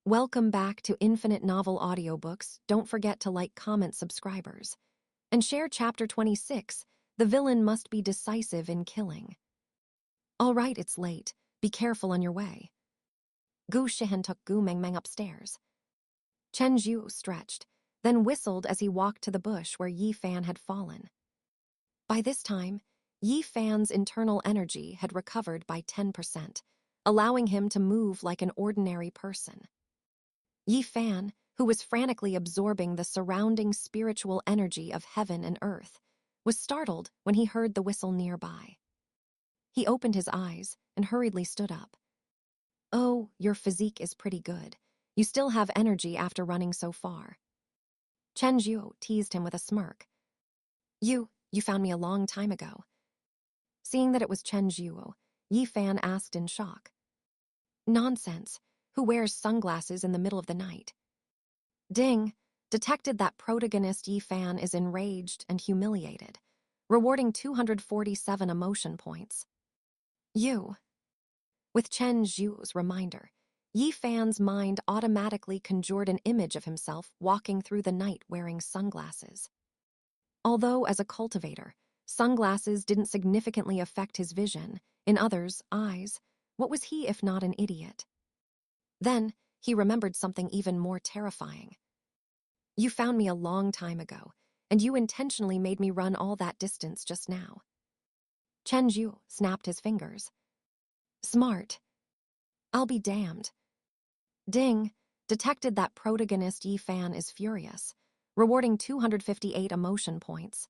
Welcome back to Infinite Novel Audiobooks. Don't forget to like, comment, subscribers. And share Chapter 26, The Villain Must Be Decisive in Killing. All right, it's late. Be careful on your way. Gu Shihan took Gu Mengmeng upstairs. Chen Zhuo stretched, then whistled as he walked to the bush where Yi Fan had fallen. By this time, Yi Fan's internal energy had recovered by 10%, allowing him to move like an ordinary person. Yi Fan, who was frantically absorbing the surrounding spiritual energy of heaven and earth, was startled when he heard the whistle nearby. He opened his eyes and hurriedly stood up. "Oh, your physique is pretty good. You still have energy after running so far." Chen Zhuo teased him with a smirk. You found me a long time ago." Seeing that it was Chen Zhuo, Yi Fan asked in shock. "Nonsense. Who wears sunglasses in the middle of the night?" Ding detected that protagonist Yi Fan is enraged and humiliated, rewarding 247 emotion points. You. With Chen Zhuo's reminder, Yi Fan's mind automatically conjured an image of himself walking through the night wearing sunglasses. Although, as a cultivator, sunglasses didn't significantly affect his vision, in others' eyes, what was he if not an idiot? Then, he remembered something even more terrifying. "You found me a long time ago, and you intentionally made me run all that distance just now." Chen Zhuo snapped his fingers. "Smart. I'll be damned." Ding detected that protagonist Yi Fan is furious, rewarding 258 emotion points.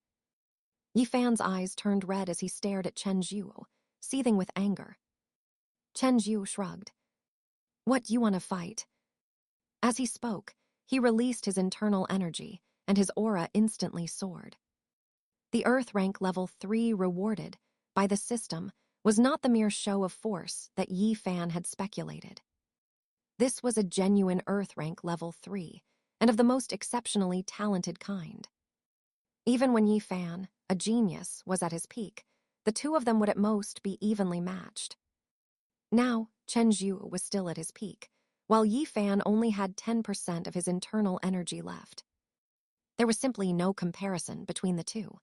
Yi Fan's eyes turned red as he stared at Chen Zhuo, seething with anger. Chen Zhuo shrugged. "What, you want to fight?" As he spoke, he released his internal energy, and his aura instantly soared. The Earth rank level 3 rewarded by the system was not the mere show of force that Yi Fan had speculated. This was a genuine Earth rank level 3, and of the most exceptionally talented kind. Even when Yi Fan, a genius, was at his peak, the two of them would at most be evenly matched. Now, Chen Zhuo was still at his peak, while Yi Fan only had 10% of his internal energy left. There was simply no comparison between the two.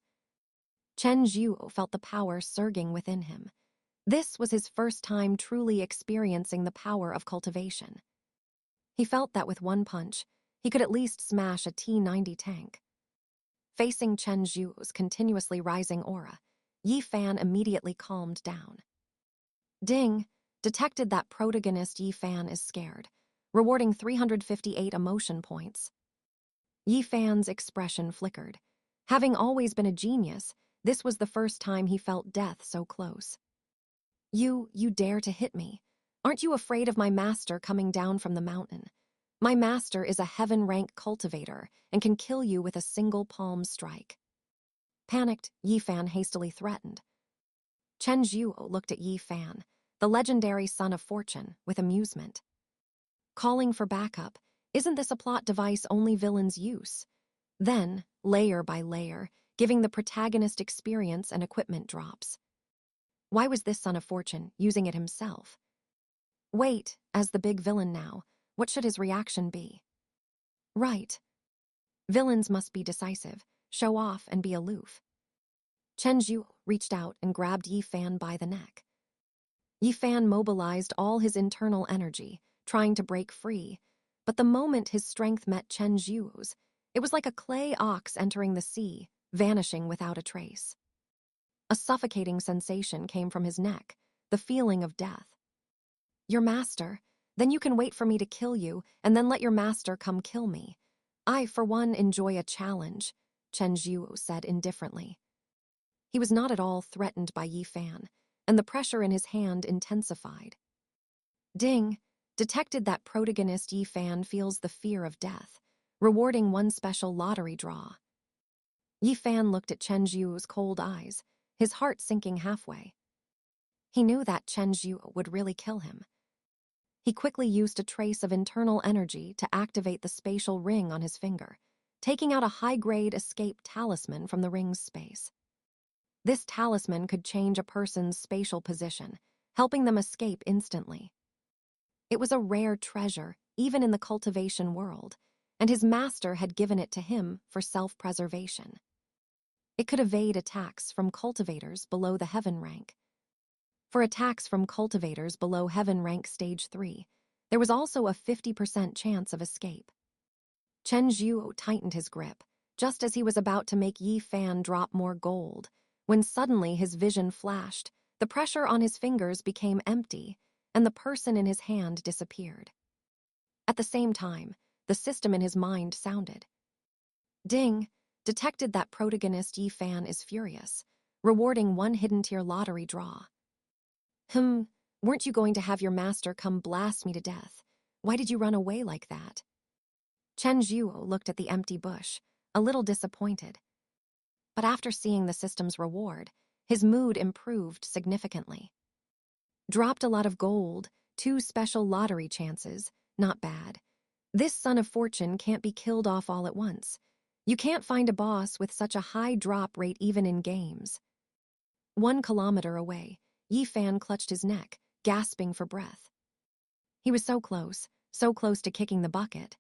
Chen Zhuo felt the power surging within him. This was his first time truly experiencing the power of cultivation. He felt that with one punch, he could at least smash a T-90 tank. Facing Chen Zhuo's continuously rising aura, Yi Fan immediately calmed down. Ding detected that protagonist Yi Fan is scared, rewarding 358 emotion points. Yi Fan's expression flickered. Having always been a genius, this was the first time he felt death so close. You dare to hit me? Aren't you afraid of my master coming down from the mountain? My master is a heaven-rank cultivator and can kill you with a single palm strike." Panicked, Yi Fan hastily threatened. Chen Zhuo looked at Yi Fan, the legendary son of fortune, with amusement. Calling for backup, isn't this a plot device only villains use? Then, layer by layer, giving the protagonist experience and equipment drops. Why was this son of fortune using it himself? Wait, as the big villain now, what should his reaction be? Right. Villains must be decisive, show off, and be aloof. Chen Zhuo reached out and grabbed Yi Fan by the neck. Yi Fan mobilized all his internal energy, trying to break free, but the moment his strength met Chen Zhuo's, it was like a clay ox entering the sea, vanishing without a trace. A suffocating sensation came from his neck, the feeling of death. "Your master? Then you can wait for me to kill you, and then let your master come kill me. I, for one, enjoy a challenge," Chen Zhuo said indifferently. He was not at all threatened by Yi Fan, and the pressure in his hand intensified. Ding detected that protagonist Yi Fan feels the fear of death, rewarding one special lottery draw. Yi Fan looked at Chen Zhuo's cold eyes, his heart sinking halfway. He knew that Chen Zhuo would really kill him. He quickly used a trace of internal energy to activate the spatial ring on his finger, taking out a high-grade escape talisman from the ring's space. This talisman could change a person's spatial position, helping them escape instantly. It was a rare treasure, even in the cultivation world, and his master had given it to him for self-preservation. It could evade attacks from cultivators below the heaven rank. For attacks from cultivators below heaven rank stage 3, there was also a 50% chance of escape. Chen Zhuo tightened his grip, just as he was about to make Yi Fan drop more gold, when suddenly his vision flashed, the pressure on his fingers became empty, and the person in his hand disappeared. At the same time, the system in his mind sounded. Ding! Detected that protagonist Yi Fan is furious, rewarding 1 hidden tier lottery draw. Weren't you going to have your master come blast me to death? Why did you run away like that? Chen Zhuo looked at the empty bush, a little disappointed. But after seeing the system's reward, his mood improved significantly. Dropped a lot of gold, 2 special lottery chances, not bad. This son of fortune can't be killed off all at once. You can't find a boss with such a high drop rate even in games. 1 kilometer away, Yi Fan clutched his neck, gasping for breath. He was so close to kicking the bucket.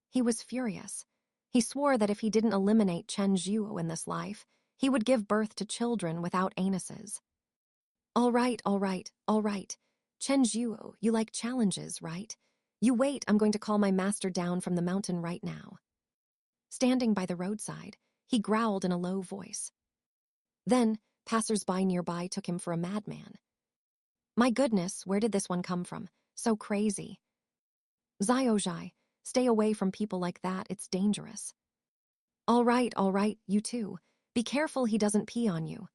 He was furious. He swore that if he didn't eliminate Chen Zhuo in this life, he would give birth to children without anuses. All right. Chen Zhuo, you like challenges, right? You wait, I'm going to call my master down from the mountain right now. Standing by the roadside, he growled in a low voice. Then, passers-by nearby took him for a madman. My goodness, where did this one come from? So crazy. Xiaozhai, stay away from people like that, it's dangerous. All right, you too. Be careful he doesn't pee on you.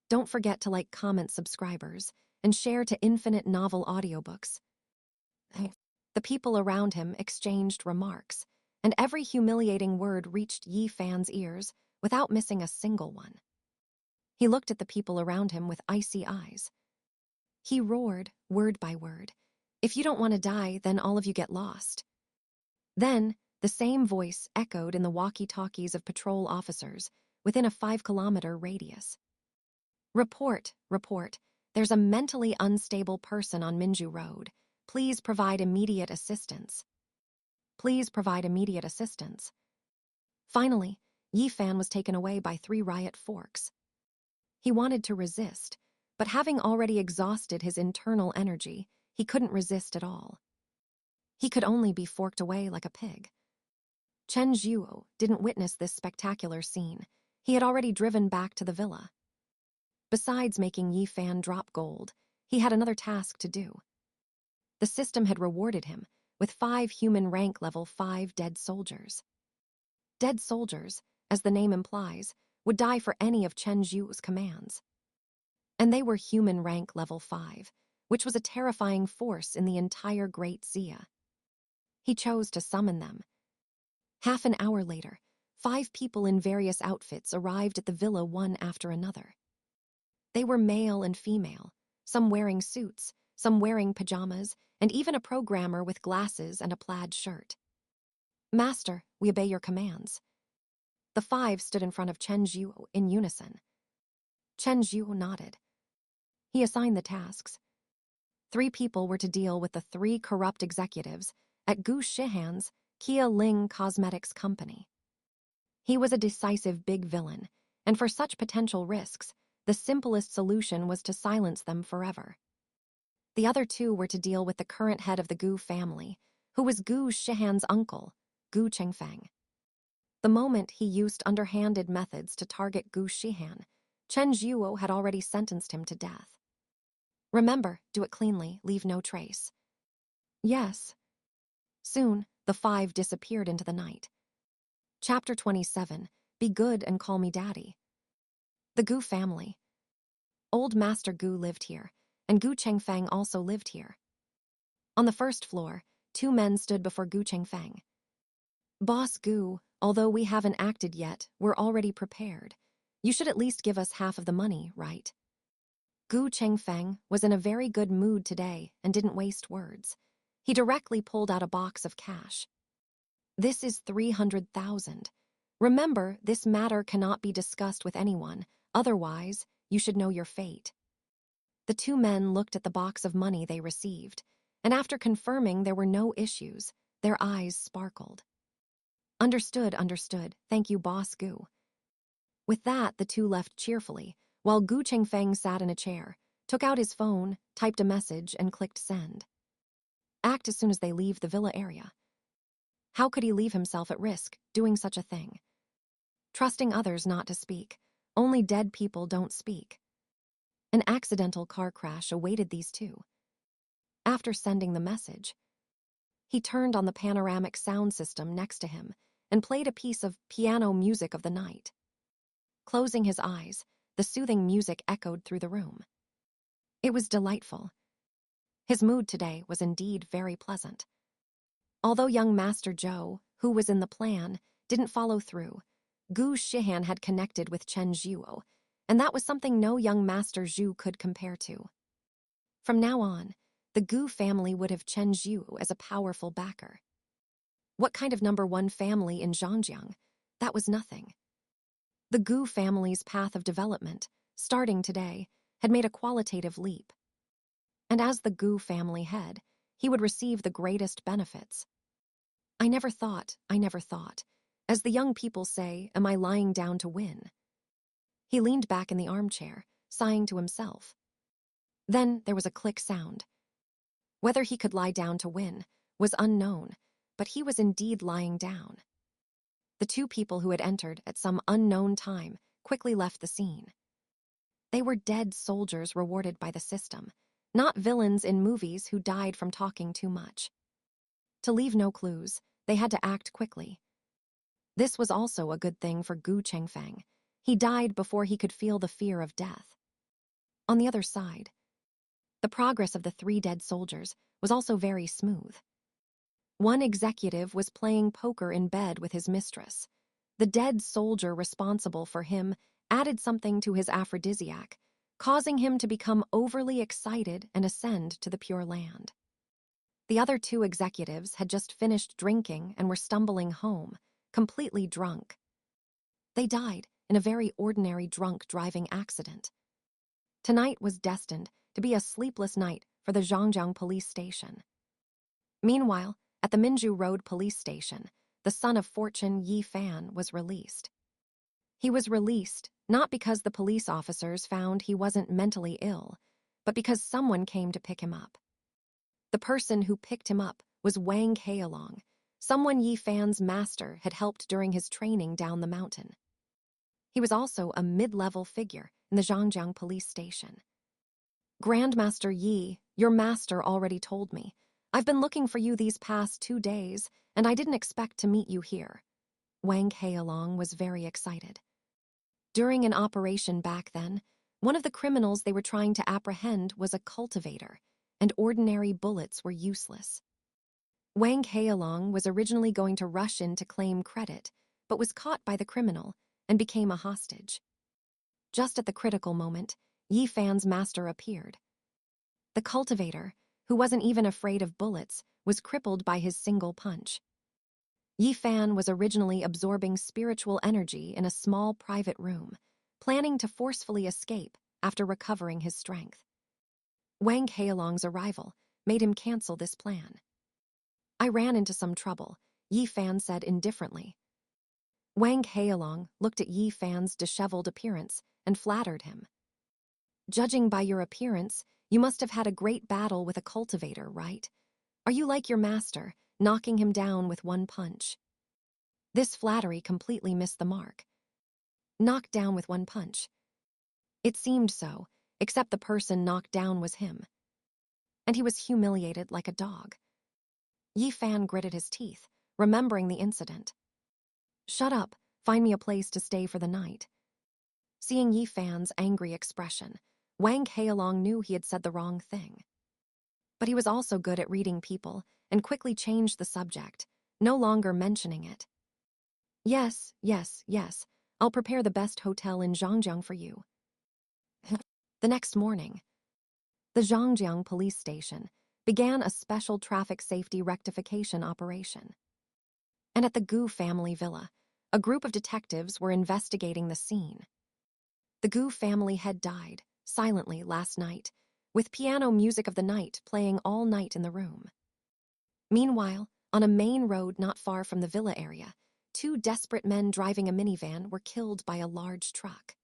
Don't forget to like, comment, subscribers, and share to infinite novel audiobooks. The people around him exchanged remarks, and every humiliating word reached Yi Fan's ears without missing a single one. He looked at the people around him with icy eyes. He roared, word by word, if you don't want to die, then all of you get lost. Then, the same voice echoed in the walkie-talkies of patrol officers within a 5-kilometer radius. Report, there's a mentally unstable person on Minju Road. Please provide immediate assistance. Finally, Yi Fan was taken away by 3 riot forks. He wanted to resist, but having already exhausted his internal energy, he couldn't resist at all. He could only be forked away like a pig. Chen Zhuo didn't witness this spectacular scene. He had already driven back to the villa. Besides making Yi Fan drop gold, he had another task to do. The system had rewarded him with 5 human rank level 5 dead soldiers. Dead soldiers, as the name implies, would die for any of Chen Zhuo's commands. And they were human rank level 5, which was a terrifying force in the entire Great Xia. He chose to summon them. Half an hour later, 5 people in various outfits arrived at the villa one after another. They were male and female, some wearing suits, some wearing pajamas, and even a programmer with glasses and a plaid shirt. Master, we obey your commands. The 5 stood in front of Chen Zhuo in unison. Chen Zhuo nodded. He assigned the tasks. 3 people were to deal with the 3 corrupt executives at Gu Shihan's Kia Ling Cosmetics Company. He was a decisive big villain, and for such potential risks, the simplest solution was to silence them forever. The other 2 were to deal with the current head of the Gu family, who was Gu Shihan's uncle, Gu Chengfeng. The moment he used underhanded methods to target Gu Shihan, Chen Zhuo had already sentenced him to death. Remember, do it cleanly, leave no trace. Yes. Soon, the 5 disappeared into the night. Chapter 27, Be Good and Call Me Daddy. The Gu family. Old Master Gu lived here, and Gu Chengfeng also lived here. On the first floor, 2 men stood before Gu Chengfeng. Boss Gu, although we haven't acted yet, we're already prepared. You should at least give us half of the money, right? Gu Chengfeng was in a very good mood today and didn't waste words. He directly pulled out a box of cash. This is 300,000. Remember, this matter cannot be discussed with anyone, otherwise, you should know your fate. The 2 men looked at the box of money they received, and after confirming there were no issues, Their eyes sparkled. Understood, understood. Thank you, Boss Gu. With that, the two left cheerfully, while Gu Chengfeng sat in a chair, took out his phone, typed a message, and clicked send. Act as soon as they leave the villa area. How could he leave himself at risk, doing such a thing? Trusting others not to speak. Only dead people don't speak. An accidental car crash awaited these two. After sending the message, he turned on the panoramic sound system next to him and played a piece of piano music of the night. Closing his eyes, the soothing music echoed through the room. It was delightful. His mood today was indeed very pleasant. Although young Master Zhou, who was in the plan, didn't follow through, Gu Shihan had connected with Chen Zhuo, and that was something no young Master Zhu could compare to. From now on, the Gu family would have Chen Zhuo as a powerful backer. What kind of #1 family in Zhangjiang? That was nothing. The Gu family's path of development, starting today, had made a qualitative leap. And as the Gu family head, he would receive the greatest benefits. I never thought, as the young people say, am I lying down to win? He leaned back in the armchair, sighing to himself. Then there was a click sound. Whether he could lie down to win was unknown, but he was indeed lying down. The two people who had entered at some unknown time quickly left the scene. They were dead soldiers rewarded by the system, not villains in movies who died from talking too much. To leave no clues, they had to act quickly. This was also a good thing for Gu Chengfeng. He died before he could feel the fear of death. On the other side, the progress of the 3 dead soldiers was also very smooth. One executive was playing poker in bed with his mistress. The dead soldier responsible for him added something to his aphrodisiac, causing him to become overly excited and ascend to the Pure Land. The other 2 executives had just finished drinking and were stumbling home, completely drunk. They died in a very ordinary drunk driving accident. Tonight was destined to be a sleepless night for the Zhangjiang police station. Meanwhile, at the Minju Road police station, the son of fortune Yi Fan was released. He was released not because the police officers found he wasn't mentally ill, but because someone came to pick him up. The person who picked him up was Wang Keilong, someone Yi Fan's master had helped during his training down the mountain. He was also a mid-level figure in the Zhangjiang police station. Grandmaster Yi, your master already told me. I've been looking for you these past 2 days, and I didn't expect to meet you here. Wang Keilong was very excited. During an operation back then, one of the criminals they were trying to apprehend was a cultivator, and ordinary bullets were useless. Wang Keilong was originally going to rush in to claim credit, but was caught by the criminal and became a hostage. Just at the critical moment, Yi Fan's master appeared. The cultivator, who wasn't even afraid of bullets, was crippled by his single punch. Yi Fan was originally absorbing spiritual energy in a small private room, planning to forcefully escape after recovering his strength. Wang Keilong's arrival made him cancel this plan. I ran into some trouble, Yi Fan said indifferently. Wang Keilong looked at Yi Fan's disheveled appearance and flattered him. Judging by your appearance, you must have had a great battle with a cultivator, right? Are you like your master, knocking him down with one punch? This flattery completely missed the mark. Knocked down with one punch. It seemed so, except the person knocked down was him. And he was humiliated like a dog. Yi Fan gritted his teeth, remembering the incident. Shut up, find me a place to stay for the night. Seeing Yi Fan's angry expression, Wang Keilong knew he had said the wrong thing. But he was also good at reading people and quickly changed the subject, no longer mentioning it. Yes, I'll prepare the best hotel in Zhangjiang for you. The next morning, the Zhangjiang police station began a special traffic safety rectification operation. And at the Gu family villa, a group of detectives were investigating the scene. The Gu family had died, silently, last night, with piano music of the night playing all night in the room. Meanwhile, On a main road not far from the villa area, two desperate men driving a minivan were killed by a large truck.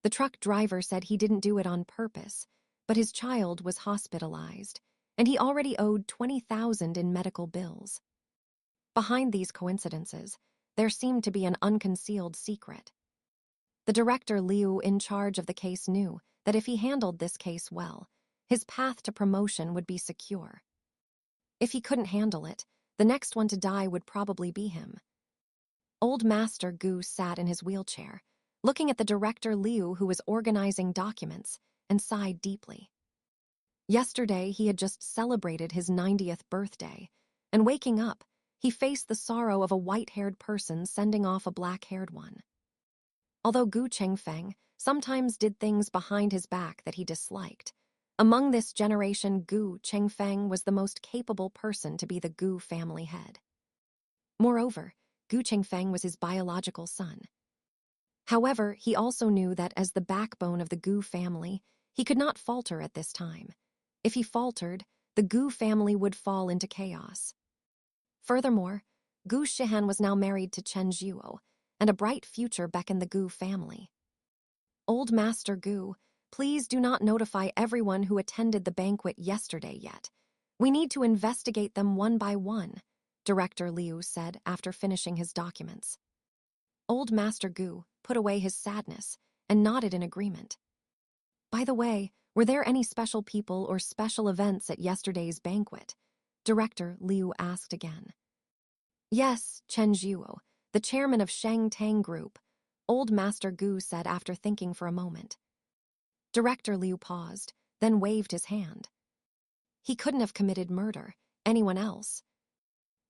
The truck driver said he didn't do it on purpose, but his child was hospitalized, and he already owed $20,000 in medical bills. Behind these coincidences, there seemed to be an unconcealed secret. The director Liu in charge of the case knew that if he handled this case well, his path to promotion would be secure. If he couldn't handle it, the next one to die would probably be him. Old Master Gu sat in his wheelchair, looking at the director Liu who was organizing documents, and sighed deeply. Yesterday, he had just celebrated his 90th birthday, and waking up, he faced the sorrow of a white-haired person sending off a black-haired one. Although Gu Chengfeng sometimes did things behind his back that he disliked, among this generation, Gu Chengfeng was the most capable person to be the Gu family head. Moreover, Gu Chengfeng was his biological son. However, he also knew that as the backbone of the Gu family, he could not falter at this time. If he faltered, the Gu family would fall into chaos. Furthermore, Gu Shihan was now married to Chen Zhuo, and a bright future beckoned the Gu family. Old Master Gu, please do not notify everyone who attended the banquet yesterday yet. We need to investigate them one by one, Director Liu said after finishing his documents. Old Master Gu put away his sadness and nodded in agreement. By the way, were there any special people or special events at yesterday's banquet? Director Liu asked again. Yes, Chen Zhuo, the chairman of Sheng Tang Group, Old Master Gu said after thinking for a moment. Director Liu paused, then waved his hand. He couldn't have committed murder. Anyone else?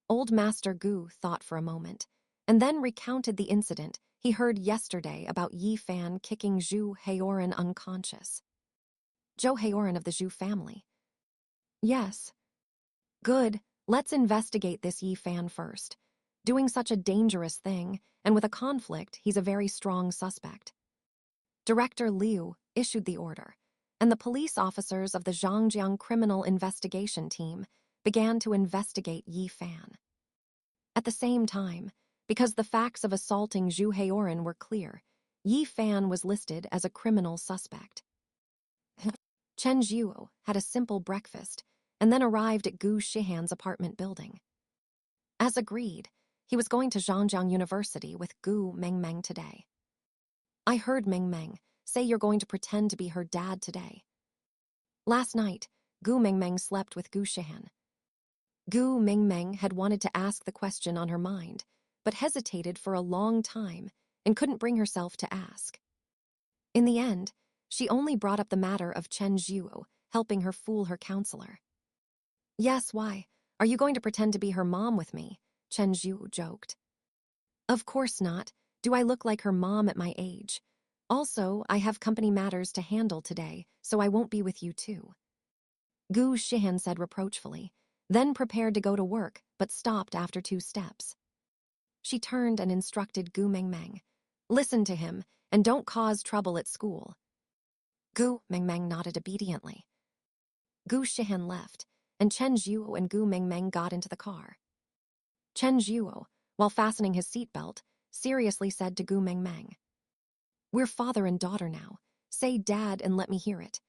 Old Master Gu thought for a moment, and then recounted the incident he heard yesterday about Yi Fan kicking Zhu Heroine unconscious. Zhou Heroine of the Zhu family. Yes. Good, let's investigate this Yi Fan first. Doing such a dangerous thing, and with a conflict, he's a very strong suspect. Director Liu issued the order, and the police officers of the Zhangjiang Criminal Investigation Team began to investigate Yi Fan. At the same time, because the facts of assaulting Zhu Heroine were clear, Yi Fan was listed as a criminal suspect. Chen Zhuo had a simple breakfast and then arrived at Gu Shihan's apartment building. As agreed, he was going to Zhangjiang University with Gu Mengmeng today. I heard Mengmeng say you're going to pretend to be her dad today. Last night, Gu Mengmeng slept with Gu Shihan. Gu Mengmeng had wanted to ask the question on her mind, but hesitated for a long time and couldn't bring herself to ask. In the end, she only brought up the matter of Chen Zhuo helping her fool her counselor. Yes, why? Are you going to pretend to be her mom with me? Chen Zhuo joked. Of course not. Do I look like her mom at my age? Also, I have company matters to handle today, so I won't be with you too. Gu Shihan said reproachfully, then prepared to go to work, but stopped after 2 steps. She turned and instructed Gu Mengmeng. Listen to him, and don't cause trouble at school. Gu Mengmeng nodded obediently. Gu Shihan left, and Chen Zhuo and Gu Mengmeng got into the car. Chen Zhuo, while fastening his seatbelt, seriously said to Gu Mengmeng, "We're father and daughter now. Say dad and let me hear it."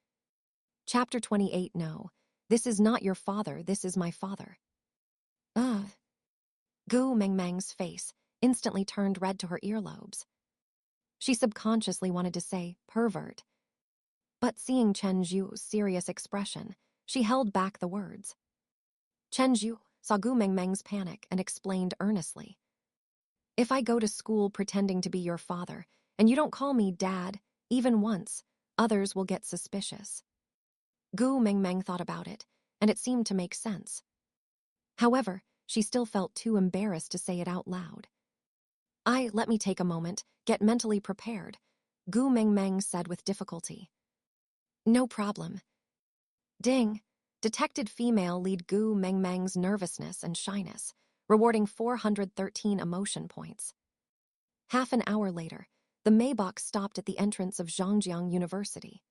Chapter 28. No, this is not your father, this is my father. Ugh. Gu Mengmeng's face instantly turned red to her earlobes. She subconsciously wanted to say pervert. But seeing Chen Zhuo's serious expression, she held back the words. Chen Zhuo saw Gu Mengmeng's panic and explained earnestly. If I go to school pretending to be your father, and you don't call me dad, even once, others will get suspicious. Gu Mengmeng thought about it, and it seemed to make sense. However, she still felt too embarrassed to say it out loud. Let me take a moment, get mentally prepared, Gu Mengmeng said with difficulty. No problem. Ding, detected female lead Gu Mengmeng's nervousness and shyness, rewarding 413 emotion points. Half an hour later, the Maybach stopped at the entrance of Zhangjiang University.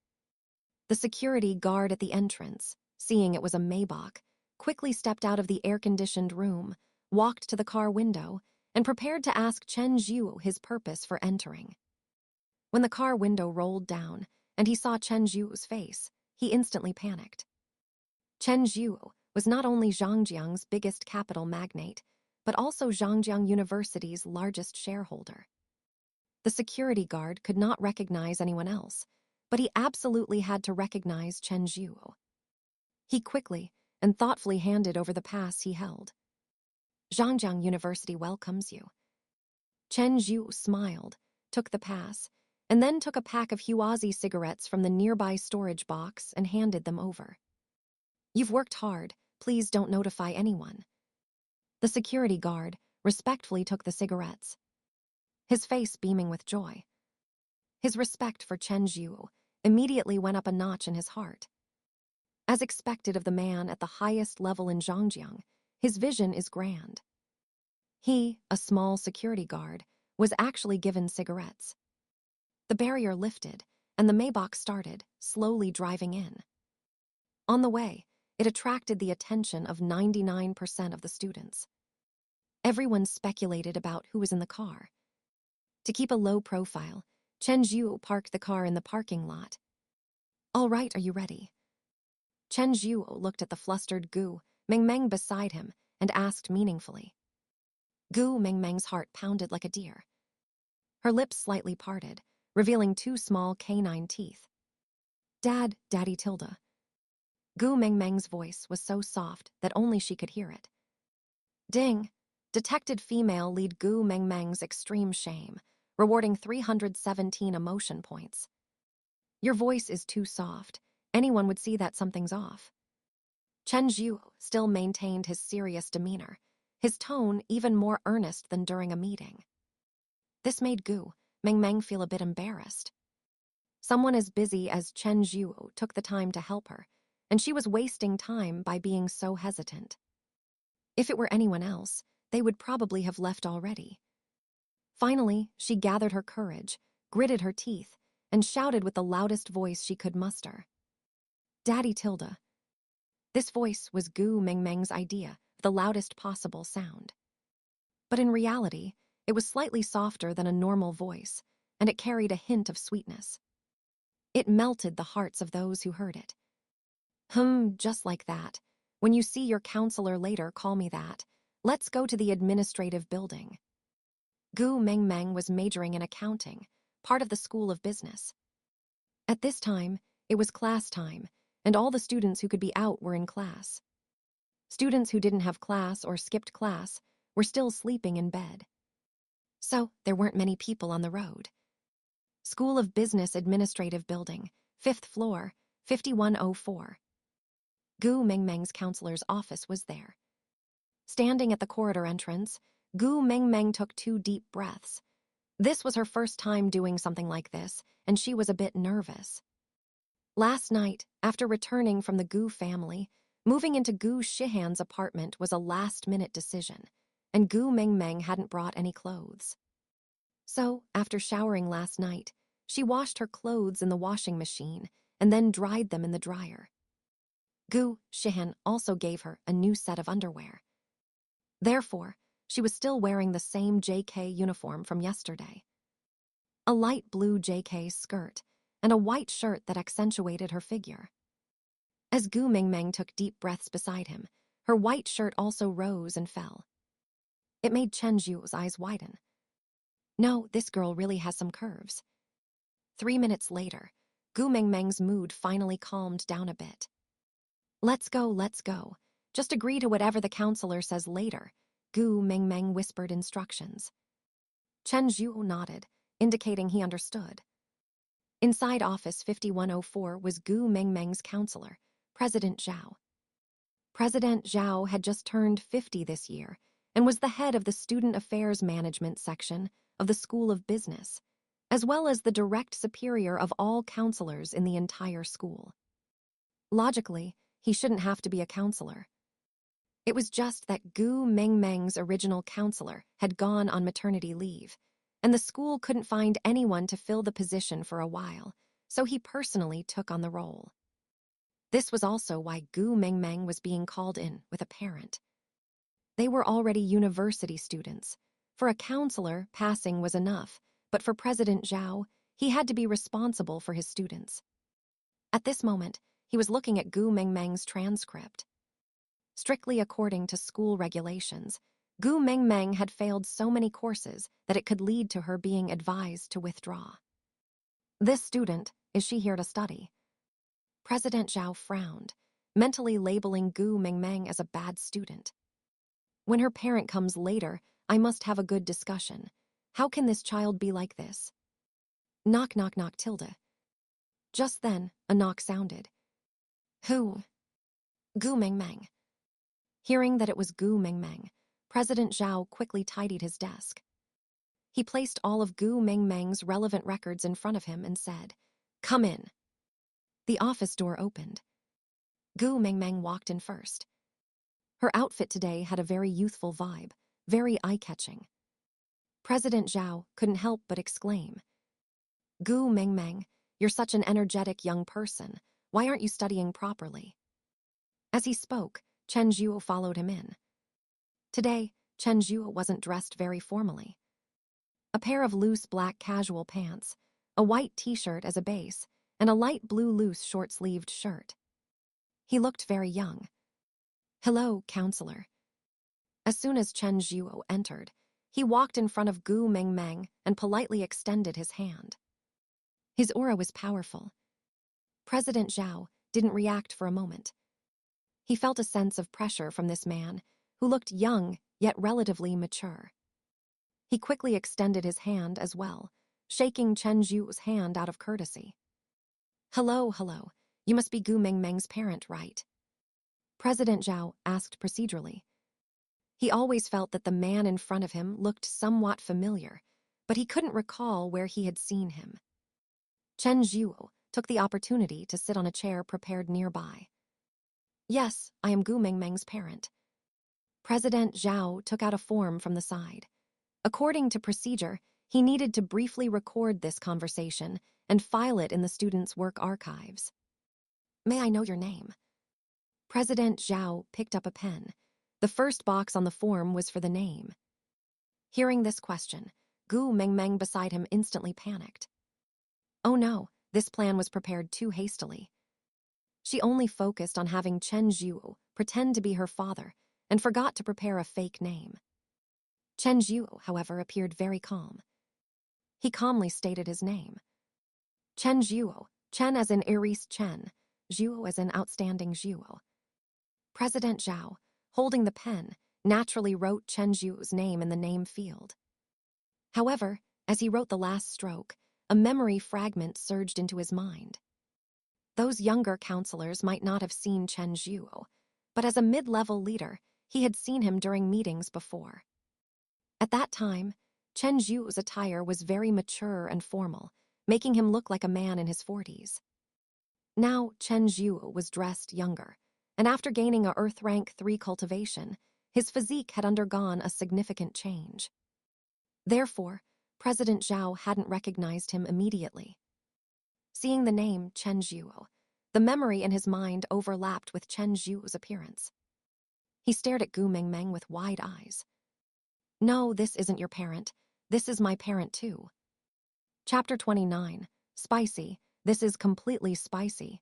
The security guard at the entrance, seeing it was a Maybach, quickly stepped out of the air-conditioned room, walked to the car window, and prepared to ask Chen Zhuo his purpose for entering. When the car window rolled down and he saw Chen Zhuo's face, he instantly panicked. Chen Zhuo was not only Zhangjiang's biggest capital magnate, but also Zhangjiang University's largest shareholder. The security guard could not recognize anyone else, but he absolutely had to recognize Chen Zhuo. He quickly and thoughtfully handed over the pass he held. "Zhangjiang University welcomes you." Chen Zhuo smiled, took the pass, and then took a pack of Huazi cigarettes from the nearby storage box and handed them over. "You've worked hard, please don't notify anyone." The security guard respectfully took the cigarettes, his face beaming with joy. His respect for Chen Zhuo immediately went up a notch in his heart. As expected of the man at the highest level in Zhangjiang, his vision is grand. He, a small security guard, was actually given cigarettes. The barrier lifted, and the Maybach started, slowly driving in. On the way, it attracted the attention of 99% of the students. Everyone speculated about who was in the car. To keep a low profile, Chen Zhuo parked the car in the parking lot. "All right, are you ready?" Chen Zhuo looked at the flustered Gu Mengmeng beside him and asked meaningfully. Gu Mengmeng's heart pounded like a deer. Her lips slightly parted, revealing two small canine teeth. "Dad, Daddy Tilda." Gu Mengmeng's voice was so soft that only she could hear it. Ding! Detected female lead Gu Mengmeng's extreme shame, rewarding 317 emotion points. "Your voice is too soft. Anyone would see that something's off." Chen Zhuo still maintained his serious demeanor, his tone even more earnest than during a meeting. This made Gu Mengmeng feel a bit embarrassed. Someone as busy as Chen Zhuo took the time to help her, and she was wasting time by being so hesitant. If it were anyone else, they would probably have left already. Finally, she gathered her courage, gritted her teeth, and shouted with the loudest voice she could muster. "Daddy Tilda." This voice was Gu Mengmeng's idea of the loudest possible sound. But in reality, it was slightly softer than a normal voice, and it carried a hint of sweetness. It melted the hearts of those who heard it. Just like that. When you see your counselor later, call me that. Let's go to the administrative building." Gu Mengmeng was majoring in accounting, part of the School of Business. At this time, it was class time, and all the students who could be out were in class. Students who didn't have class or skipped class were still sleeping in bed. So, there weren't many people on the road. School of Business Administrative Building, 5th floor, 5104. Gu Mengmeng's counselor's office was there. Standing at the corridor entrance, Gu Mengmeng took 2 deep breaths. This was her first time doing something like this, and she was a bit nervous. Last night, after returning from the Gu family, moving into Gu Shihan's apartment was a last-minute decision, and Gu Mengmeng hadn't brought any clothes. So, after showering last night, she washed her clothes in the washing machine and then dried them in the dryer. Gu Shihan also gave her a new set of underwear. Therefore, she was still wearing the same JK uniform from yesterday. A light blue JK skirt and a white shirt that accentuated her figure. As Gu Mengmeng took deep breaths beside him, her white shirt also rose and fell. It made Chen Zhuo's eyes widen. No, this girl really has some curves. 3 minutes later, Gu Mengmeng's mood finally calmed down a bit. Let's go. Just agree to whatever the counselor says later," Gu Mengmeng whispered instructions. Chen Zhuo nodded, indicating he understood. Inside office 5104 was Gu Mengmeng's counselor, President Zhao. President Zhao had just turned 50 this year and was the head of the Student Affairs Management section of the School of Business, as well as the direct superior of all counselors in the entire school. Logically, he shouldn't have to be a counselor. It was just that Gu Mengmeng's original counselor had gone on maternity leave, and the school couldn't find anyone to fill the position for a while, so he personally took on the role. This was also why Gu Mengmeng was being called in with a parent. They were already university students. For a counselor, passing was enough, but for President Zhao, he had to be responsible for his students. At this moment, he was looking at Gu Mengmeng's transcript. Strictly according to school regulations, Gu Mengmeng had failed so many courses that it could lead to her being advised to withdraw. This student, is she here to study? President Zhao frowned, mentally labeling Gu Mengmeng as a bad student. When her parent comes later, I must have a good discussion. How can this child be like this? Knock, knock, knock, tilde. Just then, a knock sounded. Who? Gu Mengmeng. Hearing that it was Gu Mengmeng, President Zhao quickly tidied his desk. He placed all of Gu Mengmeng's relevant records in front of him and said, "Come in." The office door opened. Gu Mengmeng walked in first. Her outfit today had a very youthful vibe, very eye-catching. President Zhao couldn't help but exclaim, "Gu Mengmeng, you're such an energetic young person. Why aren't you studying properly?" As he spoke, Chen Zhuo followed him in. Today, Chen Zhuo wasn't dressed very formally. A pair of loose black casual pants, a white t-shirt as a base, and a light blue loose short-sleeved shirt. He looked very young. "Hello, counselor." As soon as Chen Zhuo entered, he walked in front of Gu Mengmeng and politely extended his hand. His aura was powerful. President Zhao didn't react for a moment. He felt a sense of pressure from this man, who looked young yet relatively mature. He quickly extended his hand as well, shaking Chen Zhuo's hand out of courtesy. "Hello, hello. You must be Gu Mengmeng's parent, right?" President Zhao asked procedurally. He always felt that the man in front of him looked somewhat familiar, but he couldn't recall where he had seen him. Chen Zhuo took the opportunity to sit on a chair prepared nearby. "Yes, I am Gu Mengmeng's parent." President Zhao took out a form from the side. According to procedure, he needed to briefly record this conversation and file it in the student's work archives. "May I know your name?" President Zhao picked up a pen. The first box on the form was for the name. Hearing this question, Gu Mengmeng beside him instantly panicked. Oh no, this plan was prepared too hastily. She only focused on having Chen Zhuo pretend to be her father and forgot to prepare a fake name. Chen Zhuo, however, appeared very calm. He calmly stated his name. Chen Zhuo, Chen as in Iris Chen, Zhuo as in outstanding Zhuo. President Zhao, holding the pen, naturally wrote Chen Zhuo's name in the name field. However, as he wrote the last stroke, a memory fragment surged into his mind. Those younger counselors might not have seen Chen Zhuo, but as a mid-level leader, he had seen him during meetings before. At that time, Chen Zhuo's attire was very mature and formal, making him look like a man in his 40s. Now, Chen Zhuo was dressed younger, and after gaining a Earth Rank 3 cultivation, his physique had undergone a significant change. Therefore, President Zhao hadn't recognized him immediately. Seeing the name Chen Zhuo, the memory in his mind overlapped with Chen Zhuo's appearance. He stared at Gu Mengmeng with wide eyes. "No, this isn't your parent. This is my parent too." Chapter 29, Spicy. This is completely spicy.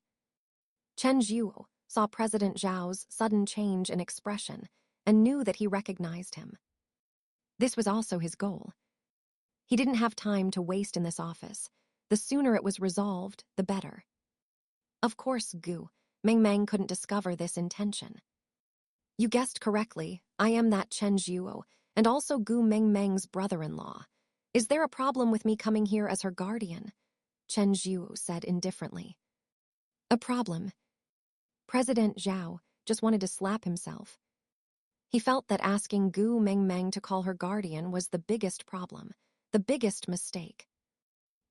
Chen Zhuo saw President Zhao's sudden change in expression and knew that he recognized him. This was also his goal. He didn't have time to waste in this office. The sooner it was resolved, the better. Of course, Gu Mengmeng couldn't discover this intention. "You guessed correctly, I am that Chen Zhuo, and also Gu Mengmeng's brother-in-law. Is there a problem with me coming here as her guardian?" Chen Zhuo said indifferently. "A problem?" President Zhao just wanted to slap himself. He felt that asking Gu Mengmeng to call her guardian was the biggest problem, the biggest mistake.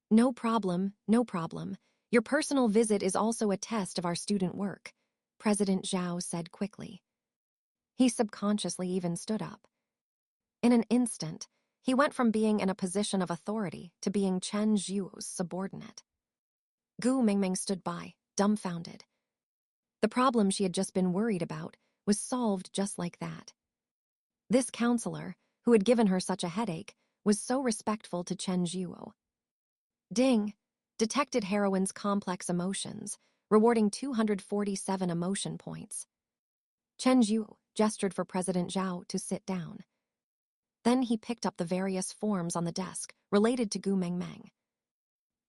"No problem, no problem. Your personal visit is also a test of our student work," President Zhao said quickly. He subconsciously even stood up. In an instant, he went from being in a position of authority to being Chen Zhuo's subordinate. Gu Mengmeng stood by, dumbfounded. The problem she had just been worried about was solved just like that. This counselor, who had given her such a headache, was so respectful to Chen Zhuo. Ding! Detected Heroine's complex emotions, rewarding 247 emotion points. Chen Zhuo gestured for President Zhao to sit down. Then he picked up the various forms on the desk related to Gu Mengmeng.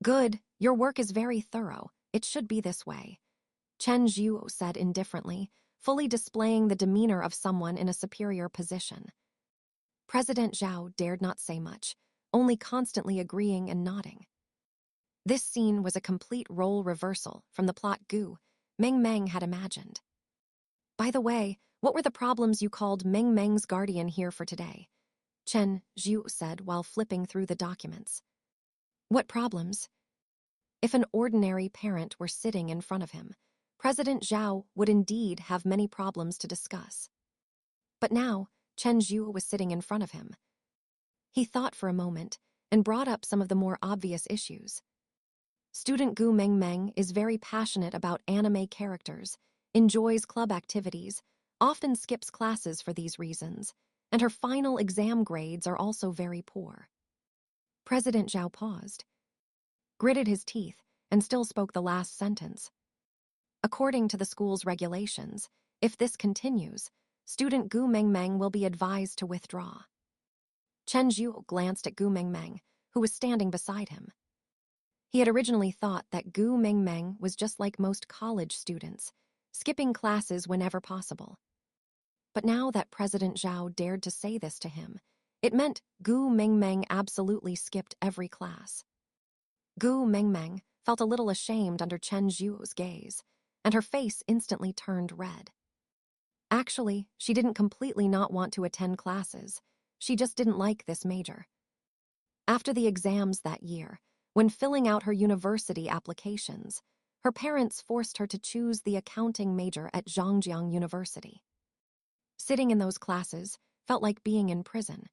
Good, your work is very thorough. It should be this way, Chen Zhuo said indifferently, fully displaying the demeanor of someone in a superior position. President Zhao dared not say much, only constantly agreeing and nodding. This scene was a complete role reversal from the plot Gu Mengmeng had imagined. By the way, what were the problems you called Mengmeng's guardian here for today? Chen Zhuo said while flipping through the documents. What problems? If an ordinary parent were sitting in front of him, President Zhao would indeed have many problems to discuss. But now, Chen Zhuo was sitting in front of him. He thought for a moment and brought up some of the more obvious issues. Student Gu Mengmeng is very passionate about anime characters, enjoys club activities, often skips classes for these reasons, and her final exam grades are also very poor. President Zhao paused, gritted his teeth, and still spoke the last sentence. According to the school's regulations, if this continues, student Gu Mengmeng will be advised to withdraw. Chen Zhuo glanced at Gu Mengmeng, who was standing beside him. He had originally thought that Gu Mengmeng was just like most college students, skipping classes whenever possible. But now that President Zhao dared to say this to him, it meant Gu Mengmeng absolutely skipped every class. Gu Mengmeng felt a little ashamed under Chen Zhuo's gaze, and her face instantly turned red. Actually, she didn't completely not want to attend classes. She just didn't like this major. After the exams that year, when filling out her university applications, her parents forced her to choose the accounting major at Zhangjiang University. Sitting in those classes felt like being in prison.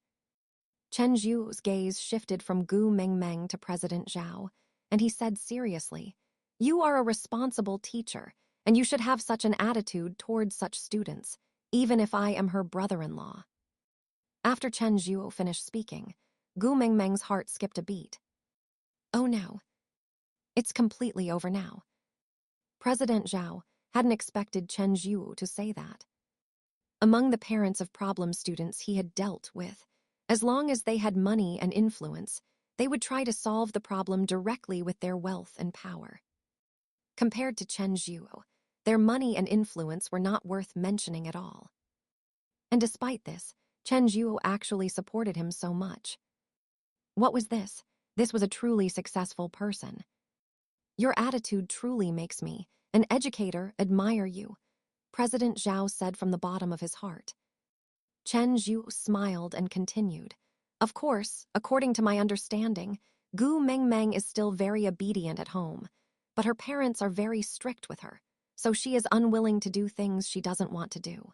Chen Zhuo's gaze shifted from Gu Mengmeng to President Zhao, and he said seriously, "You are a responsible teacher, and you should have such an attitude towards such students, even if I am her brother-in-law." After Chen Zhuo finished speaking, Gu Mengmeng's heart skipped a beat. Oh no. It's completely over now. President Zhao hadn't expected Chen Zhuo to say that. Among the parents of problem students he had dealt with, as long as they had money and influence, they would try to solve the problem directly with their wealth and power. Compared to Chen Zhuo, their money and influence were not worth mentioning at all. And despite this, Chen Zhuo actually supported him so much. What was this? This was a truly successful person. Your attitude truly makes me, an educator, admire you, President Zhao said from the bottom of his heart. Chen Zhuo smiled and continued. Of course, according to my understanding, Gu Mengmeng is still very obedient at home, but her parents are very strict with her, so she is unwilling to do things she doesn't want to do.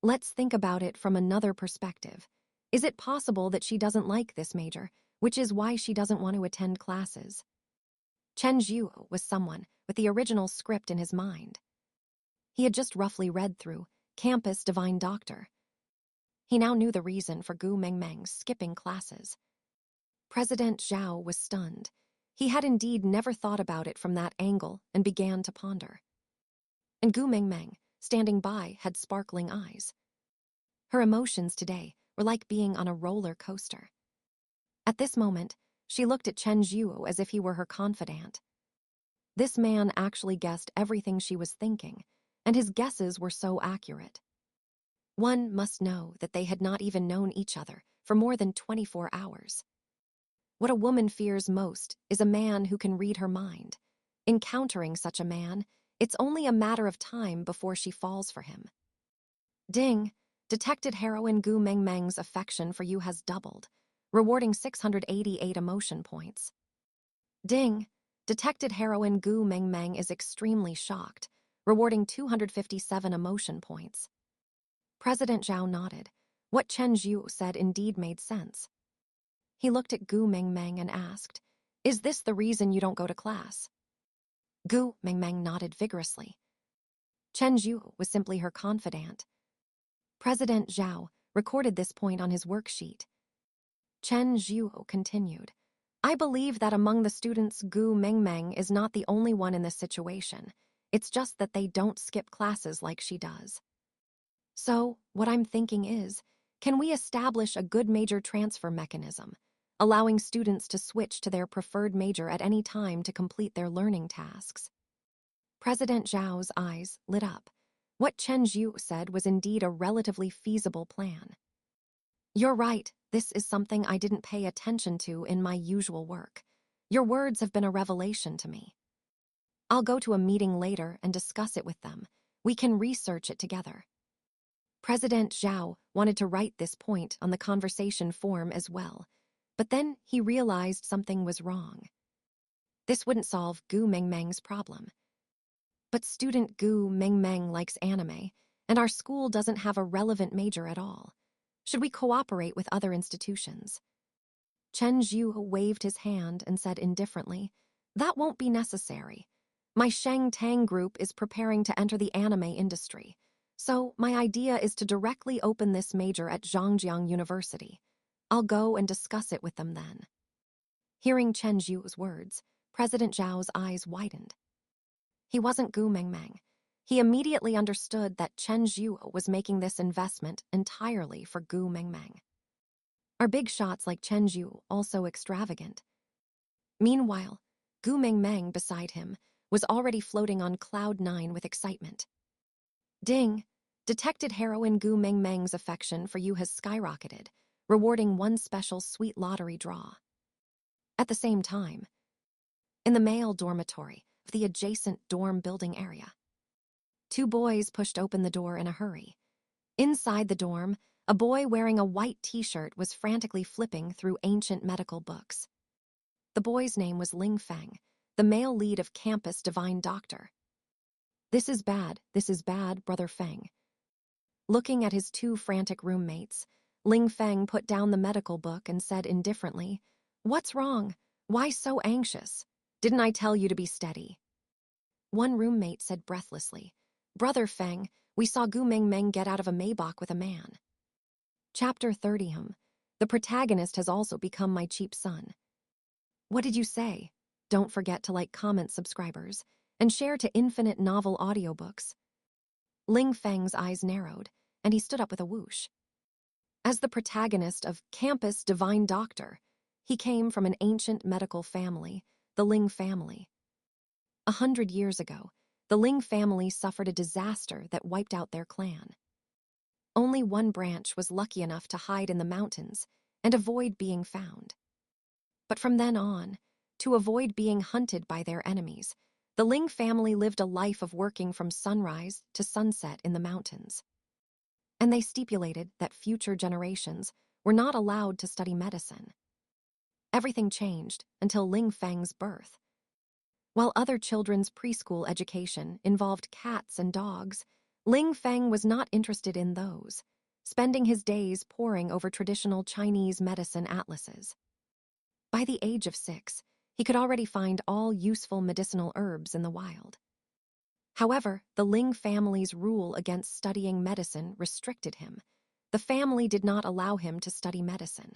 Let's think about it from another perspective. Is it possible that she doesn't like this major, which is why she doesn't want to attend classes? Chen Zhuo was someone with the original script in his mind. He had just roughly read through Campus Divine Doctor. He now knew the reason for Gu Mengmeng's skipping classes. President Zhao was stunned. He had indeed never thought about it from that angle and began to ponder. And Gu Mengmeng, standing by, had sparkling eyes. Her emotions today were like being on a roller coaster. At this moment, she looked at Chen Zhuo as if he were her confidant. This man actually guessed everything she was thinking, and his guesses were so accurate. One must know that they had not even known each other for more than 24 hours. What a woman fears most is a man who can read her mind. Encountering such a man, it's only a matter of time before she falls for him. Ding! Detected heroine Gu Mengmeng's affection for you has doubled, rewarding 688 emotion points. Ding! Detected heroine Gu Mengmeng is extremely shocked, rewarding 257 emotion points. President Zhao nodded. What Chen Zhuo said indeed made sense. He looked at Gu Mengmeng and asked, "Is this the reason you don't go to class?" Gu Mengmeng nodded vigorously. Chen Zhuo was simply her confidant. President Zhao recorded this point on his worksheet. Chen Zhuo continued, I believe that among the students, Gu Mengmeng is not the only one in this situation. It's just that they don't skip classes like she does. So, what I'm thinking is, can we establish a good major transfer mechanism, allowing students to switch to their preferred major at any time to complete their learning tasks? President Zhao's eyes lit up. What Chen Zhuo said was indeed a relatively feasible plan. You're right, this is something I didn't pay attention to in my usual work. Your words have been a revelation to me. I'll go to a meeting later and discuss it with them. We can research it together. President Zhao wanted to write this point on the conversation form as well, but then he realized something was wrong. This wouldn't solve Gu Mengmeng's problem. But student Gu Mengmeng likes anime, and our school doesn't have a relevant major at all. Should we cooperate with other institutions? Chen Zhuo waved his hand and said indifferently, That won't be necessary. My Sheng Tang group is preparing to enter the anime industry, so my idea is to directly open this major at Zhangjiang University. I'll go and discuss it with them then. Hearing Chen Zhuo's words, President Zhao's eyes widened. He wasn't Gu Mengmeng. He immediately understood that Chen Zhuo was making this investment entirely for Gu Mengmeng. Are big shots like Chen Zhuo also extravagant? Meanwhile, Gu Mengmeng beside him was already floating on cloud 9 with excitement. Ding! Detected heroine Gu Mengmeng's affection for you has skyrocketed, rewarding one special sweet lottery draw. At the same time, in the male dormitory of the adjacent dorm building area, 2 boys pushed open the door in a hurry. Inside the dorm, a boy wearing a white t-shirt was frantically flipping through ancient medical books. The boy's name was Ling Feng, the male lead of campus divine doctor. This is bad, Brother Feng. Looking at his 2 frantic roommates, Ling Feng put down the medical book and said indifferently, What's wrong? Why so anxious? Didn't I tell you to be steady? One roommate said breathlessly, Brother Feng, we saw Gu Mengmeng get out of a Maybach with a man. Chapter 30. The protagonist has also become my cheap son. What did you say? Don't forget to like, comment, subscribers, and share to infinite novel audiobooks. Ling Feng's eyes narrowed, and he stood up with a whoosh. As the protagonist of Campus Divine Doctor, he came from an ancient medical family, the Ling family. 100 years ago, the Ling family suffered a disaster that wiped out their clan. Only one branch was lucky enough to hide in the mountains and avoid being found. But from then on, to avoid being hunted by their enemies, the Ling family lived a life of working from sunrise to sunset in the mountains. And they stipulated that future generations were not allowed to study medicine. Everything changed until Ling Feng's birth. While other children's preschool education involved cats and dogs, Ling Feng was not interested in those, spending his days poring over traditional Chinese medicine atlases. By the age of 6, he could already find all useful medicinal herbs in the wild. However, the Ling family's rule against studying medicine restricted him. The family did not allow him to study medicine.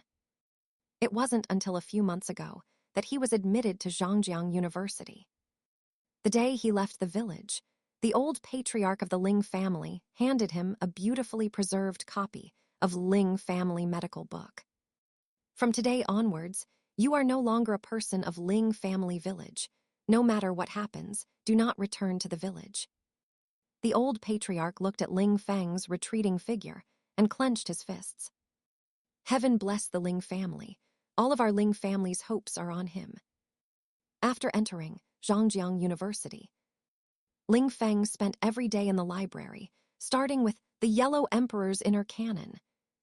It wasn't until a few months ago that he was admitted to Zhangjiang University. The day he left the village, the old patriarch of the Ling family handed him a beautifully preserved copy of Ling family medical book. From today onwards, you are no longer a person of Ling family village. No matter what happens, do not return to the village. The old patriarch looked at Ling Feng's retreating figure and clenched his fists. Heaven bless the Ling family. All of our Ling family's hopes are on him. After entering Zhangjiang University, Ling Feng spent every day in the library, starting with the Yellow Emperor's Inner Canon,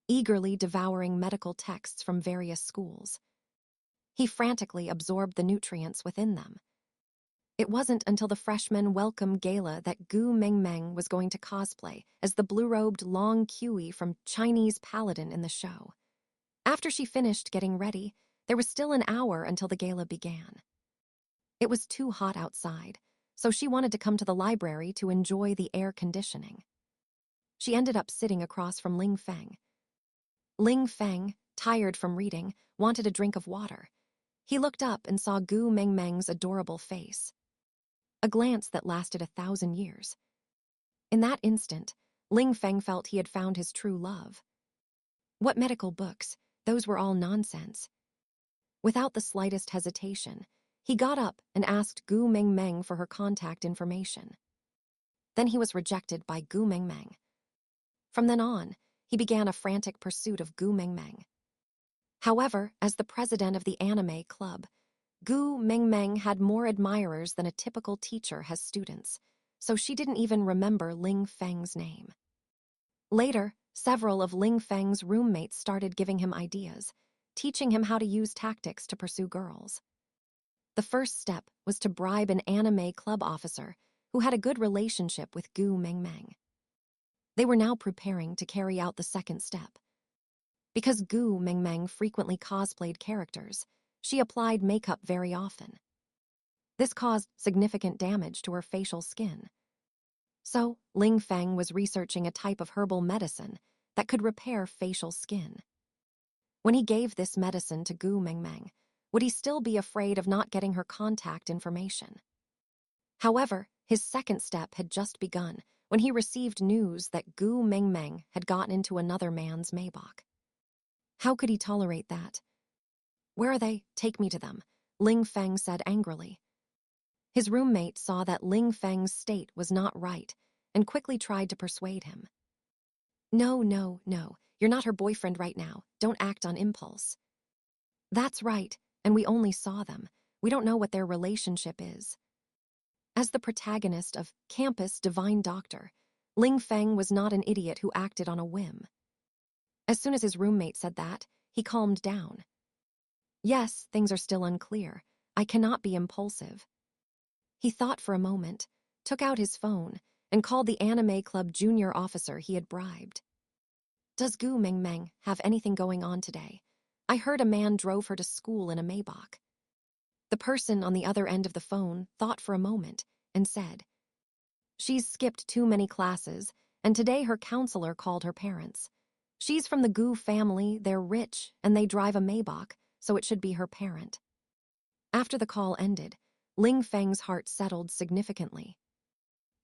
eagerly devouring medical texts from various schools. He frantically absorbed the nutrients within them. It wasn't until the freshman welcome gala that Gu Mengmeng was going to cosplay as the blue-robed Long Kui from Chinese Paladin in the show. After she finished getting ready, there was still an hour until the gala began. It was too hot outside, so she wanted to come to the library to enjoy the air conditioning. She ended up sitting across from Ling Feng. Ling Feng, tired from reading, wanted a drink of water. He looked up and saw Gu Mengmeng's adorable face. A glance that lasted 1,000 years. In that instant, Ling Feng felt he had found his true love. What medical books? Those were all nonsense. Without the slightest hesitation, he got up and asked Gu Mengmeng for her contact information. Then he was rejected by Gu Mengmeng. From then on, he began a frantic pursuit of Gu Mengmeng. However, as the president of the anime club, Gu Mengmeng had more admirers than a typical teacher has students, so she didn't even remember Ling Feng's name. Later, several of Ling Feng's roommates started giving him ideas, teaching him how to use tactics to pursue girls. The first step was to bribe an anime club officer who had a good relationship with Gu Mengmeng. They were now preparing to carry out the second step. Because Gu Mengmeng frequently cosplayed characters, she applied makeup very often. This caused significant damage to her facial skin. So, Ling Feng was researching a type of herbal medicine that could repair facial skin. When he gave this medicine to Gu Mengmeng, would he still be afraid of not getting her contact information? However, his second step had just begun when he received news that Gu Mengmeng had gotten into another man's Maybach. How could he tolerate that? "Where are they? Take me to them," Ling Feng said angrily. His roommate saw that Ling Feng's state was not right and quickly tried to persuade him. No, you're not her boyfriend right now. Don't act on impulse." "That's right, and we only saw them. We don't know what their relationship is." As the protagonist of Campus Divine Doctor, Ling Feng was not an idiot who acted on a whim. As soon as his roommate said that, he calmed down. "Yes, things are still unclear. I cannot be impulsive." He thought for a moment, took out his phone, and called the anime club junior officer he had bribed. "Does Gu Mengmeng have anything going on today? I heard a man drove her to school in a Maybach." The person on the other end of the phone thought for a moment and said, "She's skipped too many classes, and today her counselor called her parents. She's from the Gu family, they're rich, and they drive a Maybach, so it should be her parent." After the call ended, Ling Feng's heart settled significantly.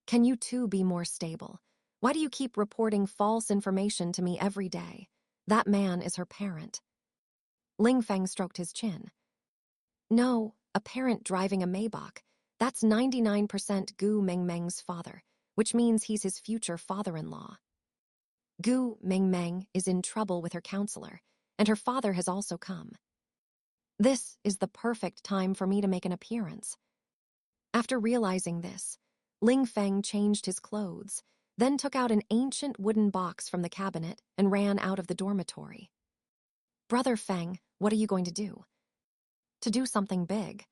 "Can you two be more stable? Why do you keep reporting false information to me every day? That man is her parent." Ling Feng stroked his chin. "No, a parent driving a Maybach. That's 99% Gu Mengmeng's father, which means he's his future father-in-law. Gu Mengmeng is in trouble with her counselor, and her father has also come. This is the perfect time for me to make an appearance." After realizing this, Ling Feng changed his clothes, then took out an ancient wooden box from the cabinet and ran out of the dormitory. "Brother Feng, what are you going to do?" "To do something big."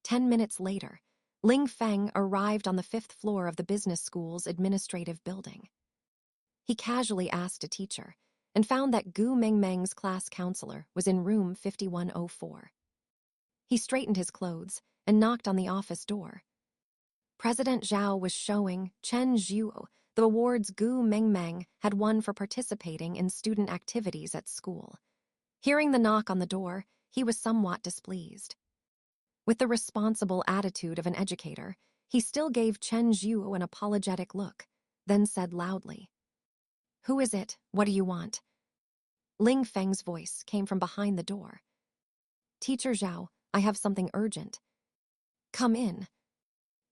10 minutes later, Ling Feng arrived on the 5th floor of the business school's administrative building. He casually asked a teacher and found that Gu Mengmeng's class counselor was in room 5104. He straightened his clothes and knocked on the office door. President Zhao was showing Chen Zhuo the awards Gu Mengmeng had won for participating in student activities at school. Hearing the knock on the door, he was somewhat displeased. With the responsible attitude of an educator, he still gave Chen Zhuo an apologetic look, then said loudly, "Who is it? What do you want?" Ling Feng's voice came from behind the door. "Teacher Zhao, I have something urgent." "Come in."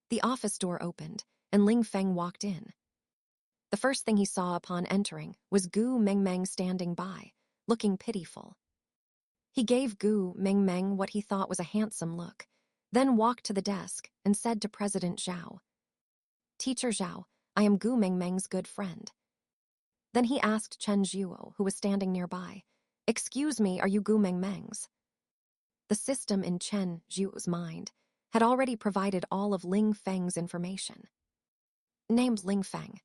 The office door opened, and Ling Feng walked in. The first thing he saw upon entering was Gu Mengmeng standing by, looking pitiful. He gave Gu Mengmeng what he thought was a handsome look, then walked to the desk and said to President Zhao, "Teacher Zhao, I am Gu Mengmeng's good friend." Then he asked Chen Zhuo, who was standing nearby, "Excuse me, are you Gu Mengmeng's?" The system in Chen Zhuo's mind had already provided all of Ling Feng's information. Named Ling Feng.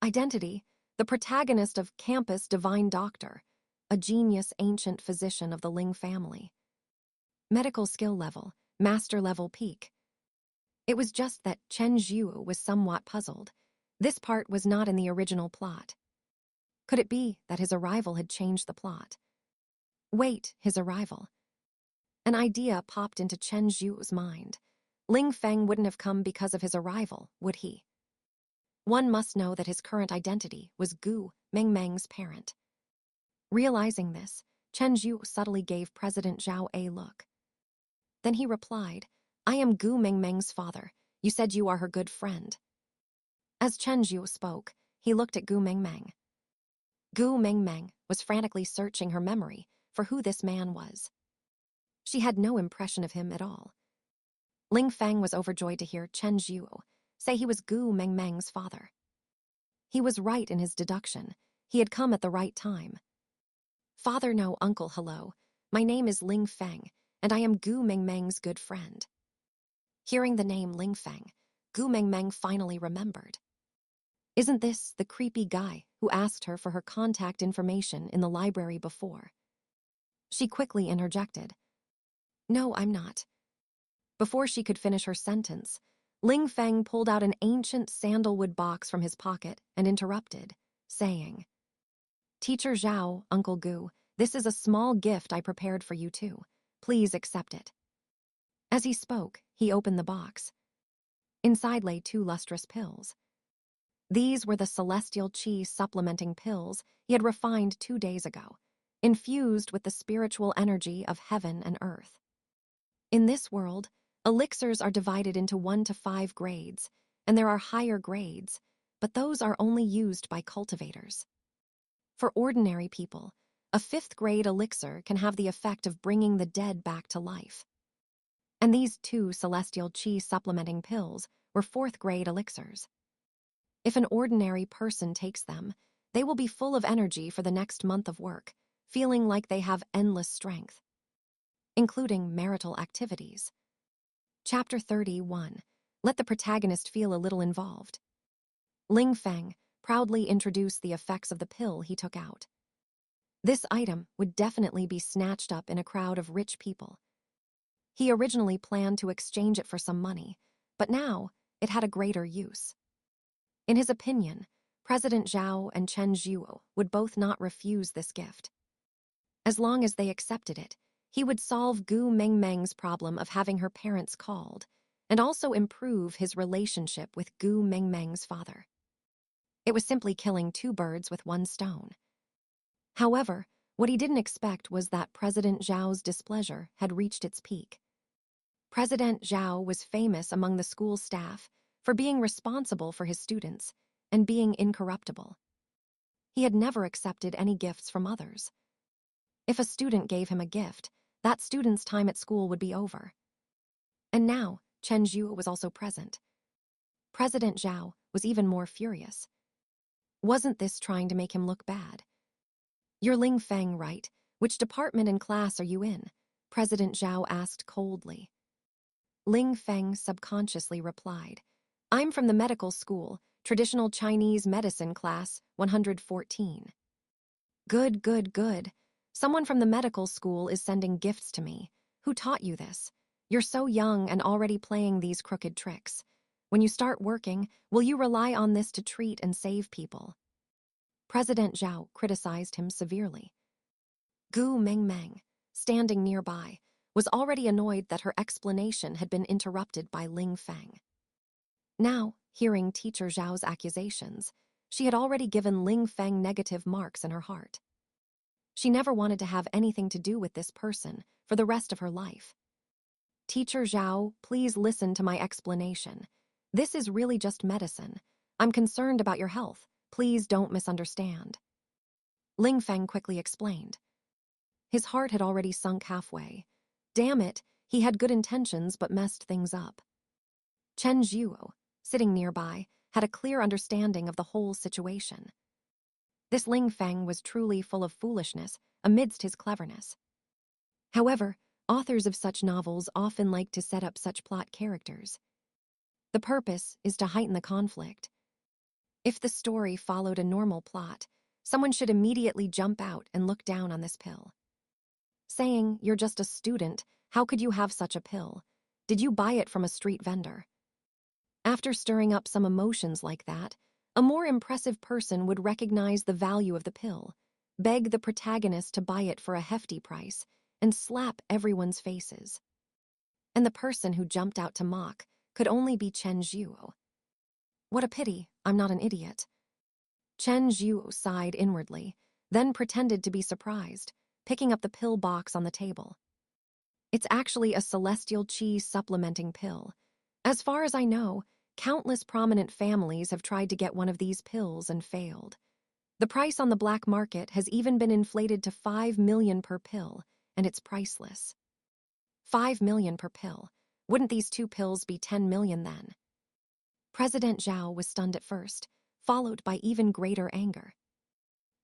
Identity, the protagonist of Campus Divine Doctor, a genius ancient physician of the Ling family. Medical skill level, master level peak. It was just that Chen Zhuo was somewhat puzzled. This part was not in the original plot. Could it be that his arrival had changed the plot? Wait, his arrival. An idea popped into Chen Zhuo's mind. Ling Feng wouldn't have come because of his arrival, would he? One must know that his current identity was Gu Mengmeng's parent. Realizing this, Chen Zhuo subtly gave President Zhao a look. Then he replied, I am Gu Mengmeng's father. You said you are her good friend. As Chen Zhuo spoke, he looked at Gu Mengmeng. Gu Mengmeng was frantically searching her memory for who this man was. She had no impression of him at all. Ling Feng was overjoyed to hear Chen Zhuo say he was Gu Mengmeng's father. He was right in his deduction. He had come at the right time. Father, no, uncle, hello. My name is Ling Feng, and I am Gu Mengmeng's good friend. Hearing the name Ling Feng, Gu Mengmeng finally remembered. Isn't this the creepy guy who asked her for her contact information in the library before? She quickly interjected. No, I'm not. Before she could finish her sentence, Ling Feng pulled out an ancient sandalwood box from his pocket and interrupted, saying, Teacher Zhao, Uncle Gu, this is a small gift I prepared for you too. Please accept it. As he spoke, he opened the box. Inside lay 2 lustrous pills. These were the celestial qi supplementing pills he had refined 2 days ago, infused with the spiritual energy of heaven and earth. In this world, elixirs are divided into 1 to 5 grades, and there are higher grades, but those are only used by cultivators. For ordinary people, a 5th grade elixir can have the effect of bringing the dead back to life. And these 2 celestial qi supplementing pills were 4th grade elixirs. If an ordinary person takes them, they will be full of energy for the next month of work, feeling like they have endless strength, including marital activities. Chapter 31. Let the protagonist feel a little involved. Ling Feng proudly introduced the effects of the pill he took out. This item would definitely be snatched up in a crowd of rich people. He originally planned to exchange it for some money, but now it had a greater use. In his opinion, President Zhao and Chen Zhuo would both not refuse this gift. As long as they accepted it, he would solve Gu Mengmeng's problem of having her parents called, and also improve his relationship with Gu Mengmeng's father. It was simply killing 2 birds with 1 stone. However, what he didn't expect was that President Zhao's displeasure had reached its peak. President Zhao was famous among the school staff for being responsible for his students and being incorruptible. He had never accepted any gifts from others. If a student gave him a gift, that student's time at school would be over. And now, Chen Zhuo was also present. President Zhao was even more furious. Wasn't this trying to make him look bad? You're Ling Feng, right? Which department and class are you in? President Zhao asked coldly. Ling Feng subconsciously replied, I'm from the medical school, traditional Chinese medicine class 114. Good, good, good. Someone from the medical school is sending gifts to me. Who taught you this? You're so young and already playing these crooked tricks. When you start working, will you rely on this to treat and save people? President Zhao criticized him severely. Gu Mengmeng, standing nearby, was already annoyed that her explanation had been interrupted by Ling Feng. Now, hearing Teacher Zhao's accusations, she had already given Ling Feng negative marks in her heart. She never wanted to have anything to do with this person for the rest of her life. Teacher Zhao, please listen to my explanation. This is really just medicine. I'm concerned about your health. Please don't misunderstand. Ling Feng quickly explained. His heart had already sunk halfway. Damn it, he had good intentions but messed things up. Chen Zhuo, sitting nearby, had a clear understanding of the whole situation. This Ling Feng was truly full of foolishness amidst his cleverness. However, authors of such novels often like to set up such plot characters. The purpose is to heighten the conflict. If the story followed a normal plot, someone should immediately jump out and look down on this pill. Saying, you're just a student, how could you have such a pill? Did you buy it from a street vendor? After stirring up some emotions like that, a more impressive person would recognize the value of the pill, beg the protagonist to buy it for a hefty price, and slap everyone's faces. And the person who jumped out to mock could only be Chen Zhuo. What a pity, I'm not an idiot. Chen Zhuo sighed inwardly, then pretended to be surprised, picking up the pill box on the table. It's actually a celestial chi supplementing pill. As far as I know, countless prominent families have tried to get one of these pills and failed. The price on the black market has even been inflated to 5 million per pill, and it's priceless. 5 million per pill. Wouldn't these 2 pills be 10 million then? President Zhao was stunned at first, followed by even greater anger.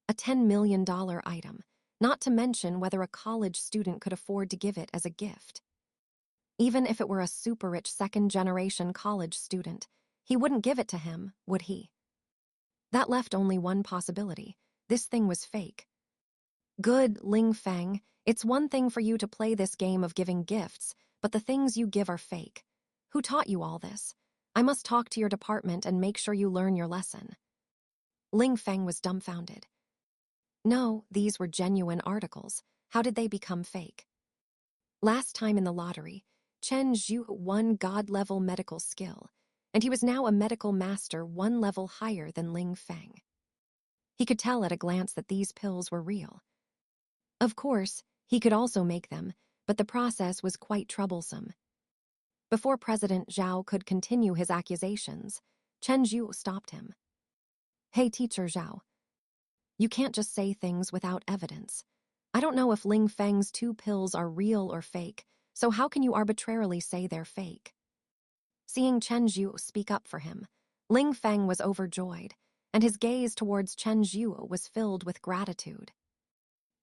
A $10 million item, not to mention whether a college student could afford to give it as a gift. Even if it were a super-rich second-generation college student, he wouldn't give it to him, would he? That left only one possibility. This thing was fake. Good, Ling Feng, it's one thing for you to play this game of giving gifts, but the things you give are fake. Who taught you all this? I must talk to your department and make sure you learn your lesson. Ling Feng was dumbfounded. No, these were genuine articles. How did they become fake? Last time in the lottery, Chen Zhuo won god-level medical skill, and he was now a medical master 1 level higher than Ling Feng. He could tell at a glance that these pills were real. Of course, he could also make them, but the process was quite troublesome. Before President Zhao could continue his accusations, Chen Zhuo stopped him. Hey, Teacher Zhao. You can't just say things without evidence. I don't know if Ling Feng's 2 pills are real or fake, so how can you arbitrarily say they're fake? Seeing Chen Zhuo speak up for him, Ling Feng was overjoyed, and his gaze towards Chen Zhuo was filled with gratitude.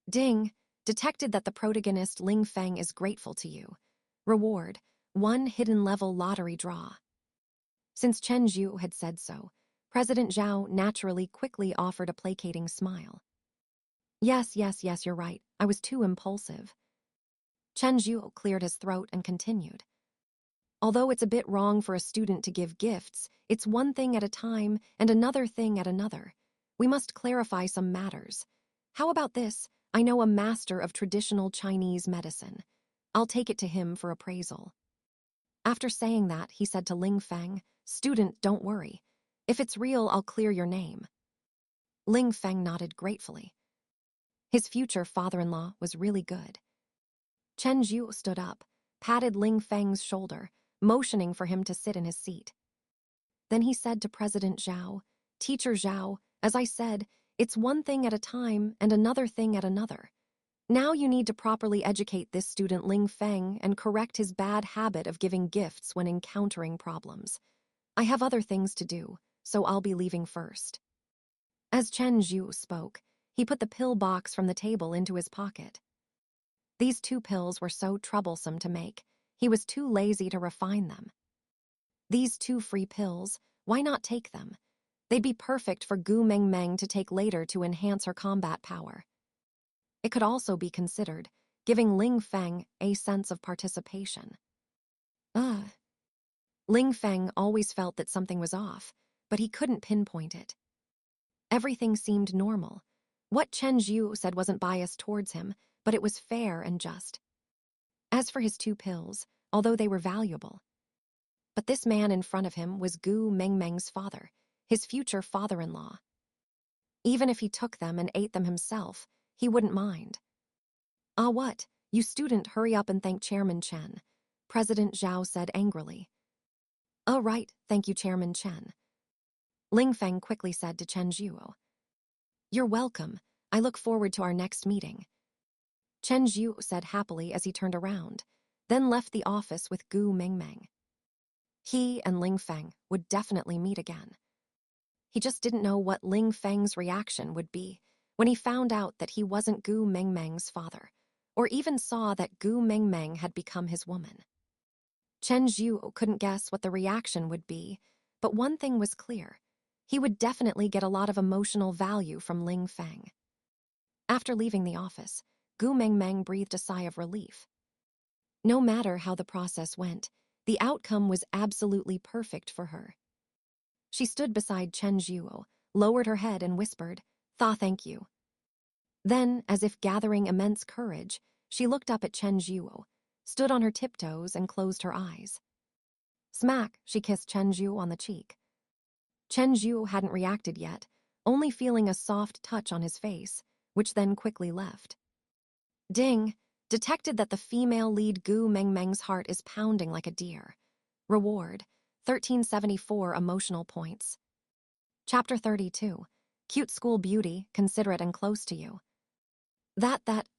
Ding, detected that the protagonist Ling Feng is grateful to you. Reward, 1 hidden level lottery draw. Since Chen Zhuo had said so, President Zhao naturally quickly offered a placating smile. Yes, you're right. I was too impulsive. Chen Zhuo cleared his throat and continued. Although it's a bit wrong for a student to give gifts, it's one thing at a time and another thing at another. We must clarify some matters. How about this? I know a master of traditional Chinese medicine. I'll take it to him for appraisal. After saying that, he said to Ling Feng, Student, don't worry. If it's real, I'll clear your name. Ling Feng nodded gratefully. His future father-in-law was really good. Chen Zhuo stood up, patted Ling Feng's shoulder, motioning for him to sit in his seat. Then he said to President Zhao, Teacher Zhao, as I said, it's one thing at a time and another thing at another. Now you need to properly educate this student Ling Feng and correct his bad habit of giving gifts when encountering problems. I have other things to do, so I'll be leaving first. As Chen Zhuo spoke, he put the pill box from the table into his pocket. These 2 pills were so troublesome to make, he was too lazy to refine them. These 2 free pills, why not take them? They'd be perfect for Gu Mengmeng to take later to enhance her combat power. It could also be considered, giving Ling Feng a sense of participation. Ling Feng always felt that something was off, but he couldn't pinpoint it. Everything seemed normal. What Chen Zhuo said wasn't biased towards him, but it was fair and just. As for his 2 pills, although they were valuable. But this man in front of him was Gu Mengmeng's father, his future father-in-law. Even if he took them and ate them himself, he wouldn't mind. What? You student, hurry up and thank Chairman Chen, President Zhao said angrily. Oh, right, thank you, Chairman Chen. Ling Feng quickly said to Chen Zhuo. You're welcome. I look forward to our next meeting. Chen Zhuo said happily as he turned around, then left the office with Gu Mengmeng. He and Ling Feng would definitely meet again. He just didn't know what Ling Feng's reaction would be when he found out that he wasn't Gu Mengmeng's father, or even saw that Gu Mengmeng had become his woman. Chen Zhuo couldn't guess what the reaction would be, but one thing was clear. He would definitely get a lot of emotional value from Ling Feng. After leaving the office, Gu Mengmeng breathed a sigh of relief. No matter how the process went, The outcome was absolutely perfect for her. She stood beside Chen Zhuo, lowered her head and whispered, Thank you." Then, as if gathering immense courage, she looked up at Chen Zhuo, stood on her tiptoes and closed her eyes. Smack, she kissed Chen Zhuo on the cheek. Chen Zhuo hadn't reacted yet, only feeling a soft touch on his face, which then quickly left. Ding! Detected that the female lead Gu Mengmeng's heart is pounding like a deer. Reward, 1374 emotional points. Chapter 32. Cute school beauty, considerate and close to you.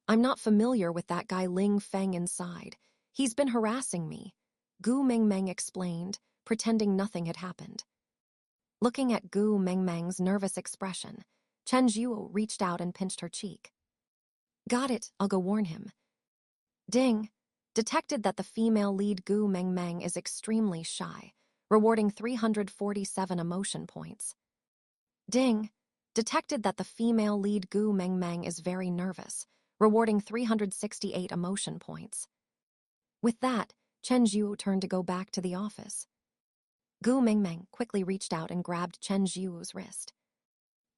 I'm not familiar with that guy Ling Feng inside. He's been harassing me, Gu Mengmeng explained, pretending nothing had happened. Looking at Gu Mengmeng's nervous expression, Chen Zhuo reached out and pinched her cheek. Got it, I'll go warn him. Ding! Detected that the female lead Gu Mengmeng is extremely shy, rewarding 347 emotion points. Ding! Detected that the female lead Gu Mengmeng is very nervous, rewarding 368 emotion points. With that, Chen Zhuo turned to go back to the office. Gu Mengmeng quickly reached out and grabbed Chen Zhuo's wrist.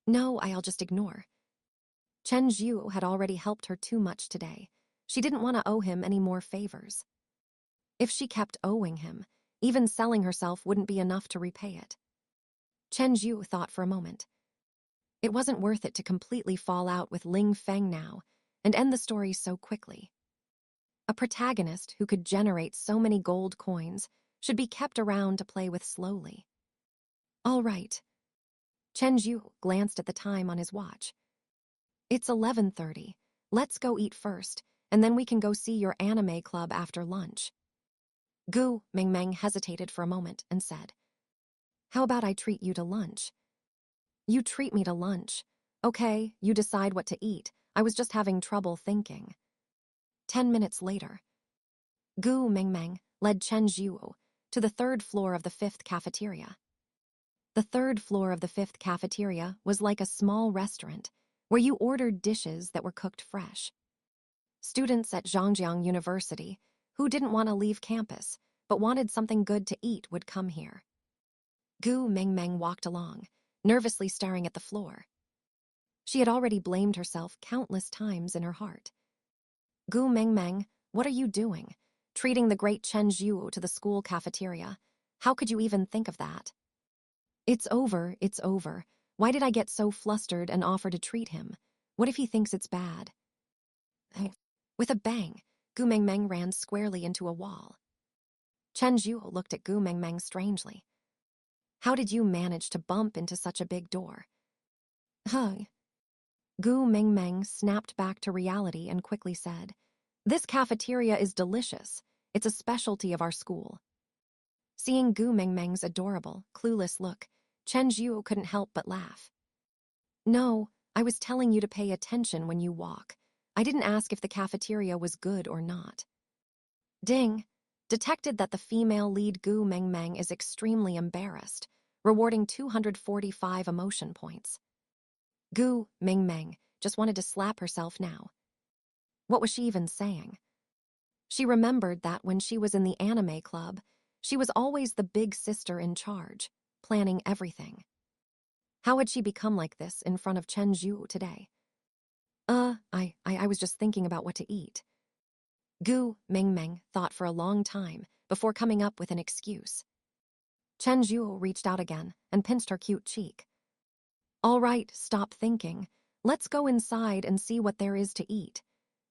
No, I'll just ignore. Chen Zhuo had already helped her too much today. She didn't want to owe him any more favors. If she kept owing him, even selling herself wouldn't be enough to repay it. Chen Zhuo thought for a moment. It wasn't worth it to completely fall out with Ling Feng now and end the story so quickly. A protagonist who could generate so many gold coins should be kept around to play with slowly. All right. Chen Zhuo glanced at the time on his watch. It's 11:30. Let's go eat first, and then we can go see your anime club after lunch. Gu Mengmeng hesitated for a moment and said, How about I treat you to lunch? You treat me to lunch. Okay, you decide what to eat. I was just having trouble thinking. 10 minutes later, Gu Mengmeng led Chen Zhuo to the third floor of the fifth cafeteria. The third floor of the fifth cafeteria was like a small restaurant where you ordered dishes that were cooked fresh. Students at Zhangjiang University who didn't want to leave campus but wanted something good to eat would come here. Gu Mengmeng walked along, nervously staring at the floor. She had already blamed herself countless times in her heart. Gu Mengmeng, what are you doing? Treating the great Chen Zhuo to the school cafeteria. How could you even think of that? It's over, it's over. Why did I get so flustered and offer to treat him? What if he thinks it's bad? With a bang, Gu Mengmeng ran squarely into a wall. Chen Zhuo looked at Gu Mengmeng strangely. How did you manage to bump into such a big door? Gu Mengmeng snapped back to reality and quickly said, This cafeteria is delicious. It's a specialty of our school. Seeing Gu Mengmeng's adorable, clueless look, Chen Zhuo couldn't help but laugh. No, I was telling you to pay attention when you walk. I didn't ask if the cafeteria was good or not. Ding! Detected that the female lead Gu Mengmeng is extremely embarrassed, rewarding 245 emotion points. Gu Mengmeng just wanted to slap herself now. What was she even saying? She remembered that when she was in the anime club, she was always the big sister in charge, planning everything. How had she become like this in front of Chen Zhuo today? I was just thinking about what to eat. Gu Mengmeng thought for a long time before coming up with an excuse. Chen Zhuo reached out again and pinched her cute cheek. All right, stop thinking. Let's go inside and see what there is to eat.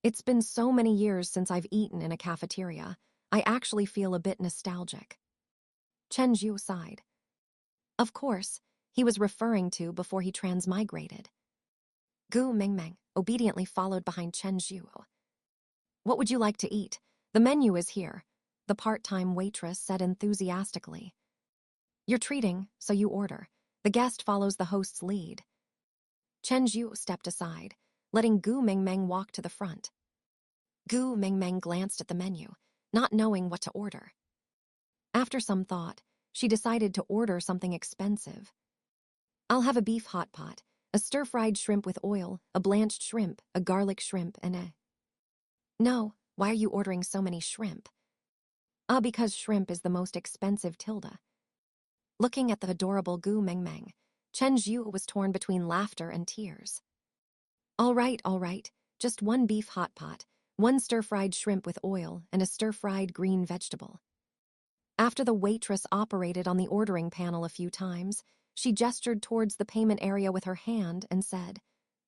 It's been so many years since I've eaten in a cafeteria. I actually feel a bit nostalgic. Chen Zhuo sighed. Of course, he was referring to before he transmigrated. Gu Mengmeng obediently followed behind Chen Zhuo. What would you like to eat? The menu is here, the part-time waitress said enthusiastically. You're treating, so you order. The guest follows the host's lead. Chen Zhuo stepped aside, letting Gu Mengmeng walk to the front. Gu Mengmeng glanced at the menu, not knowing what to order. After some thought, she decided to order something expensive. I'll have a beef hot pot, a stir-fried shrimp with oil, a blanched shrimp, a garlic shrimp, and a... No, why are you ordering so many shrimp? Because shrimp is the most expensive tilde. Looking at the adorable Gu Mengmeng, Chen Zhuo was torn between laughter and tears. All right, just one beef hot pot, one stir-fried shrimp with oil, and a stir-fried green vegetable. After the waitress operated on the ordering panel a few times, she gestured towards the payment area with her hand and said,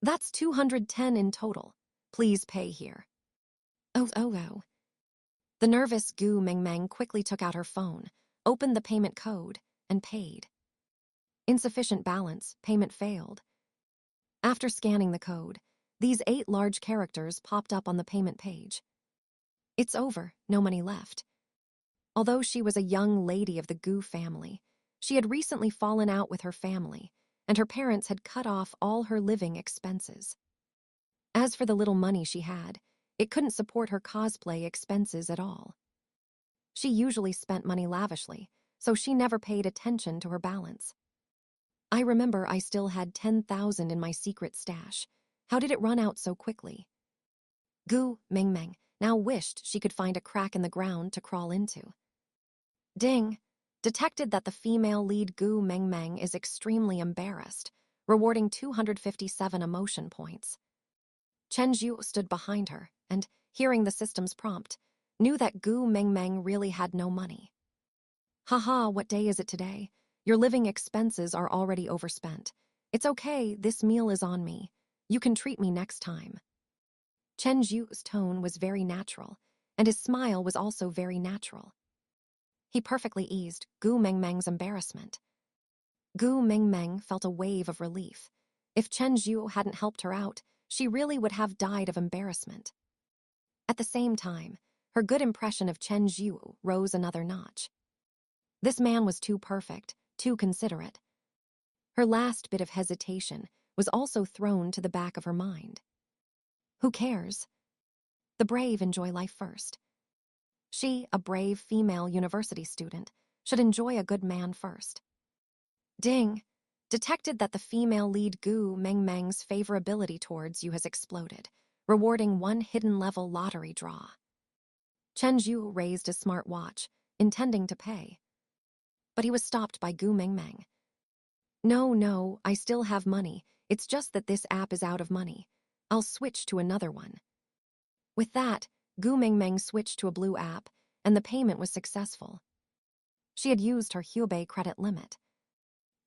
"That's 210 in total. Please pay here." Oh. The nervous Gu Mengmeng quickly took out her phone, opened the payment code, and paid. Insufficient balance, payment failed. After scanning the code, these 8 large characters popped up on the payment page. It's over, no money left. Although she was a young lady of the Gu family, she had recently fallen out with her family, and her parents had cut off all her living expenses. As for the little money she had, it couldn't support her cosplay expenses at all. She usually spent money lavishly, so she never paid attention to her balance. I remember I still had 10,000 in my secret stash. How did it run out so quickly? Gu Mengmeng now wished she could find a crack in the ground to crawl into. Ding! Detected that the female lead Gu Mengmeng is extremely embarrassed, rewarding 257 emotion points. Chen Zhuo stood behind her and, hearing the system's prompt, knew that Gu Mengmeng really had no money. Haha, what day is it today? Your living expenses are already overspent. It's okay, this meal is on me. You can treat me next time. Chen Zhu's tone was very natural, and his smile was also very natural. He perfectly eased Gu Mengmeng's embarrassment. Gu Mengmeng felt a wave of relief. If Chen Zhuo hadn't helped her out, she really would have died of embarrassment. At the same time, her good impression of Chen Zhuo rose another notch. This man was too perfect, too considerate. Her last bit of hesitation was also thrown to the back of her mind. Who cares? The brave enjoy life first. She, a brave female university student, should enjoy a good man first. Ding! Detected that the female lead Gu Mengmeng's favorability towards you has exploded, rewarding 1 hidden level lottery draw. Chen Zhuo raised his smart watch, intending to pay. But he was stopped by Gu Mengmeng. No, I still have money. It's just that this app is out of money. I'll switch to another one. With that, Gu Mengmeng switched to a blue app, and the payment was successful. She had used her Hubei credit limit.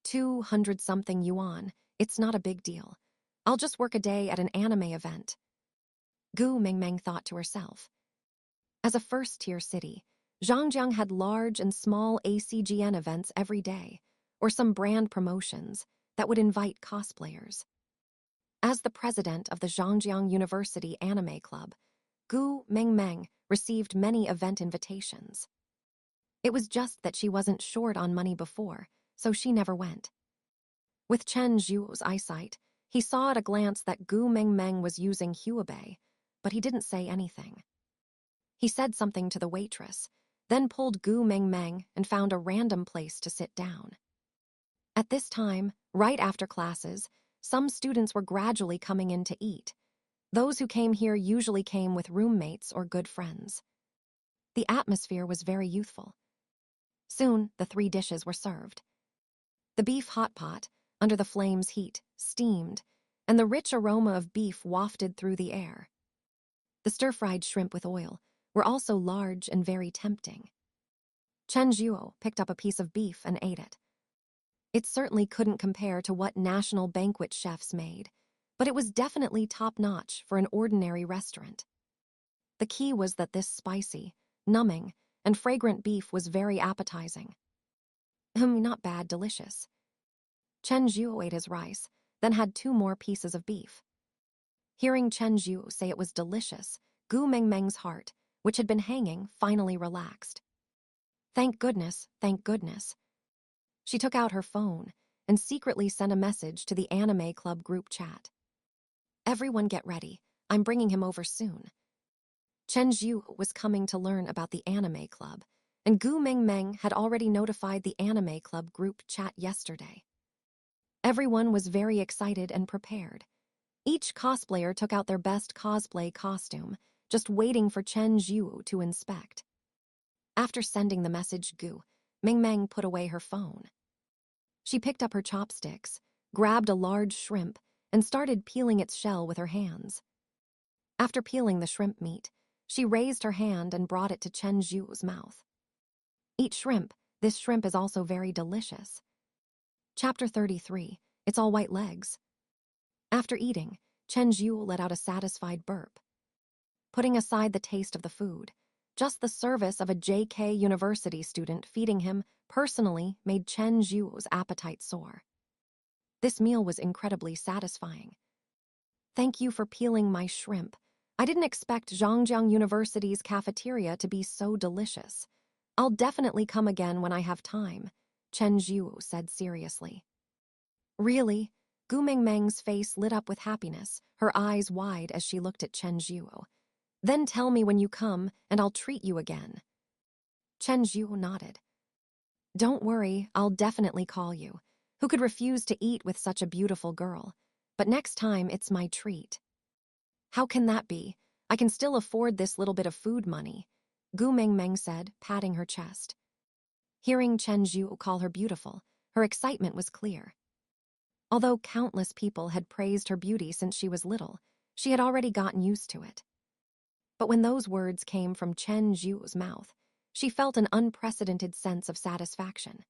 200-something yuan, it's not a big deal. I'll just work a day at an anime event. Gu Mengmeng thought to herself. As a first-tier city, Zhangjiang had large and small ACGN events every day, or some brand promotions that would invite cosplayers. As the president of the Zhangjiang University Anime Club, Gu Mengmeng received many event invitations. It was just that she wasn't short on money before, so she never went. With Chen Zhuo's eyesight, he saw at a glance that Gu Mengmeng was using Huabei, but he didn't say anything. He said something to the waitress, then pulled Gu Mengmeng and found a random place to sit down. At this time, right after classes, some students were gradually coming in to eat. Those who came here usually came with roommates or good friends. The atmosphere was very youthful. Soon, the 3 dishes were served. The beef hot pot, under the flame's heat, steamed, and the rich aroma of beef wafted through the air. The stir-fried shrimp with oil were also large and very tempting. Chen Zhuo picked up a piece of beef and ate it. It certainly couldn't compare to what national banquet chefs made, but it was definitely top-notch for an ordinary restaurant. The key was that this spicy, numbing, and fragrant beef was very appetizing. Not bad, delicious. Chen Zhuo ate his rice, then had 2 more pieces of beef. Hearing Chen Zhuo say it was delicious, Gu Mengmeng's heart, which had been hanging, finally relaxed. Thank goodness. She took out her phone and secretly sent a message to the anime club group chat. Everyone get ready, I'm bringing him over soon. Chen Zhuo was coming to learn about the anime club, and Gu Mengmeng had already notified the anime club group chat yesterday. Everyone was very excited and prepared. Each cosplayer took out their best cosplay costume, just waiting for Chen Zhuo to inspect. After sending the message Gu, Ming put away her phone. She picked up her chopsticks, grabbed a large shrimp, and started peeling its shell with her hands. After peeling the shrimp meat, she raised her hand and brought it to Chen Zhuo's mouth. Eat shrimp. This shrimp is also very delicious. Chapter 33. It's all white legs. After eating, Chen Zhuo let out a satisfied burp. Putting aside the taste of the food, just the service of a JK University student feeding him personally made Chen Zhuo's appetite soar. This meal was incredibly satisfying. Thank you for peeling my shrimp. I didn't expect Zhangjiang University's cafeteria to be so delicious. I'll definitely come again when I have time, Chen Zhuo said seriously. Really? Gu Mingmeng's face lit up with happiness, her eyes wide as she looked at Chen Zhuo. Then tell me when you come, and I'll treat you again. Chen Zhuo nodded. Don't worry, I'll definitely call you. Who could refuse to eat with such a beautiful girl? But next time, it's my treat. How can that be? I can still afford this little bit of food money, Gu Mingmeng said, patting her chest. Hearing Chen Zhuo call her beautiful, her excitement was clear. Although countless people had praised her beauty since she was little, she had already gotten used to it. But when those words came from Chen Zhuo's mouth, she felt an unprecedented sense of satisfaction.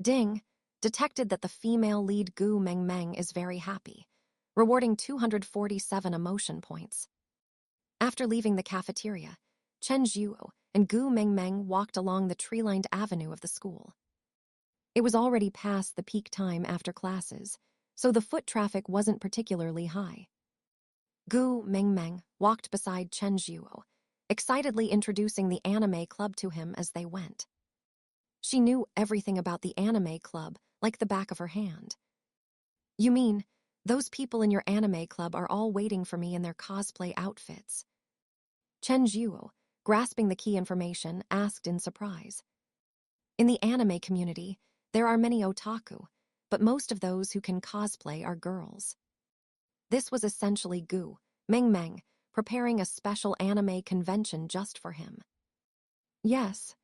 Ding! Detected that the female lead Gu Mingmeng is very happy, rewarding 247 emotion points. After leaving the cafeteria, Chen Zhuo and Gu Mingmeng walked along the tree-lined avenue of the school. It was already past the peak time after classes, so the foot traffic wasn't particularly high. Gu Mingmeng walked beside Chen Zhuo, excitedly introducing the anime club to him as they went. She knew everything about the anime club like the back of her hand. You mean, those people in your anime club are all waiting for me in their cosplay outfits? Chen Zhuo, grasping the key information, asked in surprise. In the anime community, there are many otaku, but most of those who can cosplay are girls. This was essentially Gu Mingmeng preparing a special anime convention just for him. Yes.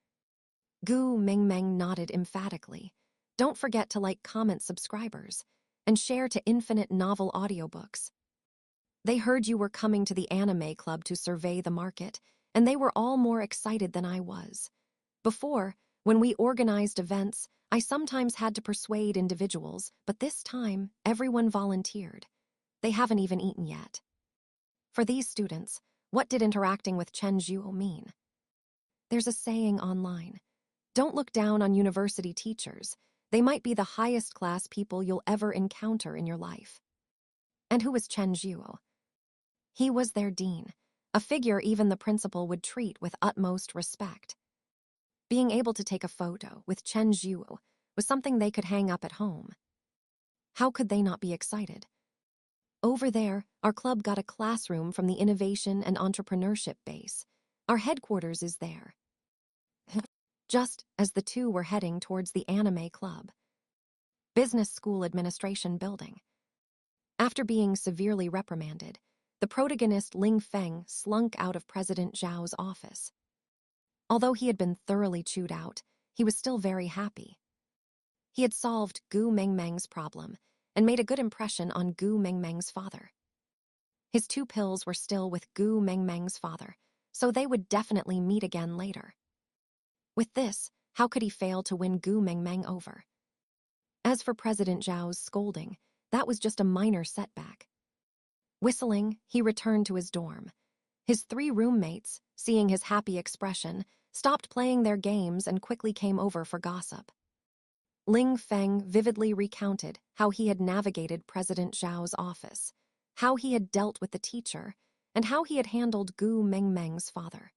Gu Mingmeng nodded emphatically. Don't forget to like, comment, subscribers, and share to Infinite Novel audiobooks. They heard you were coming to the anime club to survey the market, and they were all more excited than I was. Before, when we organized events, I sometimes had to persuade individuals, but this time, everyone volunteered. They haven't even eaten yet. For these students, what did interacting with Chen Zhuo mean? There's a saying online. Don't look down on university teachers. They might be the highest class people you'll ever encounter in your life. And who was Chen Zhuo? He was their dean, a figure even the principal would treat with utmost respect. Being able to take a photo with Chen Zhuo was something they could hang up at home. How could they not be excited? Over there, our club got a classroom from the Innovation and Entrepreneurship base. Our headquarters is there. Just as the two were heading towards the anime club. Business School Administration Building. After being severely reprimanded, the protagonist Ling Feng slunk out of President Zhao's office. Although he had been thoroughly chewed out, he was still very happy. He had solved Gu Mingmeng's problem and made a good impression on Gu Mingmeng's father. His 2 pills were still with Gu Mingmeng's father, so they would definitely meet again later. With this, how could he fail to win Gu Mingmeng over? As for President Zhao's scolding, that was just a minor setback. Whistling, he returned to his dorm. His 3 roommates, seeing his happy expression, stopped playing their games and quickly came over for gossip. Ling Feng vividly recounted how he had navigated President Zhao's office, how he had dealt with the teacher, and how he had handled Gu Mingmeng's father.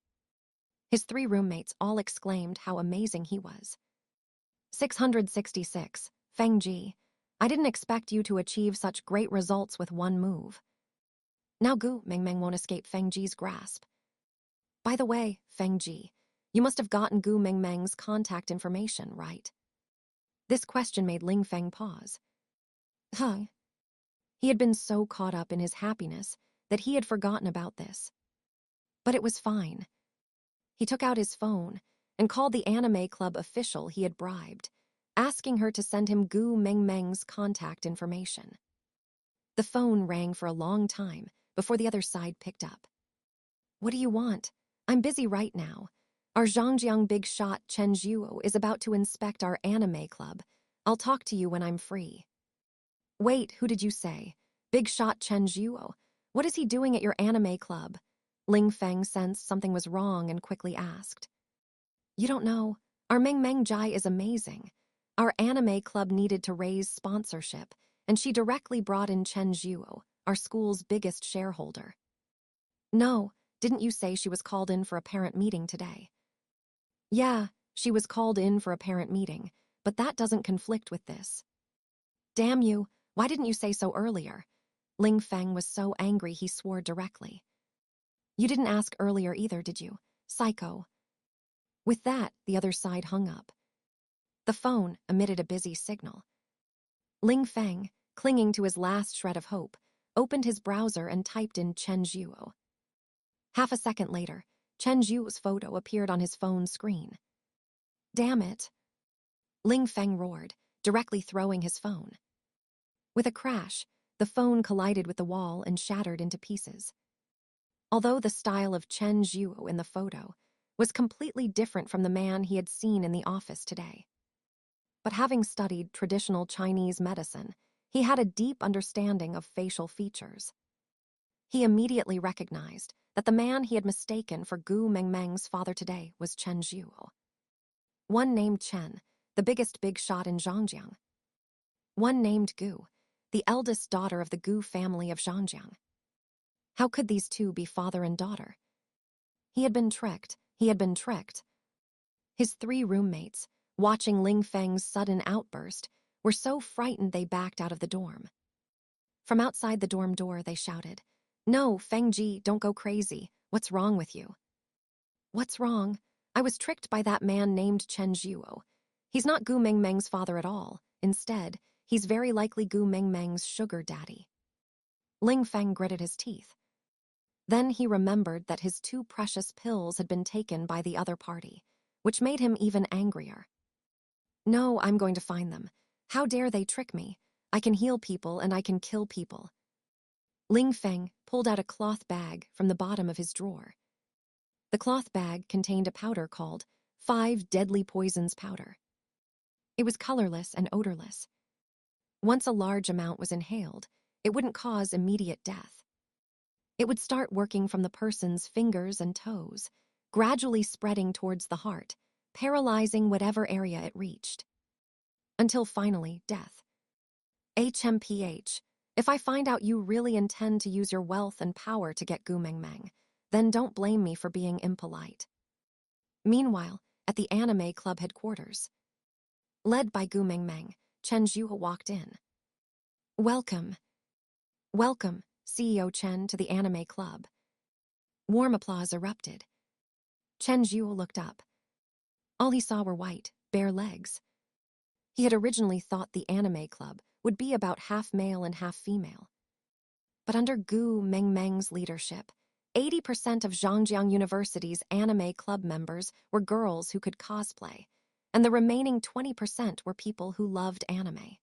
His 3 roommates all exclaimed how amazing he was. 666, Feng Ji, I didn't expect you to achieve such great results with one move. Now Gu Mingmeng won't escape Feng Ji's grasp. By the way, Feng Ji, you must have gotten Gu Mingmeng's contact information, right? This question made Ling Feng pause. Huh? He had been so caught up in his happiness that he had forgotten about this. But it was fine. He took out his phone and called the anime club official he had bribed, asking her to send him Gu Mengmeng's contact information. The phone rang for a long time before the other side picked up. "What do you want? I'm busy right now. Our Zhangjiang big shot Chen Zhuo is about to inspect our anime club. I'll talk to you when I'm free." "Wait, who did you say? Big shot Chen Zhuo? What is he doing at your anime club?" Ling Feng sensed something was wrong and quickly asked. "You don't know. Our Meng Meng Jai is amazing. Our anime club needed to raise sponsorship, and she directly brought in Chen Zhuo, our school's biggest shareholder." "No, didn't you say she was called in for a parent meeting today?" "Yeah, she was called in for a parent meeting, but that doesn't conflict with this." "Damn you, why didn't you say so earlier?" Ling Feng was so angry he swore directly. "You didn't ask earlier either, did you? Psycho." With that, the other side hung up. The phone emitted a busy signal. Ling Feng, clinging to his last shred of hope, opened his browser and typed in Chen Zhuo. Half a second later, Chen Zhuo's photo appeared on his phone screen. "Damn it!" Ling Feng roared, directly throwing his phone. With a crash, the phone collided with the wall and shattered into pieces. Although the style of Chen Zhuo in the photo was completely different from the man he had seen in the office today. But having studied traditional Chinese medicine, he had a deep understanding of facial features. He immediately recognized that the man he had mistaken for Gu Mengmeng's father today was Chen Zhuo. One named Chen, the biggest big shot in Zhangjiang. One named Gu, the eldest daughter of the Gu family of Zhangjiang. How could these two be father and daughter? He had been tricked. His three roommates, watching Ling Feng's sudden outburst, were so frightened they backed out of the dorm. From outside the dorm door, they shouted, "No, Fengji, don't go crazy. What's wrong with you?" "What's wrong? I was tricked by that man named Chen Zhuo. He's not Gu Mengmeng's father at all. Instead, he's very likely Gu Mengmeng's sugar daddy." Ling Feng gritted his teeth. Then he remembered that his two precious pills had been taken by the other party, which made him even angrier. "No, I'm going to find them. How dare they trick me? I can heal people and I can kill people." Ling Feng pulled out a cloth bag from the bottom of his drawer. The cloth bag contained a powder called 5 Deadly Poisons powder. It was colorless and odorless. Once a large amount was inhaled, it wouldn't cause immediate death. It would start working from the person's fingers and toes, gradually spreading towards the heart, paralyzing whatever area it reached. Until finally, death. HMPH, if I find out you really intend to use your wealth and power to get Gu Mengmeng, then don't blame me for being impolite. Meanwhile, at the anime club headquarters, led by Gu Mengmeng, Chen Zhuo walked in. "Welcome. Welcome, CEO Chen, to the anime club." Warm applause erupted. Chen Zhuo looked up. All he saw were white, bare legs. He had originally thought the anime club would be about half male and half female. But under Gu Mengmeng's leadership, 80% of Zhangjiang University's anime club members were girls who could cosplay, and the remaining 20% were people who loved anime.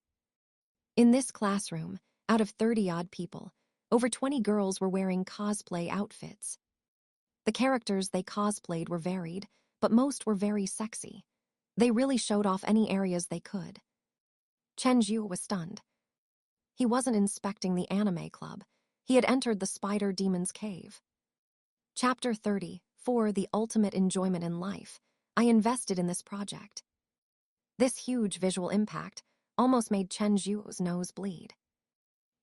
In this classroom, out of 30-odd people, over 20 girls were wearing cosplay outfits. The characters they cosplayed were varied, but most were very sexy. They really showed off any areas they could. Chen Zhuo was stunned. He wasn't inspecting the anime club. He had entered the spider demon's cave. Chapter 30, for the ultimate enjoyment in life, I invested in this project. This huge visual impact almost made Chen Zhuo's nose bleed.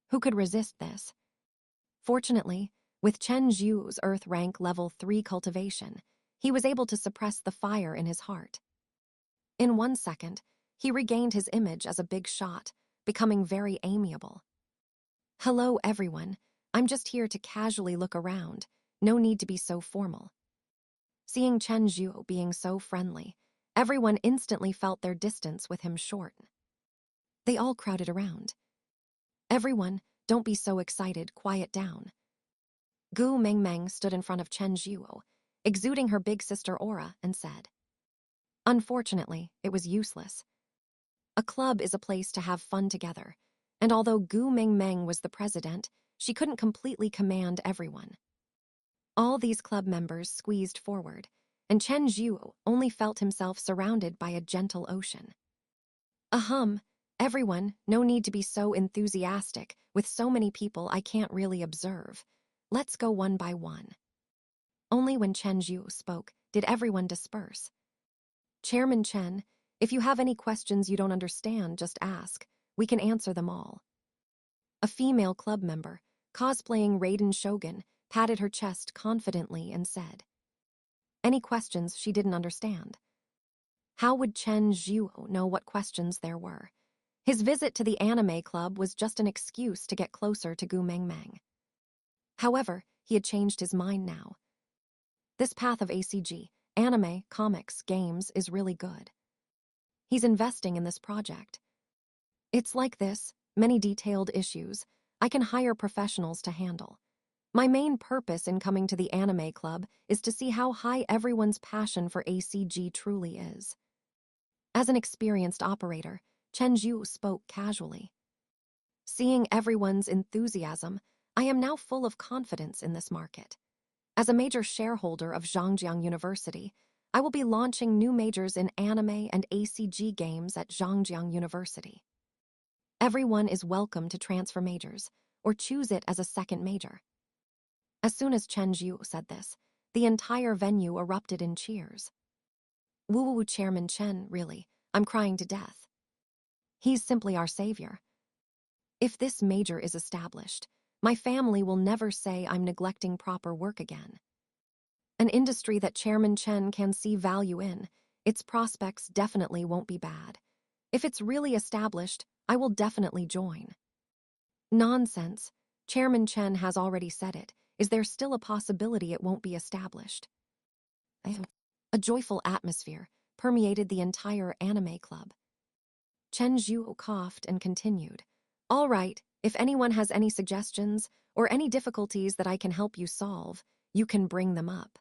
Who could resist this? Fortunately, with Chen Zhuo's Earth rank level 3 cultivation, he was able to suppress the fire in his heart. In 1 second, he regained his image as a big shot, becoming very amiable. "Hello, everyone. I'm just here to casually look around. No need to be so formal." Seeing Chen Zhuo being so friendly, everyone instantly felt their distance with him shorten. They all crowded around. "Everyone, don't be so excited, quiet down." Gu Mengmeng stood in front of Chen Zhuo, exuding her big sister aura, and said, Unfortunately, it was useless. A club is a place to have fun together, and although Gu Mingmeng was the president, she couldn't completely command everyone. All these club members squeezed forward, and Chen Zhuo only felt himself surrounded by a gentle ocean. Ahem, everyone, no need to be so enthusiastic. With so many people, I can't really observe. Let's go one by one. Only when Chen Zhuo spoke did everyone disperse. Chairman Chen, if you have any questions you don't understand, just ask. We can answer them all. A female club member, cosplaying Raiden Shogun, patted her chest confidently and said, any questions she didn't understand. How would Chen Zhuo know what questions there were? His visit to the anime club was just an excuse to get closer to Gu Mengmeng. However, he had changed his mind now. This path of ACG, anime, comics, games, is really good. He's investing in this project. It's like this, many detailed issues, I can hire professionals to handle. My main purpose in coming to the anime club is to see how high everyone's passion for ACG truly is. As an experienced operator, Chen Zhu spoke casually. Seeing everyone's enthusiasm, I am now full of confidence in this market. As a major shareholder of Zhangjiang University, I will be launching new majors in anime and ACG games at Zhangjiang University. Everyone is welcome to transfer majors, or choose it as a second major. As soon as Chen Zhu said this, the entire venue erupted in cheers. Woo-woo Chairman Chen, really, I'm crying to death. He's simply our savior. If this major is established, my family will never say I'm neglecting proper work again. An industry that Chairman Chen can see value in, its prospects definitely won't be bad. If it's really established, I will definitely join. Nonsense. Chairman Chen has already said it. Is there still a possibility it won't be established? A joyful atmosphere permeated the entire anime club. Chen Zhuo coughed and continued. All right, if anyone has any suggestions or any difficulties that I can help you solve, you can bring them up.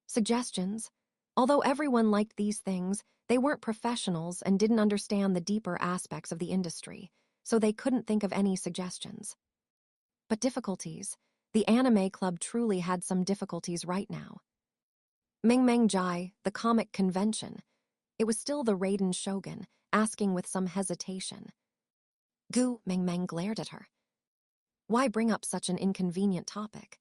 Suggestions? Although everyone liked these things, they weren't professionals and didn't understand the deeper aspects of the industry, so they couldn't think of any suggestions. But difficulties? The anime club truly had some difficulties right now. Mingmeng Jai, the comic convention. It was still the Raiden Shogun, asking with some hesitation. Gu Mingmeng glared at her. Why bring up such an inconvenient topic?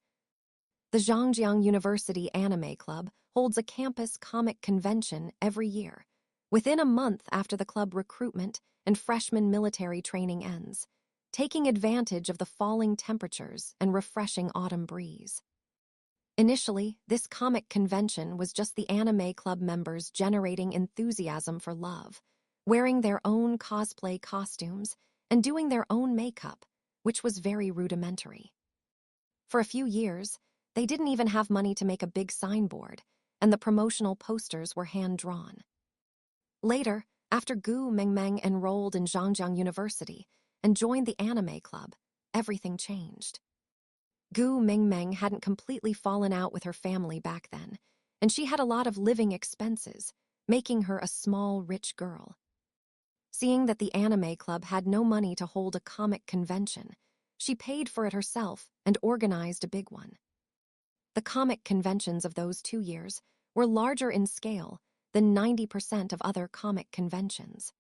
The Zhangjiang University Anime Club holds a campus comic convention every year, within a month after the club recruitment and freshman military training ends, taking advantage of the falling temperatures and refreshing autumn breeze. Initially, this comic convention was just the anime club members generating enthusiasm for love, wearing their own cosplay costumes and doing their own makeup, which was very rudimentary. For a few years, they didn't even have money to make a big signboard, and the promotional posters were hand-drawn. Later, after Gu Mingmeng enrolled in Zhangjiang University and joined the anime club, everything changed. Gu Mingmeng hadn't completely fallen out with her family back then, and she had a lot of living expenses, making her a small, rich girl. Seeing that the anime club had no money to hold a comic convention, she paid for it herself and organized a big one. The comic conventions of those 2 years were larger in scale than 90% of other comic conventions.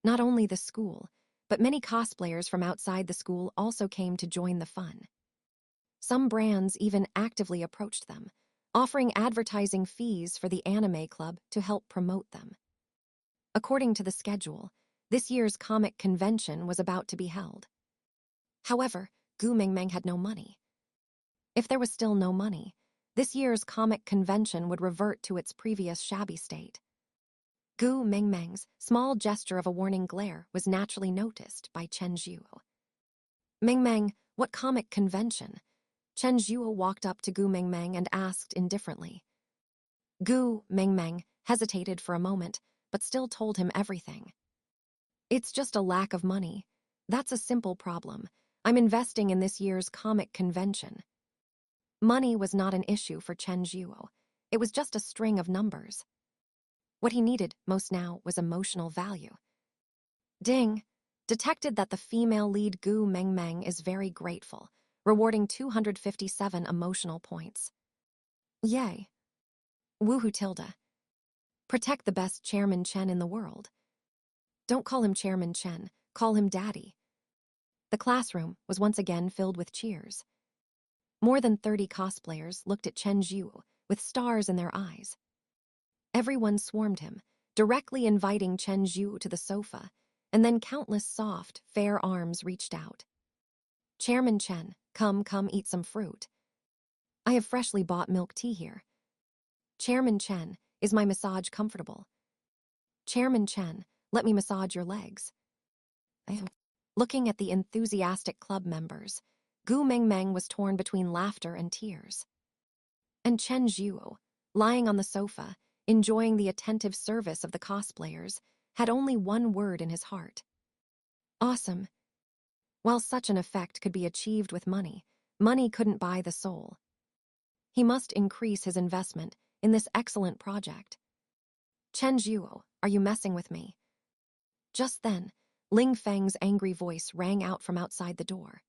Not only the school, but many cosplayers from outside the school also came to join the fun. Some brands even actively approached them, offering advertising fees for the anime club to help promote them. According to the schedule, this year's comic convention was about to be held. However, Gu Mingmeng had no money. If there was still no money, this year's comic convention would revert to its previous shabby state. Gu Mingmeng's small gesture of a warning glare was naturally noticed by Chen Zhuo. Mingmeng, what comic convention? Chen Zhuo walked up to Gu Mingmeng and asked indifferently. Gu Mingmeng hesitated for a moment, but still told him everything. It's just a lack of money. That's a simple problem. I'm investing in this year's comic convention. Money was not an issue for Chen Zhuo. It was just a string of numbers. What he needed most now was emotional value. Ding! Detected that the female lead Gu Mengmeng is very grateful, rewarding 257 emotional points. Yay! Woohoo tilde. Protect the best Chairman Chen in the world. Don't call him Chairman Chen, call him Daddy. The classroom was once again filled with cheers. More than 30 cosplayers looked at Chen Zhuo with stars in their eyes. Everyone swarmed him, directly inviting Chen Zhuo to the sofa, and then countless soft, fair arms reached out. Chairman Chen, come eat some fruit. I have freshly bought milk tea here. Chairman Chen, is my massage comfortable? Chairman Chen, let me massage your legs. Looking at the enthusiastic club members, Gu Mengmeng was torn between laughter and tears. And Chen Zhuo, lying on the sofa, enjoying the attentive service of the cosplayers, had only one word in his heart. Awesome. While such an effect could be achieved with money, money couldn't buy the soul. He must increase his investment in this excellent project. Chen Zhuo, are you messing with me? Just then, Ling Feng's angry voice rang out from outside the door.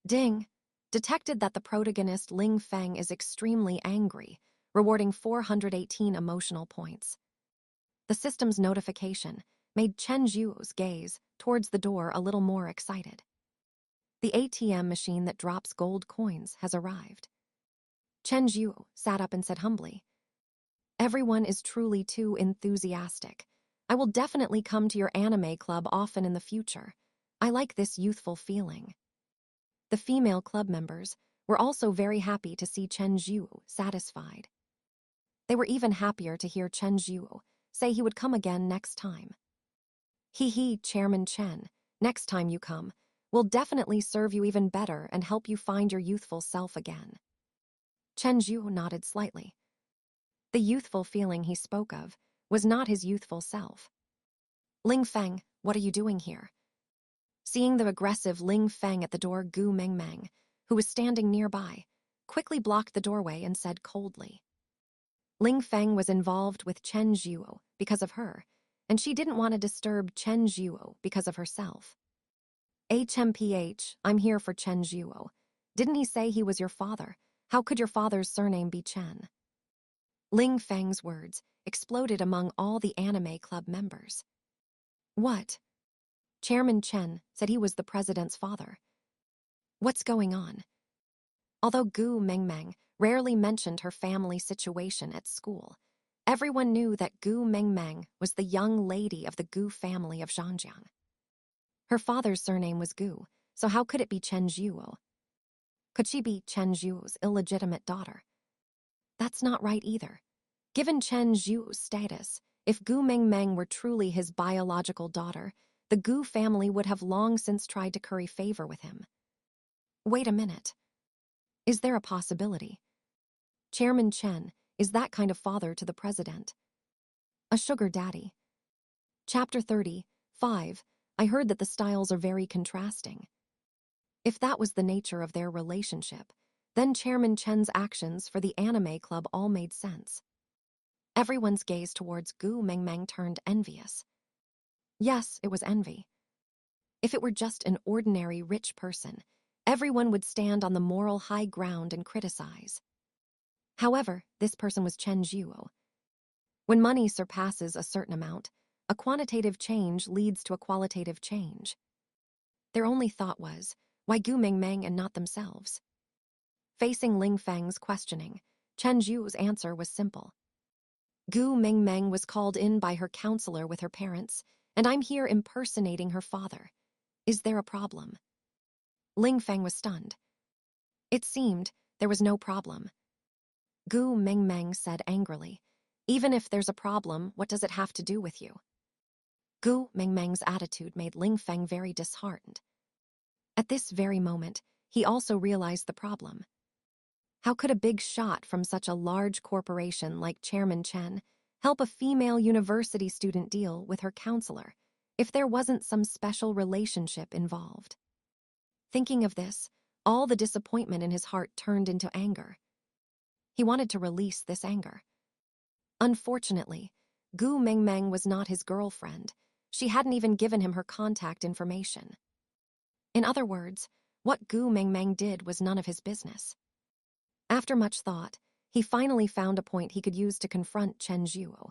Ding! Detected that the protagonist Ling Feng is extremely angry, rewarding 418 emotional points. The system's notification made Chen Zhuo's gaze towards the door a little more excited. The ATM machine that drops gold coins has arrived. Chen Zhuo sat up and said humbly, Everyone is truly too enthusiastic. I will definitely come to your anime club often in the future. I like this youthful feeling. The female club members were also very happy to see Chen Zhuo satisfied. They were even happier to hear Chen Zhuo say he would come again next time. Hee, Chairman Chen, next time you come, we'll definitely serve you even better and help you find your youthful self again. Chen Zhuo nodded slightly. The youthful feeling he spoke of was not his youthful self. Ling Feng, what are you doing here? Seeing the aggressive Ling Feng at the door, Gu Mengmeng, who was standing nearby, quickly blocked the doorway and said coldly. Ling Feng was involved with Chen Zhuo because of her, and she didn't want to disturb Chen Zhuo because of herself. HMPH, I'm here for Chen Zhuo. Didn't he say he was your father? How could your father's surname be Chen? Ling Feng's words exploded among all the anime club members. What? Chairman Chen said he was the president's father. What's going on? Although Gu Mengmeng rarely mentioned her family situation at school, everyone knew that Gu Mengmeng was the young lady of the Gu family of Zhangjiang. Her father's surname was Gu, so how could it be Chen Zhuo? Could she be Chen Zhuo's illegitimate daughter? That's not right either. Given Chen Zhuo's status, if Gu Mengmeng were truly his biological daughter, the Gu family would have long since tried to curry favor with him. Wait a minute. Is there a possibility? Chairman Chen is that kind of father to the president. A sugar daddy. Chapter 35. I heard that the styles are very contrasting. If that was the nature of their relationship, then Chairman Chen's actions for the anime club all made sense. Everyone's gaze towards Gu Mengmeng turned envious. Yes, it was envy. If it were just an ordinary rich person, everyone would stand on the moral high ground and criticize. However, this person was Chen Zhuo. When money surpasses a certain amount, a quantitative change leads to a qualitative change. Their only thought was, why Gu Mengmeng and not themselves? Facing Ling Feng's questioning, Chen Zhuo's answer was simple. Gu Mengmeng was called in by her counselor with her parents, and I'm here impersonating her father. Is there a problem? Ling Feng was stunned. It seemed there was no problem. Gu Mengmeng said angrily, even if there's a problem, what does it have to do with you? Gu Mengmeng's attitude made Ling Feng very disheartened. At this very moment, he also realized the problem. How could a big shot from such a large corporation like Chairman Chen help a female university student deal with her counselor if there wasn't some special relationship involved? Thinking of this, all the disappointment in his heart turned into anger. He wanted to release this anger. Unfortunately, Gu Mengmeng was not his girlfriend. She hadn't even given him her contact information. In other words, what Gu Mengmeng did was none of his business. After much thought, he finally found a point he could use to confront Chen Zhuo.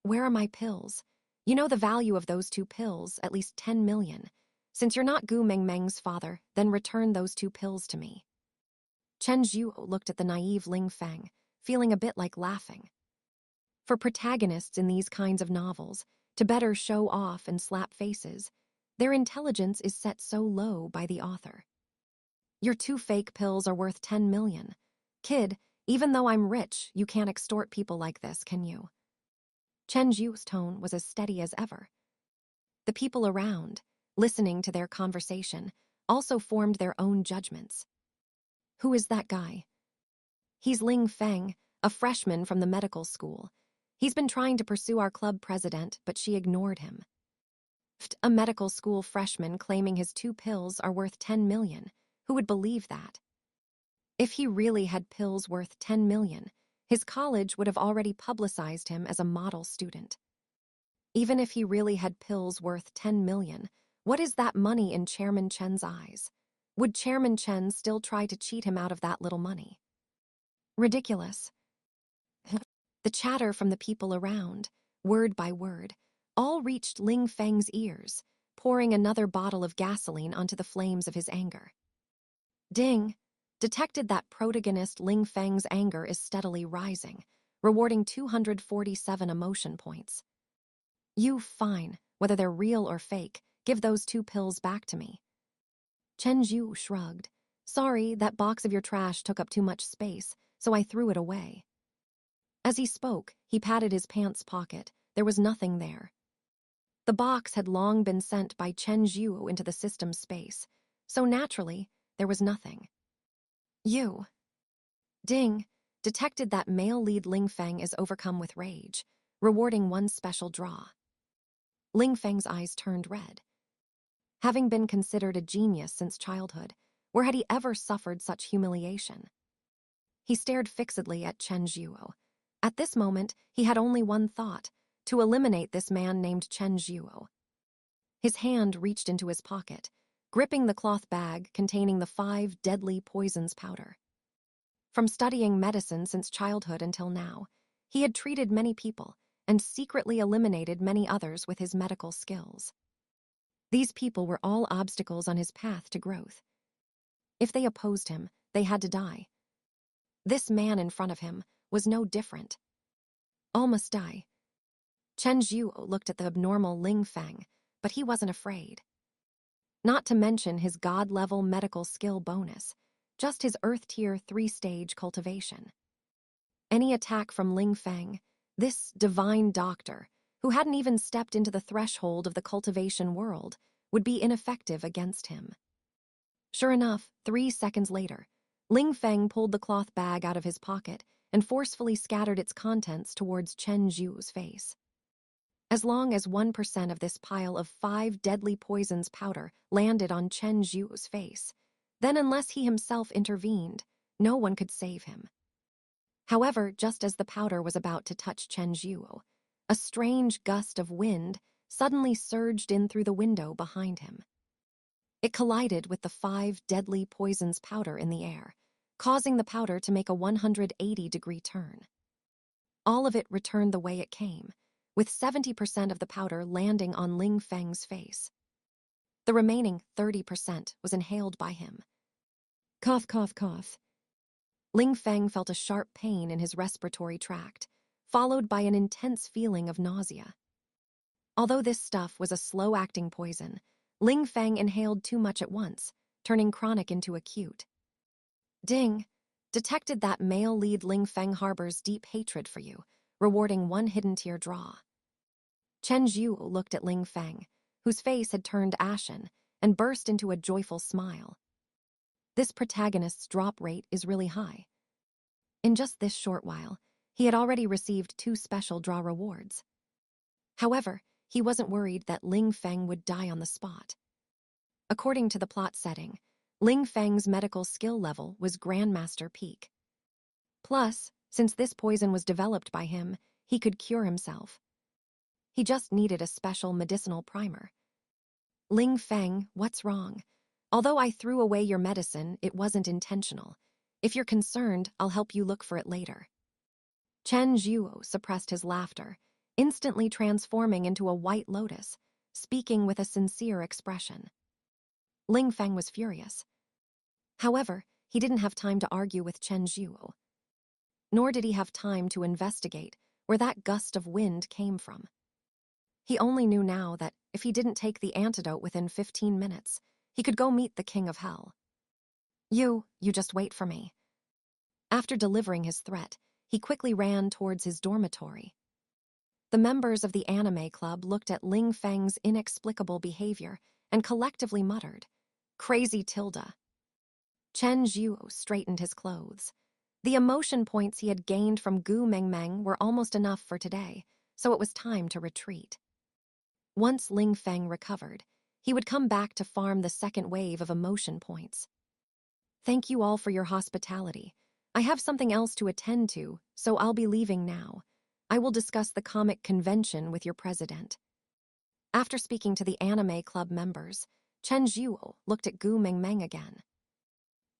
Where are my pills? You know the value of those 2 pills, at least 10 million. Since you're not Gu Mengmeng's father, then return those 2 pills to me. Chen Zhuo looked at the naive Ling Feng, feeling a bit like laughing. For protagonists in these kinds of novels, to better show off and slap faces, their intelligence is set so low by the author. Your 2 fake pills are worth 10 million. Kid, even though I'm rich, you can't extort people like this, can you? Chen Zhu's tone was as steady as ever. The people around, listening to their conversation, also formed their own judgments. Who is that guy? He's Ling Feng, a freshman from the medical school. He's been trying to pursue our club president, but she ignored him. A medical school freshman claiming his 2 pills are worth 10 million. Who would believe that? If he really had pills worth 10 million, his college would have already publicized him as a model student. Even if he really had pills worth 10 million, what is that money in Chairman Chen's eyes? Would Chairman Chen still try to cheat him out of that little money? Ridiculous. The chatter from the people around, word by word, all reached Ling Feng's ears, pouring another bottle of gasoline onto the flames of his anger. Ding! Detected that protagonist Ling Feng's anger is steadily rising, rewarding 247 emotion points. You fine, whether they're real or fake, give those 2 pills back to me. Chen Zhuo shrugged. Sorry, that box of your trash took up too much space, so I threw it away. As he spoke, he patted his pants pocket. There was nothing there. The box had long been sent by Chen Zhuo into the system's space, so naturally, there was nothing. You. Ding! Detected that male lead Ling Feng is overcome with rage, rewarding 1 special draw. Ling Feng's eyes turned red. Having been considered a genius since childhood, where had he ever suffered such humiliation? He stared fixedly at Chen Zhuo. At this moment, he had only one thought: to eliminate this man named Chen Zhuo. His hand reached into his pocket, gripping the cloth bag containing the 5 deadly poisons powder. From studying medicine since childhood until now, he had treated many people and secretly eliminated many others with his medical skills. These people were all obstacles on his path to growth. If they opposed him, they had to die. This man in front of him was no different. All must die. Chen Zhuo looked at the abnormal Ling Feng, but he wasn't afraid. Not to mention his god-level medical skill bonus, just his Earth-tier 3-stage cultivation. Any attack from Ling Feng, this divine doctor, who hadn't even stepped into the threshold of the cultivation world, would be ineffective against him. Sure enough, 3 seconds later, Ling Feng pulled the cloth bag out of his pocket and forcefully scattered its contents towards Chen Zhuo's face. As long as 1% of this pile of 5 deadly poisons powder landed on Chen Zhuo's face, then unless he himself intervened, no one could save him. However, just as the powder was about to touch Chen Zhuo, a strange gust of wind suddenly surged in through the window behind him. It collided with the 5 deadly poisons powder in the air, causing the powder to make a 180-degree turn. All of it returned the way it came, with 70% of the powder landing on Ling Feng's face. The remaining 30% was inhaled by him. Cough, cough, cough. Ling Feng felt a sharp pain in his respiratory tract, followed by an intense feeling of nausea. Although this stuff was a slow-acting poison, Ling Feng inhaled too much at once, turning chronic into acute. Ding! Detected that male lead Ling Feng harbors deep hatred for you, rewarding 1 hidden tier draw. Chen Zhuo looked at Ling Feng, whose face had turned ashen, and burst into a joyful smile. This protagonist's drop rate is really high. In just this short while, he had already received 2 special draw rewards. However, he wasn't worried that Ling Feng would die on the spot. According to the plot setting, Ling Feng's medical skill level was Grandmaster Peak. Plus, since this poison was developed by him, he could cure himself. He just needed a special medicinal primer. Ling Feng, what's wrong? Although I threw away your medicine, it wasn't intentional. If you're concerned, I'll help you look for it later. Chen Zhuo suppressed his laughter, instantly transforming into a white lotus, speaking with a sincere expression. Ling Feng was furious. However, he didn't have time to argue with Chen Zhuo. Nor did he have time to investigate where that gust of wind came from. He only knew now that if he didn't take the antidote within 15 minutes, he could go meet the King of Hell. You just wait for me. After delivering his threat, he quickly ran towards his dormitory. The members of the anime club looked at Ling Feng's inexplicable behavior and collectively muttered, "Crazy Tilda." Chen Zhuo straightened his clothes. The emotion points he had gained from Gu Mengmeng were almost enough for today, so it was time to retreat. Once Ling Feng recovered, he would come back to farm the second wave of emotion points. Thank you all for your hospitality. I have something else to attend to, so I'll be leaving now. I will discuss the comic convention with your president. After speaking to the anime club members, Chen Zhuo looked at Gu Mengmeng again.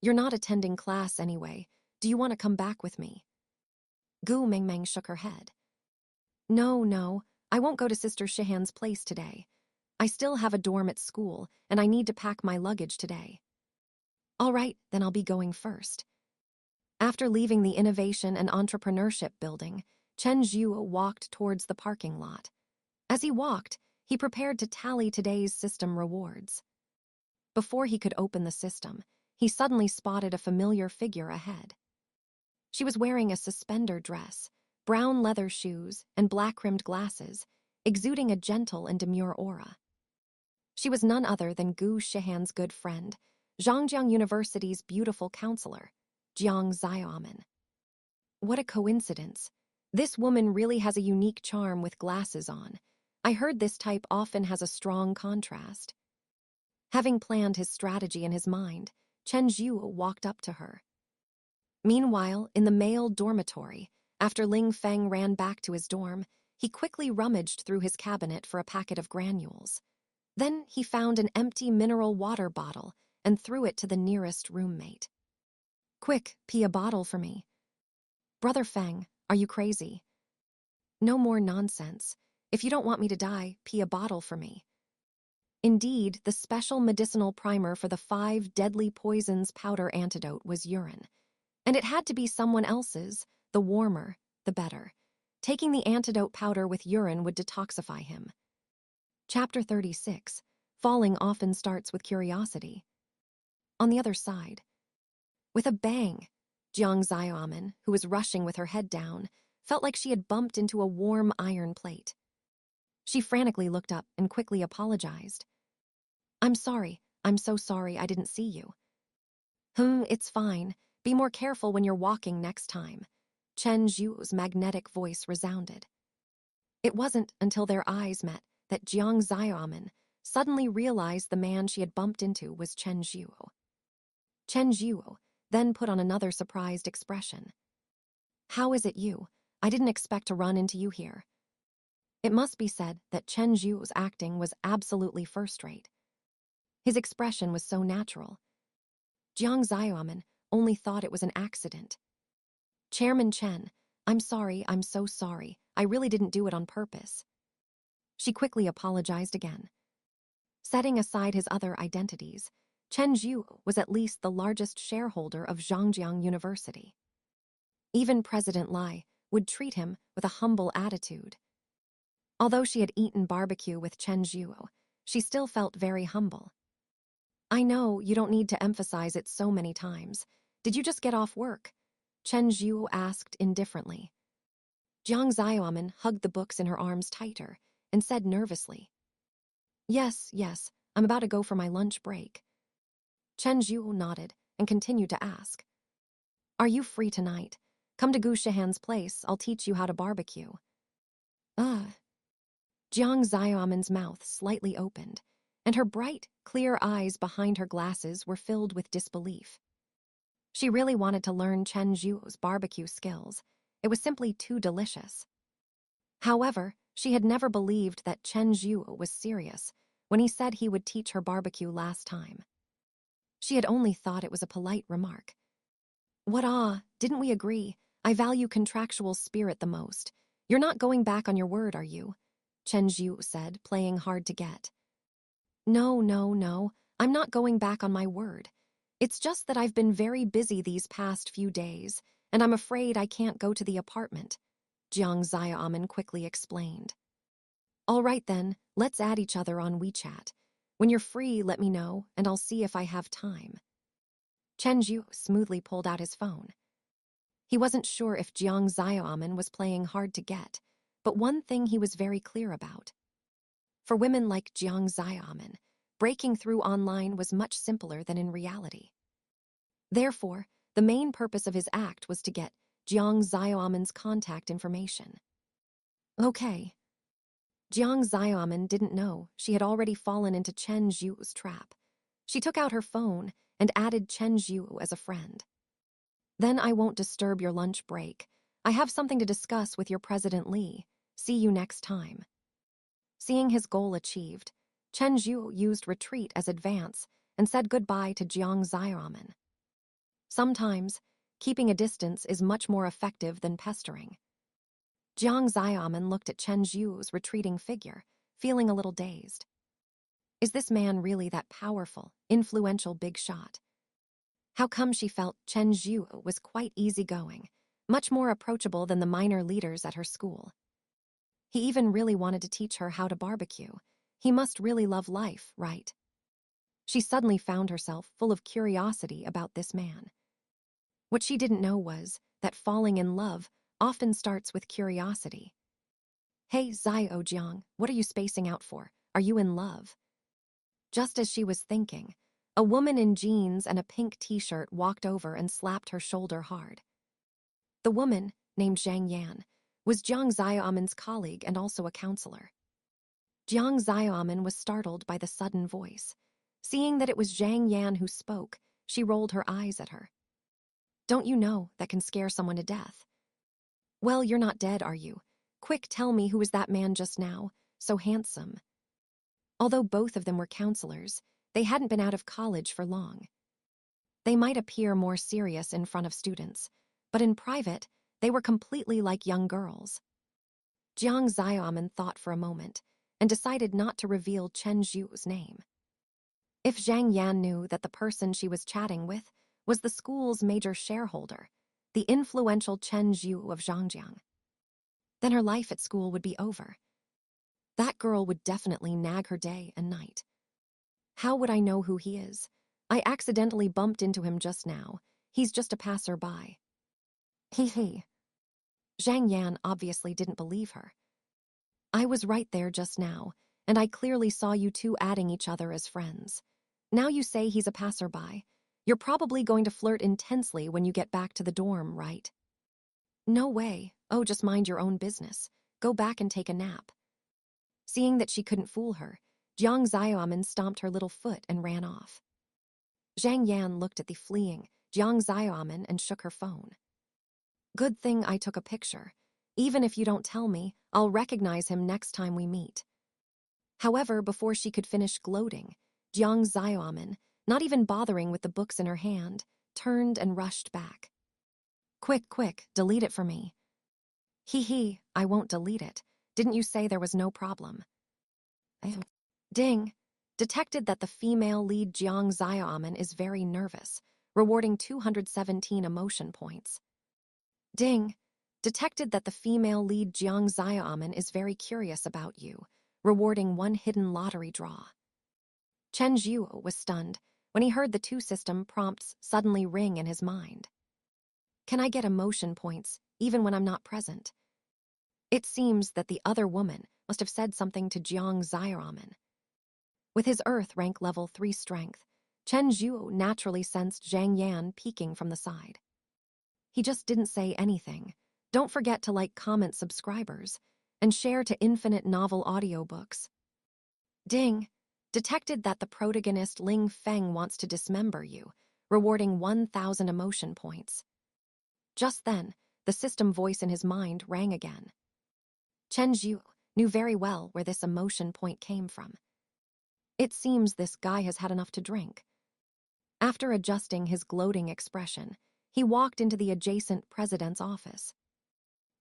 You're not attending class anyway. Do you want to come back with me? Gu Mengmeng shook her head. No, I won't go to Sister Shihan's place today. I still have a dorm at school, and I need to pack my luggage today. All right, then I'll be going first. After leaving the Innovation and Entrepreneurship building, Chen Zhuo walked towards the parking lot. As he walked, he prepared to tally today's system rewards. Before he could open the system, he suddenly spotted a familiar figure ahead. She was wearing a suspender dress, brown leather shoes, and black-rimmed glasses, exuding a gentle and demure aura. She was none other than Gu Shihan's good friend, Zhangjiang University's beautiful counselor, Jiang Xiaomin. What a coincidence. This woman really has a unique charm with glasses on. I heard this type often has a strong contrast. Having planned his strategy in his mind, Chen Zhuo walked up to her. Meanwhile, in the male dormitory, after Ling Feng ran back to his dorm, he quickly rummaged through his cabinet for a packet of granules. Then he found an empty mineral water bottle and threw it to the nearest roommate. Quick, pee a bottle for me. Brother Feng, are you crazy? No more nonsense. If you don't want me to die, pee a bottle for me. Indeed, the special medicinal primer for the 5 deadly poisons powder antidote was urine. And it had to be someone else's. The warmer, the better. Taking the antidote powder with urine would detoxify him. Chapter 36. Falling often starts with curiosity. On the other side. With a bang, Jiang Xiaomin, who was rushing with her head down, felt like she had bumped into a warm iron plate. She frantically looked up and quickly apologized. I'm sorry. I'm so sorry I didn't see you. It's fine. Be more careful when you're walking next time. Chen Zhuo's magnetic voice resounded. It wasn't until their eyes met that Jiang Xiaomin suddenly realized the man she had bumped into was Chen Zhuo. Chen Zhuo then put on another surprised expression. How is it you? I didn't expect to run into you here. It must be said that Chen Zhuo's acting was absolutely first-rate. His expression was so natural. Jiang Xiaomin only thought it was an accident. Chairman Chen, I'm sorry, I'm so sorry. I really didn't do it on purpose. She quickly apologized again. Setting aside his other identities, Chen Zhuo was at least the largest shareholder of Zhangjiang University. Even President Lai would treat him with a humble attitude. Although she had eaten barbecue with Chen Zhuo, she still felt very humble. I know you don't need to emphasize it so many times. Did you just get off work? Chen Zhuo asked indifferently. Jiang Xiaomin hugged the books in her arms tighter and said nervously, Yes, I'm about to go for my lunch break. Chen Zhuo nodded and continued to ask, Are you free tonight? Come to Gu Shihan's place, I'll teach you how to barbecue. Jiang Xiaomin's mouth slightly opened, and her bright, clear eyes behind her glasses were filled with disbelief. She really wanted to learn Chen Zhuo's barbecue skills. It was simply too delicious. However, she had never believed that Chen Zhuo was serious when he said he would teach her barbecue last time. She had only thought it was a polite remark. Didn't we agree? I value contractual spirit the most. You're not going back on your word, are you? Chen Zhuo said, playing hard to get. No, I'm not going back on my word. It's just that I've been very busy these past few days, and I'm afraid I can't go to the apartment, Jiang Xiaoman quickly explained. All right then, let's add each other on WeChat. When you're free, let me know, and I'll see if I have time. Chen Zhuo smoothly pulled out his phone. He wasn't sure if Jiang Xiaoman was playing hard to get, but one thing he was very clear about. For women like Jiang Xiaoman, breaking through online was much simpler than in reality. Therefore, the main purpose of his act was to get Jiang Xiaoman's contact information. Okay. Jiang Xiaoman didn't know she had already fallen into Chen Zhuo's trap. She took out her phone and added Chen Zhuo as a friend. Then I won't disturb your lunch break. I have something to discuss with your President Li. See you next time. Seeing his goal achieved, Chen Zhuo used retreat as advance and said goodbye to Jiang Xiaoman. Sometimes, keeping a distance is much more effective than pestering. Jiang Xiaoman looked at Chen Zhuo's retreating figure, feeling a little dazed. Is this man really that powerful, influential big shot? How come she felt Chen Zhuo was quite easygoing, much more approachable than the minor leaders at her school? He even really wanted to teach her how to barbecue. He must really love life, right? She suddenly found herself full of curiosity about this man. What she didn't know was that falling in love often starts with curiosity. Hey, Zio Jiang, what are you spacing out for? Are you in love? Just as she was thinking, a woman in jeans and a pink t-shirt walked over and slapped her shoulder hard. The woman, named Zhang Yan, was Jiang Xiaoman's colleague and also a counselor. Jiang Xiaoman was startled by the sudden voice. Seeing that it was Zhang Yan who spoke, she rolled her eyes at her. Don't you know that can scare someone to death? Well, you're not dead, are you? Quick, tell me who was that man just now, so handsome. Although both of them were counselors, they hadn't been out of college for long. They might appear more serious in front of students, but in private, they were completely like young girls. Jiang Xiaoman thought for a moment and decided not to reveal Chen Zhuo's name. If Zhang Yan knew that the person she was chatting with was the school's major shareholder, the influential Chen Zhuo of Zhangjiang, then her life at school would be over. That girl would definitely nag her day and night. How would I know who he is? I accidentally bumped into him just now. He's just a passerby. He. Zhang Yan obviously didn't believe her. I was right there just now, and I clearly saw you two adding each other as friends. Now you say he's a passerby. You're probably going to flirt intensely when you get back to the dorm, right? No way. Oh, just mind your own business. Go back and take a nap. Seeing that she couldn't fool her, Jiang Xiaoman stomped her little foot and ran off. Zhang Yan looked at the fleeing Jiang Xiaoman and shook her phone. Good thing I took a picture. Even if you don't tell me, I'll recognize him next time we meet. However, before she could finish gloating, Jiang Xiaoman, not even bothering with the books in her hand, turned and rushed back. Quick, delete it for me. I won't delete it. Didn't you say there was no problem? Ding. Detected that the female lead Jiang Xiaoman is very nervous, rewarding 217 emotion points. Ding. Detected that the female lead Jiang Xiaoman is very curious about you, rewarding 1 hidden lottery draw. Chen Zhuo was stunned when he heard the 2 system prompts suddenly ring in his mind. Can I get emotion points even when I'm not present? It seems that the other woman must have said something to Jiang Xiaoman. With his Earth rank level 3 strength, Chen Zhuo naturally sensed Zhang Yan peeking from the side. He just didn't say anything. Don't forget to like, comment, subscribers, and share to infinite novel audiobooks. Ding. Detected that the protagonist Ling Feng wants to dismember you, rewarding 1,000 emotion points. Just then, the system voice in his mind rang again. Chen Zhuo knew very well where this emotion point came from. It seems this guy has had enough to drink. After adjusting his gloating expression, he walked into the adjacent president's office.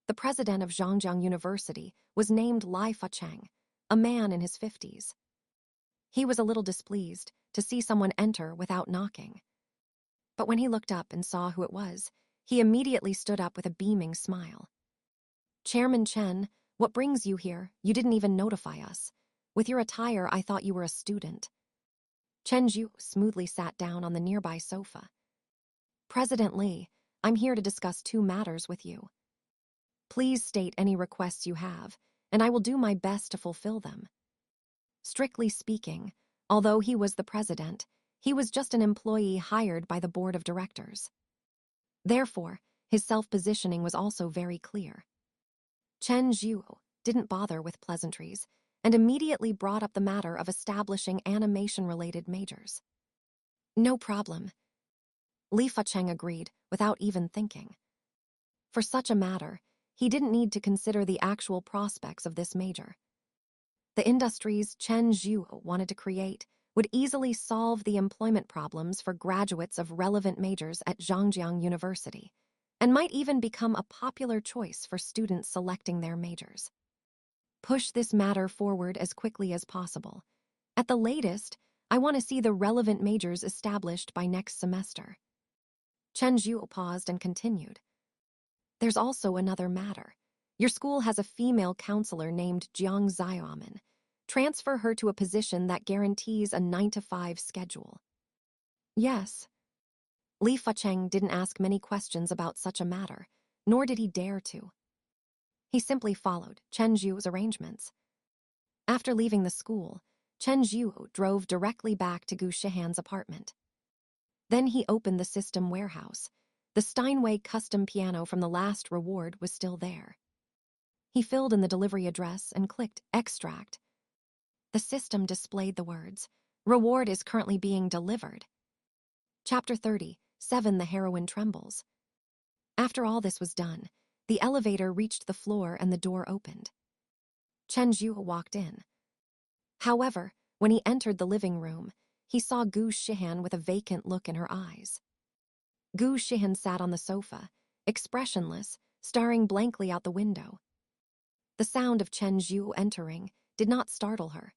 The president of Zhangjiang University was named Li Facheng, a man in his 50s. He was a little displeased to see someone enter without knocking. But when he looked up and saw who it was, he immediately stood up with a beaming smile. "Chairman Chen, what brings you here? You didn't even notify us. With your attire, I thought you were a student." Chen Zhuo smoothly sat down on the nearby sofa. "President Li, I'm here to discuss 2 matters with you. Please state any requests you have, and I will do my best to fulfill them." Strictly speaking, although he was the president, he was just an employee hired by the board of directors. Therefore, his self-positioning was also very clear. Chen Zhuo didn't bother with pleasantries and immediately brought up the matter of establishing animation-related majors. "No problem." Li Facheng agreed without even thinking. For such a matter, he didn't need to consider the actual prospects of this major. The industries Chen Zhuo wanted to create would easily solve the employment problems for graduates of relevant majors at Zhangjiang University, and might even become a popular choice for students selecting their majors. Push this matter forward as quickly as possible. At the latest, I want to see the relevant majors established by next semester. Chen Zhuo paused and continued. "There's also another matter. Your school has a female counselor named Jiang Xiaoman. Transfer her to a position that guarantees a 9-to-5 schedule." "Yes." Li Facheng didn't ask many questions about such a matter, nor did he dare to. He simply followed Chen Zhuo's arrangements. After leaving the school, Chen Zhuo drove directly back to Gu Shihan's apartment. Then he opened the system warehouse. The Steinway custom piano from the last reward was still there. He filled in the delivery address and clicked Extract. The system displayed the words, "Reward is currently being delivered." Chapter 30, 7 The Heroine Trembles. After all this was done, the elevator reached the floor and the door opened. Chen Zhuo walked in. However, when he entered the living room, he saw Gu Shihan with a vacant look in her eyes. Gu Shihan sat on the sofa, expressionless, staring blankly out the window. The sound of Chen Zhuo entering did not startle her.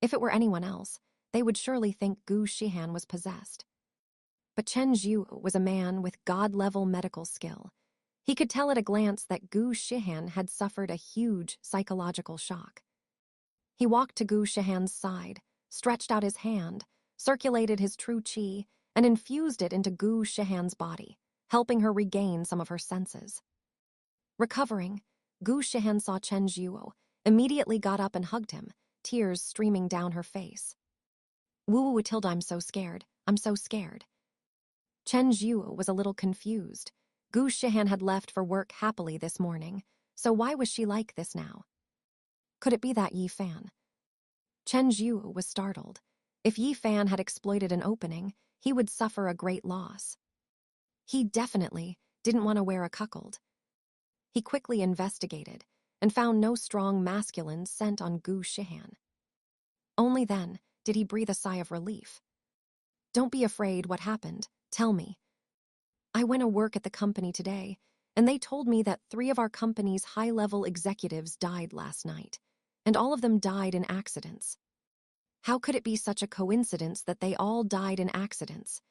If it were anyone else, they would surely think Gu Shihan was possessed. But Chen Zhuo was a man with god-level medical skill. He could tell at a glance that Gu Shihan had suffered a huge psychological shock. He walked to Gu Shihan's side, stretched out his hand, circulated his true qi, and infused it into Gu Shihan's body, helping her regain some of her senses. Recovering, Gu Shihan saw Chen Zhuo, immediately got up and hugged him, tears streaming down her face. "Woo Tilda, I'm so scared. I'm so scared." Chen Zhuo was a little confused. Gu Shihan had left for work happily this morning, so why was she like this now? Could it be that Yi Fan? Chen Zhuo was startled. If Yi Fan had exploited an opening, he would suffer a great loss. He definitely didn't want to wear a cuckold. He quickly investigated and found no strong masculine scent on Gu Shihan. Only then did he breathe a sigh of relief. "Don't be afraid. What happened? Tell me." "I went to work at the company today, and they told me that 3 of our company's high-level executives died last night, and all of them died in accidents." How could it be such a coincidence that they all died in accidents?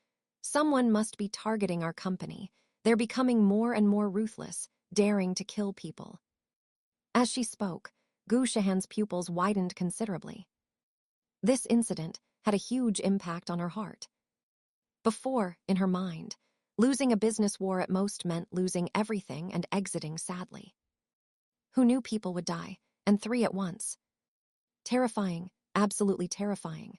Someone must be targeting our company. They're becoming more and more ruthless, daring to kill people. As she spoke, Gu Shihan's pupils widened considerably. This incident had a huge impact on her heart. Before, in her mind, losing a business war at most meant losing everything and exiting sadly. Who knew people would die, and 3 at once? Terrifying, absolutely terrifying.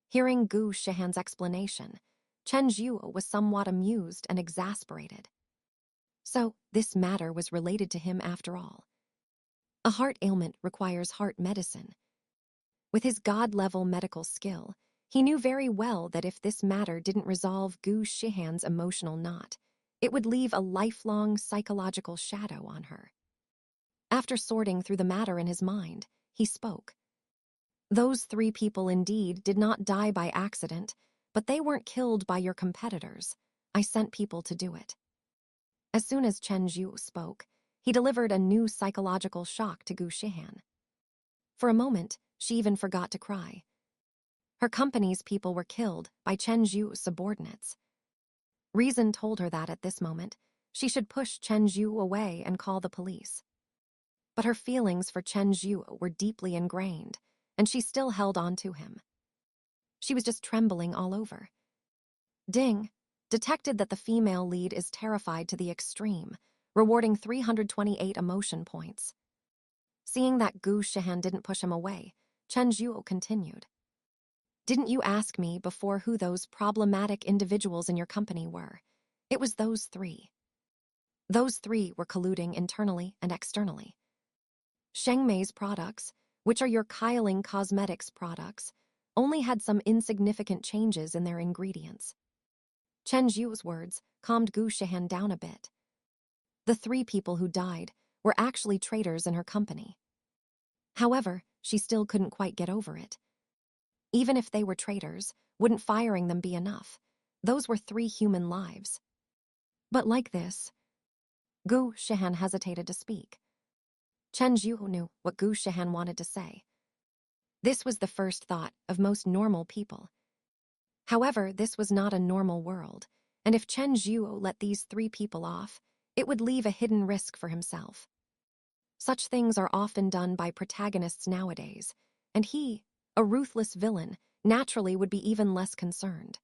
Hearing Gu Shihan's explanation, Chen Zhuo was somewhat amused and exasperated. So, this matter was related to him after all. A heart ailment requires heart medicine. With his god-level medical skill, he knew very well that if this matter didn't resolve Gu Shihan's emotional knot, it would leave a lifelong psychological shadow on her. After sorting through the matter in his mind, he spoke. Those 3 people indeed did not die by accident, but they weren't killed by your competitors. I sent people to do it. As soon as Chen Zhuo spoke, he delivered a new psychological shock to Gu Shihan. For a moment, she even forgot to cry. Her company's people were killed by Chen Zhuo's subordinates. Reason told her that at this moment, she should push Chen Zhuo away and call the police. But her feelings for Chen Zhuo were deeply ingrained, and she still held on to him. She was just trembling all over. Ding detected that the female lead is terrified to the extreme, rewarding 328 emotion points. Seeing that Gu Shihan didn't push him away, Chen Zhuo continued. Didn't you ask me before who those problematic individuals in your company were? It was those 3. Those 3 were colluding internally and externally. Shengmei's products, which are your Kailing Cosmetics products, only had some insignificant changes in their ingredients. Chen Zhuo's words calmed Gu Shihan down a bit. The 3 people who died were actually traitors in her company. However, she still couldn't quite get over it. Even if they were traitors, wouldn't firing them be enough? Those were 3 human lives. But like this, Gu Shihan hesitated to speak. Chen Zhuo knew what Gu Shihan wanted to say. This was the first thought of most normal people. However, this was not a normal world, and if Chen Zhuo let these 3 people off, it would leave a hidden risk for himself. Such things are often done by protagonists nowadays, and he, a ruthless villain, naturally would be even less concerned.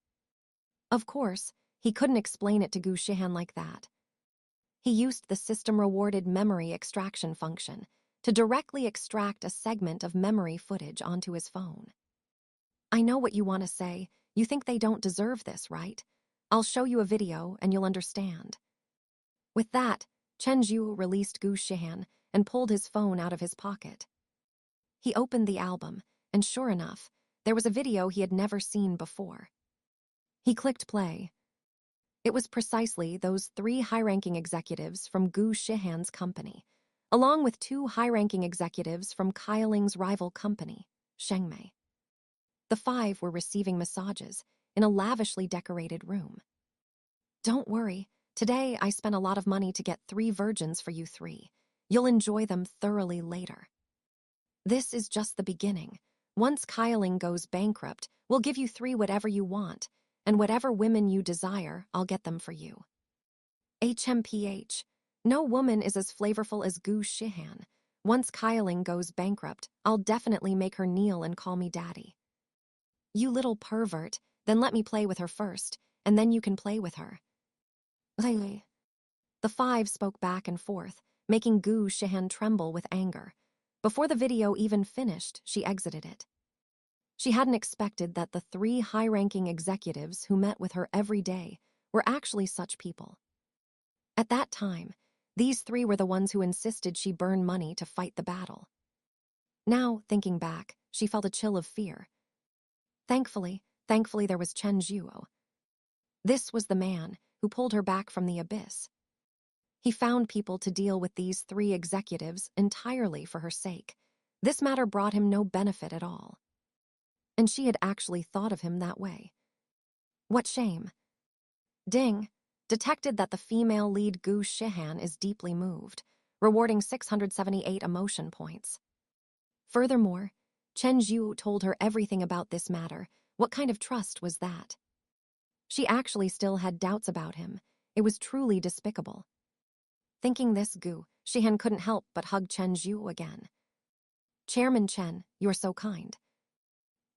Of course, he couldn't explain it to Gu Shihan like that. He used the system-rewarded memory extraction function to directly extract a segment of memory footage onto his phone. I know what you want to say. You think they don't deserve this, right? I'll show you a video and you'll understand. With that, Chen Zhuo released Gu Shihan and pulled his phone out of his pocket. He opened the album, and sure enough, there was a video he had never seen before. He clicked play. It was precisely those 3 high-ranking executives from Gu Shihan's company, along with 2 high-ranking executives from Kailing's rival company, Shengmei. The 5 were receiving massages in a lavishly decorated room. Don't worry, today I spent a lot of money to get 3 virgins for you 3. You'll enjoy them thoroughly later. This is just the beginning. Once Kailing goes bankrupt, we'll give you 3 whatever you want, and whatever women you desire, I'll get them for you. HMPH. No woman is as flavorful as Gu Shihan. Once Kailing goes bankrupt, I'll definitely make her kneel and call me daddy. You little pervert, then let me play with her first, and then you can play with her. The 5 spoke back and forth, making Gu Shihan tremble with anger. Before the video even finished, she exited it. She hadn't expected that the 3 high-ranking executives who met with her every day were actually such people. At that time, these 3 were the ones who insisted she burn money to fight the battle. Now, thinking back, she felt a chill of fear. Thankfully there was Chen Zhuo. This was the man who pulled her back from the abyss. He found people to deal with these 3 executives entirely for her sake. This matter brought him no benefit at all. And she had actually thought of him that way. What shame. Ding detected that the female lead Gu Shihan is deeply moved, rewarding 678 emotion points. Furthermore, Chen Zhuo told her everything about this matter. What kind of trust was that? She actually still had doubts about him. It was truly despicable. Thinking this, Gu Shihan couldn't help but hug Chen Zhuo again. Chairman Chen, you're so kind.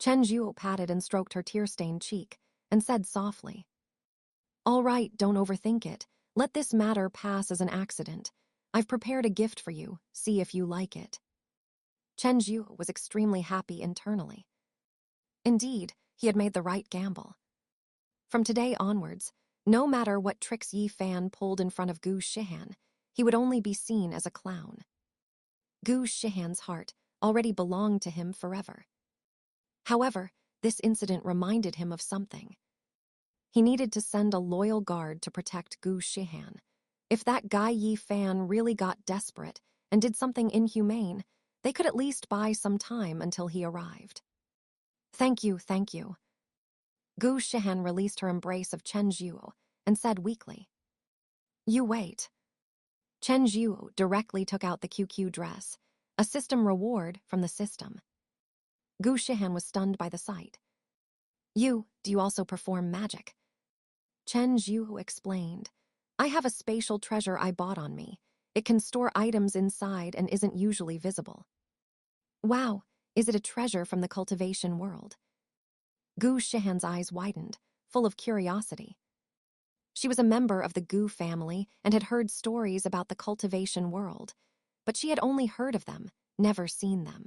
Chen Zhuo patted and stroked her tear-stained cheek and said softly, All right, don't overthink it. Let this matter pass as an accident. I've prepared a gift for you. See if you like it. Chen Zhuo was extremely happy internally. Indeed, he had made the right gamble. From today onwards, no matter what tricks Yi Fan pulled in front of Gu Shihan, he would only be seen as a clown. Gu Shihan's heart already belonged to him forever. However, this incident reminded him of something. He needed to send a loyal guard to protect Gu Shihan. If that guy Yi Fan really got desperate and did something inhumane, they could at least buy some time until he arrived. Thank you, thank you. Gu Shihan released her embrace of Chen Zhuo and said weakly. You wait. Chen Zhuo directly took out the QQ dress, a system reward from the system. Gu Shihan was stunned by the sight. Do you also perform magic? Chen Zhuo explained. I have a spatial treasure I bought on me. It can store items inside and isn't usually visible. Wow, is it a treasure from the cultivation world? Gu Shihan's eyes widened, full of curiosity. She was a member of the Gu family and had heard stories about the cultivation world, but she had only heard of them, never seen them.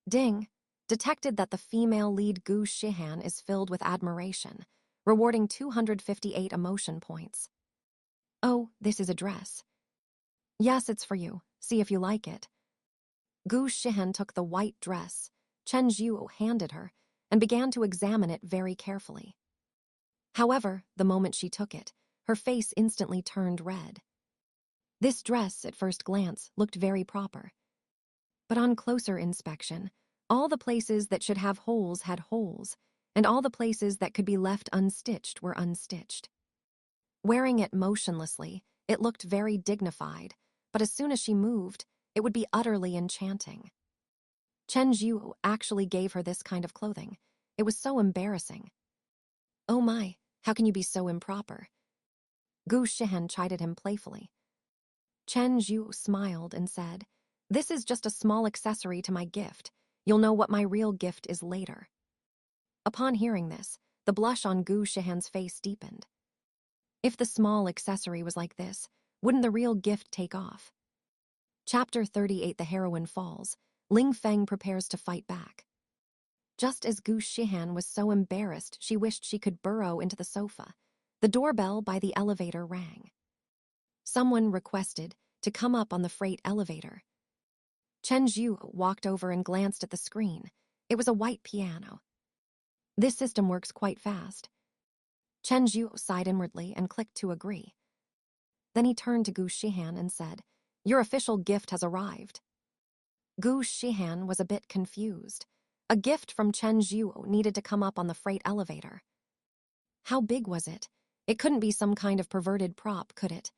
Ding detected that the female lead Gu Shihan is filled with admiration, rewarding 258 emotion points. Oh, this is a dress. Yes, it's for you. See if you like it. Gu Shihan took the white dress Chen Zhuo handed her and began to examine it very carefully. However, the moment she took it, her face instantly turned red. This dress, at first glance, looked very proper. But on closer inspection, all the places that should have holes had holes, and all the places that could be left unstitched were unstitched. Wearing it motionlessly, it looked very dignified, but as soon as she moved, it would be utterly enchanting. Chen Zhuo actually gave her this kind of clothing. It was so embarrassing. Oh my, how can you be so improper? Gu Shihan chided him playfully. Chen Zhuo smiled and said, This is just a small accessory to my gift. You'll know what my real gift is later. Upon hearing this, the blush on Gu Shihan's face deepened. If the small accessory was like this, wouldn't the real gift take off? Chapter 38 The Heroine Falls. Ling Feng prepares to fight back. Just as Gu Shihan was so embarrassed she wished she could burrow into the sofa, the doorbell by the elevator rang. Someone requested to come up on the freight elevator. Chen Zhuo walked over and glanced at the screen. It was a white piano. This system works quite fast. Chen Zhuo sighed inwardly and clicked to agree. Then he turned to Gu Shihan and said, Your official gift has arrived. Gu Shihan was a bit confused. A gift from Chen Zhuo needed to come up on the freight elevator. How big was it? It couldn't be some kind of perverted prop, could it?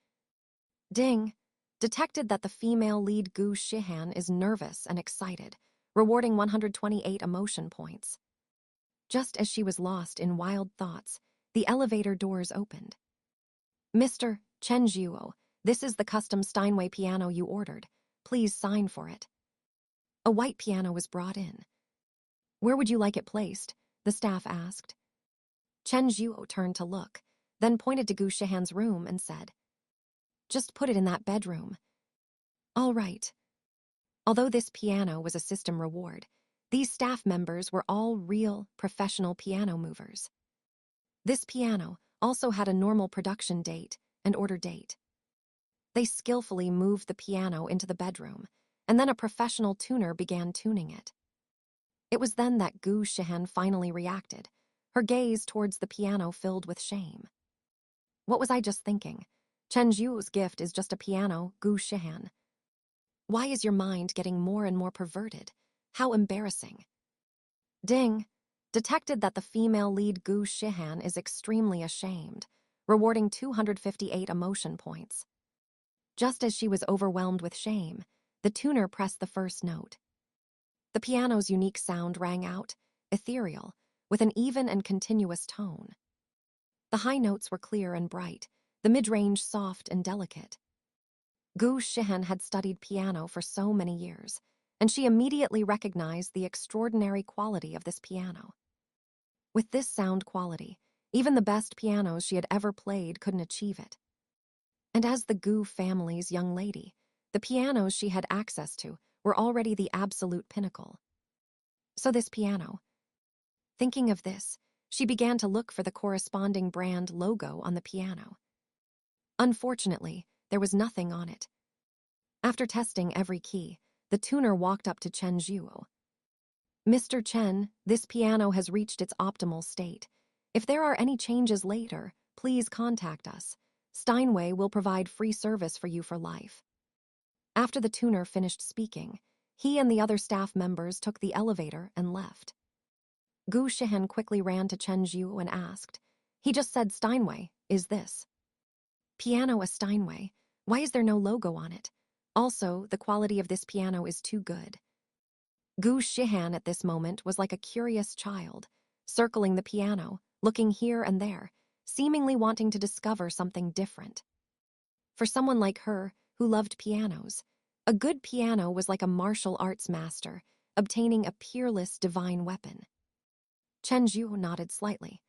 Ding detected that the female lead Gu Shihan is nervous and excited, rewarding 128 emotion points. Just as she was lost in wild thoughts, the elevator doors opened. Mr. Chen Zhuo, this is the custom Steinway piano you ordered. Please sign for it. A white piano was brought in. Where would you like it placed? The staff asked. Chen Zhuo turned to look, then pointed to Gu Shihan's room and said, Just put it in that bedroom. All right. Although this piano was a system reward, these staff members were all real, professional piano movers. This piano also had a normal production date and order date. They skillfully moved the piano into the bedroom, and then a professional tuner began tuning it. It was then that Gu Shihan finally reacted, her gaze towards the piano filled with shame. What was I just thinking? Chen Zhuo's gift is just a piano, Gu Shihan. Why is your mind getting more and more perverted? How embarrassing. Ding detected that the female lead Gu Shihan is extremely ashamed, rewarding 258 emotion points. Just as she was overwhelmed with shame, the tuner pressed the first note. The piano's unique sound rang out, ethereal, with an even and continuous tone. The high notes were clear and bright, the mid-range soft and delicate. Gu Shihan had studied piano for so many years, and she immediately recognized the extraordinary quality of this piano. With this sound quality, even the best pianos she had ever played couldn't achieve it. And as the Gu family's young lady, the pianos she had access to were already the absolute pinnacle. So this piano. Thinking of this, she began to look for the corresponding brand logo on the piano. Unfortunately, there was nothing on it. After testing every key, the tuner walked up to Chen Zhuo. Mr. Chen, this piano has reached its optimal state. If there are any changes later, please contact us. Steinway will provide free service for you for life. After the tuner finished speaking, he and the other staff members took the elevator and left. Gu Shihen quickly ran to Chen Zhuo and asked, "He just said Steinway, is this piano a Steinway? Why is there no logo on it? Also, the quality of this piano is too good." Gu Shihan at this moment was like a curious child, circling the piano, looking here and there, seemingly wanting to discover something different. For someone like her, who loved pianos, a good piano was like a martial arts master, obtaining a peerless divine weapon. Chen Zhuo nodded slightly.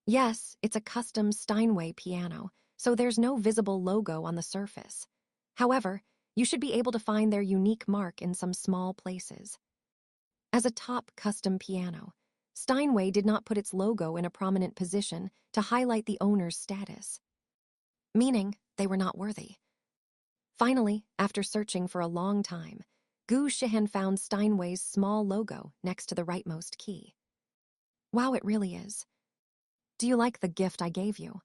Yes, it's a custom Steinway piano, so there's no visible logo on the surface. However, you should be able to find their unique mark in some small places. As a top custom piano, Steinway did not put its logo in a prominent position to highlight the owner's status, meaning they were not worthy. Finally, after searching for a long time, Gu Shihen found Steinway's small logo next to the rightmost key. Wow, it really is. Do you like the gift I gave you?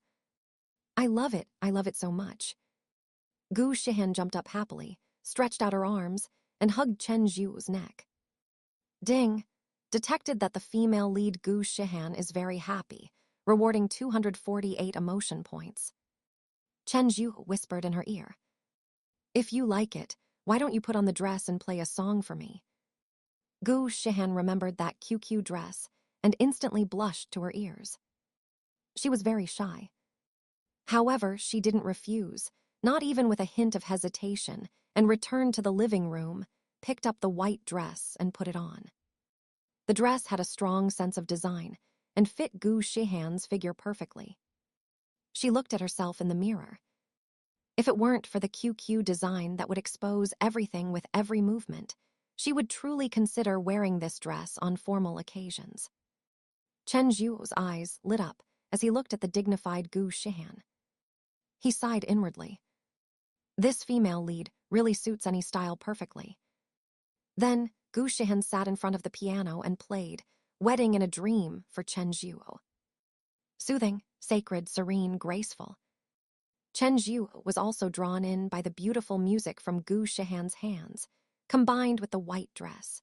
I love it so much. Gu Shihen jumped up happily, stretched out her arms, and hugged Chen Zhuo's neck. Ding! Detected that the female lead Gu Shihan is very happy, rewarding 248 emotion points. Chen Zhuo whispered in her ear, "If you like it, why don't you put on the dress and play a song for me?" Gu Shihan remembered that QQ dress and instantly blushed to her ears. She was very shy. However, she didn't refuse, not even with a hint of hesitation, and returned to the living room, picked up the white dress, and put it on. The dress had a strong sense of design and fit Gu Shihan's figure perfectly. She looked at herself in the mirror. If it weren't for the QQ design that would expose everything with every movement, she would truly consider wearing this dress on formal occasions. Chen Zhuo's eyes lit up as he looked at the dignified Gu Shihan. He sighed inwardly. This female lead really suits any style perfectly. Then, Gu Shihan sat in front of the piano and played Wedding in a Dream for Chen Zhuo. Soothing, sacred, serene, graceful. Chen Zhuo was also drawn in by the beautiful music from Gu Shihan's hands, combined with the white dress.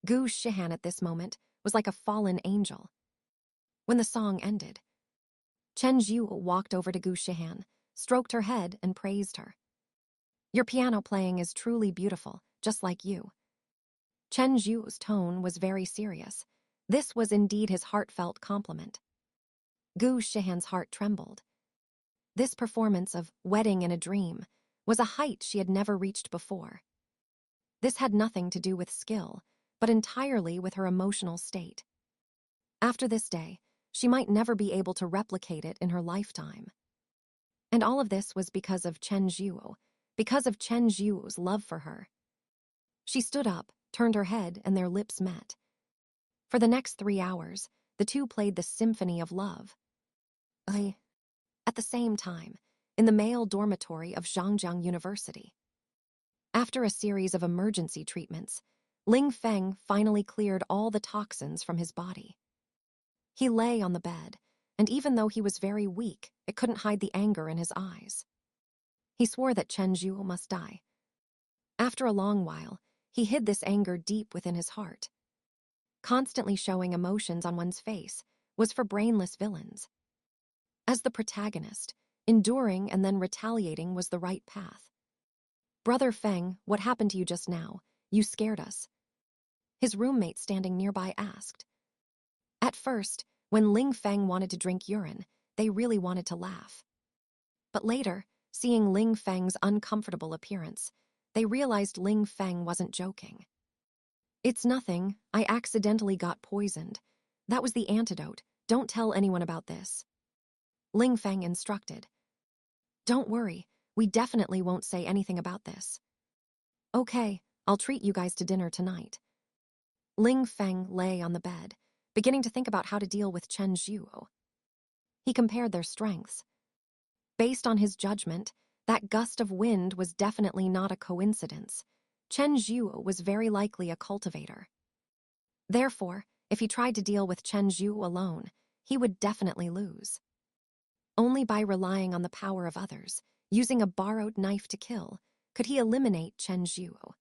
Gu Shihan at this moment was like a fallen angel. When the song ended, Chen Zhuo walked over to Gu Shihan, stroked her head, and praised her. "Your piano playing is truly beautiful, just like you." Chen Zhuo's tone was very serious. This was indeed his heartfelt compliment. Gu Shihan's heart trembled. This performance of Wedding in a Dream was a height she had never reached before. This had nothing to do with skill, but entirely with her emotional state. After this day, she might never be able to replicate it in her lifetime. And all of this was because of Chen Zhuo, because of Chen Zhuo's love for her. She stood up, turned her head, and their lips met. For the next 3 hours, the two played the symphony of love. At the same time, in the male dormitory of Zhangjiang University. After a series of emergency treatments, Ling Feng finally cleared all the toxins from his body. He lay on the bed, and even though he was very weak, it couldn't hide the anger in his eyes. He swore that Chen Zhuo must die. After a long while, he hid this anger deep within his heart. Constantly showing emotions on one's face was for brainless villains. As the protagonist, enduring and then retaliating was the right path. "Brother Feng, what happened to you just now? You scared us." His roommate standing nearby asked. At first, when Ling Feng wanted to drink urine, they really wanted to laugh. But later, seeing Ling Feng's uncomfortable appearance, they realized Ling Feng wasn't joking. "It's nothing, I accidentally got poisoned. That was the antidote, don't tell anyone about this." Ling Feng instructed. "Don't worry, we definitely won't say anything about this." "Okay, I'll treat you guys to dinner tonight." Ling Feng lay on the bed, beginning to think about how to deal with Chen Zhuo. He compared their strengths. Based on his judgment, that gust of wind was definitely not a coincidence. Chen Zhuo was very likely a cultivator. Therefore, if he tried to deal with Chen Zhuo alone, he would definitely lose. Only by relying on the power of others, using a borrowed knife to kill, could he eliminate Chen Zhuo.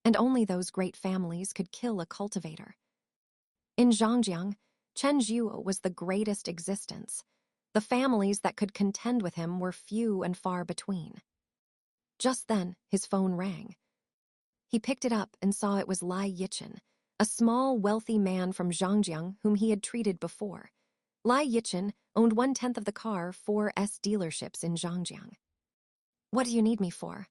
And only those great families could kill a cultivator. In Zhangjiang, Chen Zhuo was the greatest existence. The families that could contend with him were few and far between. Just then, his phone rang. He picked it up and saw it was Lai Yichen, a small, wealthy man from Zhangjiang whom he had treated before. Lai Yichen owned 1/10 of the car 4S dealerships in Zhangjiang. What do you need me for?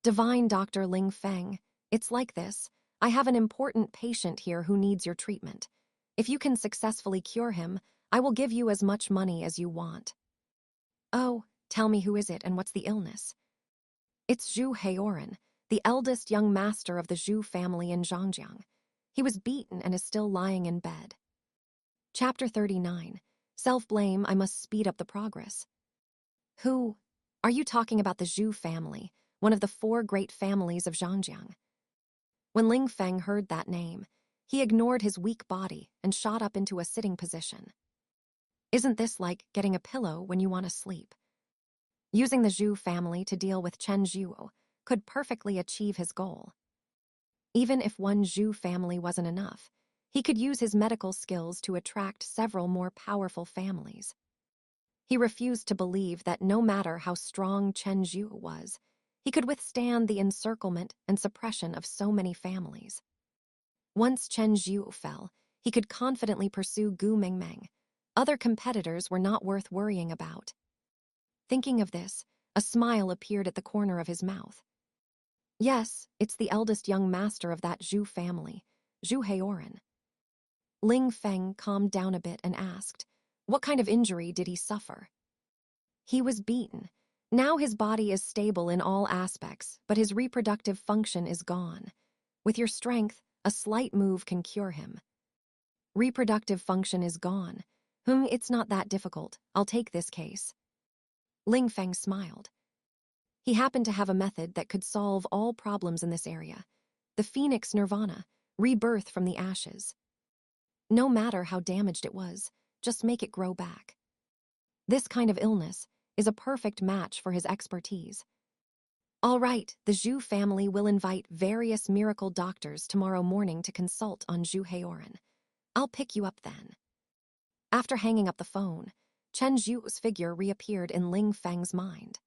Divine Dr. Ling Feng, it's like this. I have an important patient here who needs your treatment. If you can successfully cure him, I will give you as much money as you want. Oh, tell me who is it and what's the illness? It's Zhu Heroine, the eldest young master of the Zhu family in Zhangjiang. He was beaten and is still lying in bed. Chapter 39. Self-blame, I must speed up the progress. Who? Are you talking about the Zhu family, one of the 4 great families of Zhangjiang? When Ling Feng heard that name, he ignored his weak body and shot up into a sitting position. Isn't this like getting a pillow when you want to sleep? Using the Zhu family to deal with Chen Zhuo could perfectly achieve his goal. Even if one Zhu family wasn't enough, he could use his medical skills to attract several more powerful families. He refused to believe that no matter how strong Chen Zhuo was, he could withstand the encirclement and suppression of so many families. Once Chen Zhuo fell, he could confidently pursue Gu Mingmeng. Other competitors were not worth worrying about. Thinking of this, a smile appeared at the corner of his mouth. Yes, it's the eldest young master of that Zhu family, Zhu Heroine. Ling Feng calmed down a bit and asked, what kind of injury did he suffer? He was beaten. Now his body is stable in all aspects, but his reproductive function is gone. With your strength, a slight move can cure him. Reproductive function is gone. It's not that difficult. I'll take this case. Ling Feng smiled. He happened to have a method that could solve all problems in this area. The Phoenix Nirvana, rebirth from the ashes. No matter how damaged it was, just make it grow back. This kind of illness is a perfect match for his expertise. All right, the Zhu family will invite various miracle doctors tomorrow morning to consult on Zhu Heroine. I'll pick you up then. After hanging up the phone, Chen Zhuo's figure reappeared in Ling Feng's mind.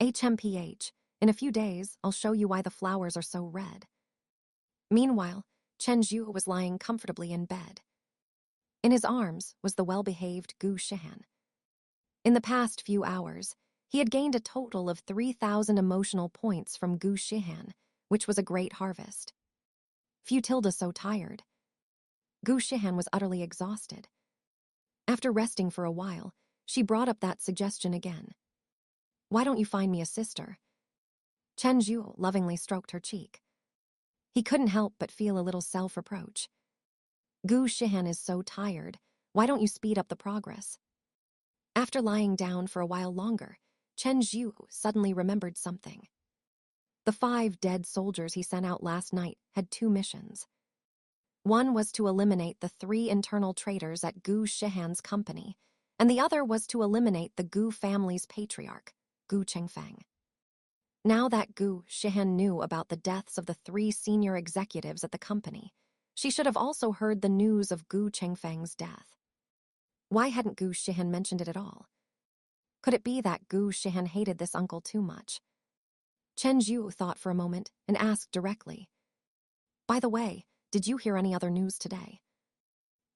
HMPH, in a few days, I'll show you why the flowers are so red. Meanwhile, Chen Zhuo was lying comfortably in bed. In his arms was the well-behaved Gu Shihan. In the past few hours, he had gained a total of 3,000 emotional points from Gu Shihan, which was a great harvest. Futilda so tired. Gu Shihan was utterly exhausted. After resting for a while, she brought up that suggestion again. Why don't you find me a sister? Chen Zhuo lovingly stroked her cheek. He couldn't help but feel a little self-reproach. Gu Shihan is so tired. Why don't you speed up the progress? After lying down for a while longer, Chen Zhuo suddenly remembered something. The 5 dead soldiers he sent out last night had 2 missions. One was to eliminate the 3 internal traitors at Gu Shihan's company, and the other was to eliminate the Gu family's patriarch, Gu Chengfeng. Now that Gu Shihan knew about the deaths of the 3 senior executives at the company, she should have also heard the news of Gu Chengfeng's death. Why hadn't Gu Shihan mentioned it at all? Could it be that Gu Shihan hated this uncle too much? Chen Zhuo thought for a moment and asked directly. By the way, did you hear any other news today?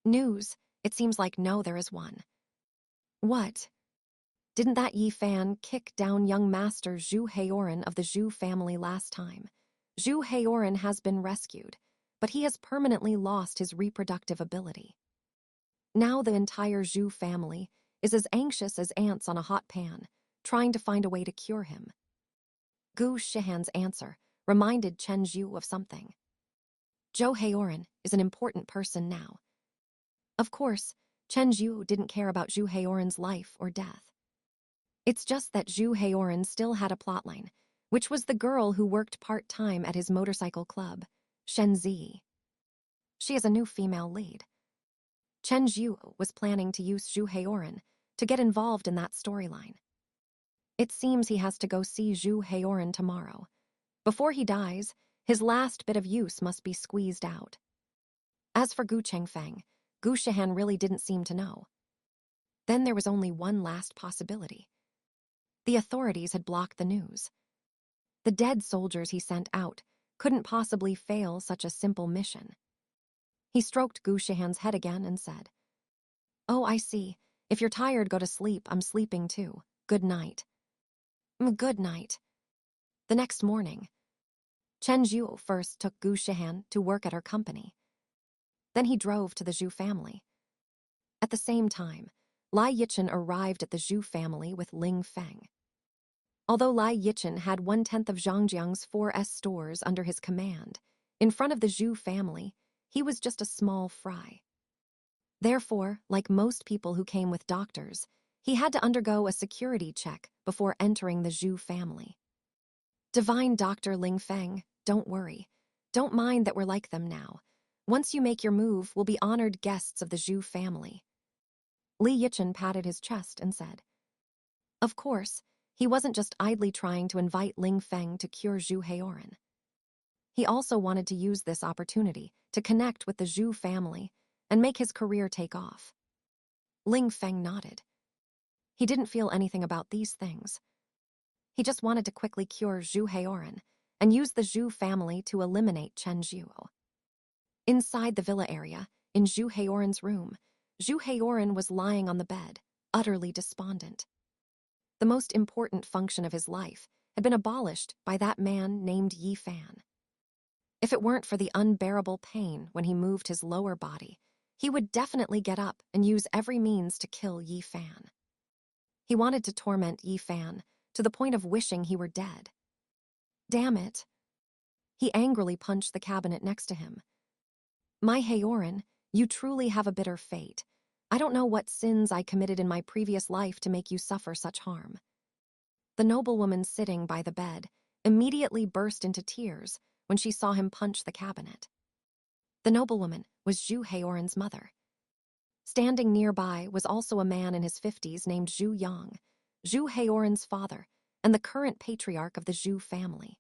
News? It seems like no, there is one. What? Didn't that Yi Fan kick down young master Zhu Heroine of the Zhu family last time? Zhu Heroine has been rescued, but he has permanently lost his reproductive ability. Now the entire Zhu family is as anxious as ants on a hot pan, trying to find a way to cure him. Gu Shihan's answer reminded Chen Zhuo of something. Zhou Heroine is an important person now. Of course, Chen Zhuo didn't care about Zhu Heroine's life or death. It's just that Zhu Heroine still had a plotline, which was the girl who worked part-time at his motorcycle club, Shen Zi. She is a new female lead. Chen Zhuo was planning to use Zhu Heroine to get involved in that storyline. It seems he has to go see Zhu Heioren tomorrow. Before he dies, his last bit of use must be squeezed out. As for Gu Chengfeng, Gu Shihan really didn't seem to know. Then there was only one last possibility. The authorities had blocked the news. The dead soldiers he sent out couldn't possibly fail such a simple mission. He stroked Gu Shihan's head again and said, "Oh, I see. If you're tired, go to sleep. I'm sleeping too. Good night." Good night." The next morning, Chen Zhuo first took Gu Shihan to work at her company. Then he drove to the Zhu family. At the same time, Lai Yichen arrived at the Zhu family with Ling Feng. Although Lai Yichen had 1/10 of Zhangjiang's 4S stores under his command, in front of the Zhu family, he was just a small fry. Therefore, like most people who came with doctors, he had to undergo a security check before entering the Zhu family. "Divine Dr. Ling Feng, don't worry. Don't mind that we're like them now. Once you make your move, we'll be honored guests of the Zhu family." Li Yichen patted his chest and said. Of course, he wasn't just idly trying to invite Ling Feng to cure Zhu Heioren. He also wanted to use this opportunity to connect with the Zhu family and make his career take off. Ling Feng nodded. He didn't feel anything about these things. He just wanted to quickly cure Zhu Heioren and use the Zhu family to eliminate Chen Zhuo. Inside the villa area, in Zhu Heioren's room, Zhu Heioren was lying on the bed, utterly despondent. The most important function of his life had been abolished by that man named Yi Fan. If it weren't for the unbearable pain when he moved his lower body, he would definitely get up and use every means to kill Yi Fan. He wanted to torment Yi Fan to the point of wishing he were dead. Damn it. He angrily punched the cabinet next to him. "My Heioren, you truly have a bitter fate. I don't know what sins I committed in my previous life to make you suffer such harm." The noblewoman sitting by the bed immediately burst into tears when she saw him punch the cabinet. The noblewoman was Zhu Heioren's mother. Standing nearby was also a man in his 50s named Zhu Yang, Zhu Heioren's father and the current patriarch of the Zhu family.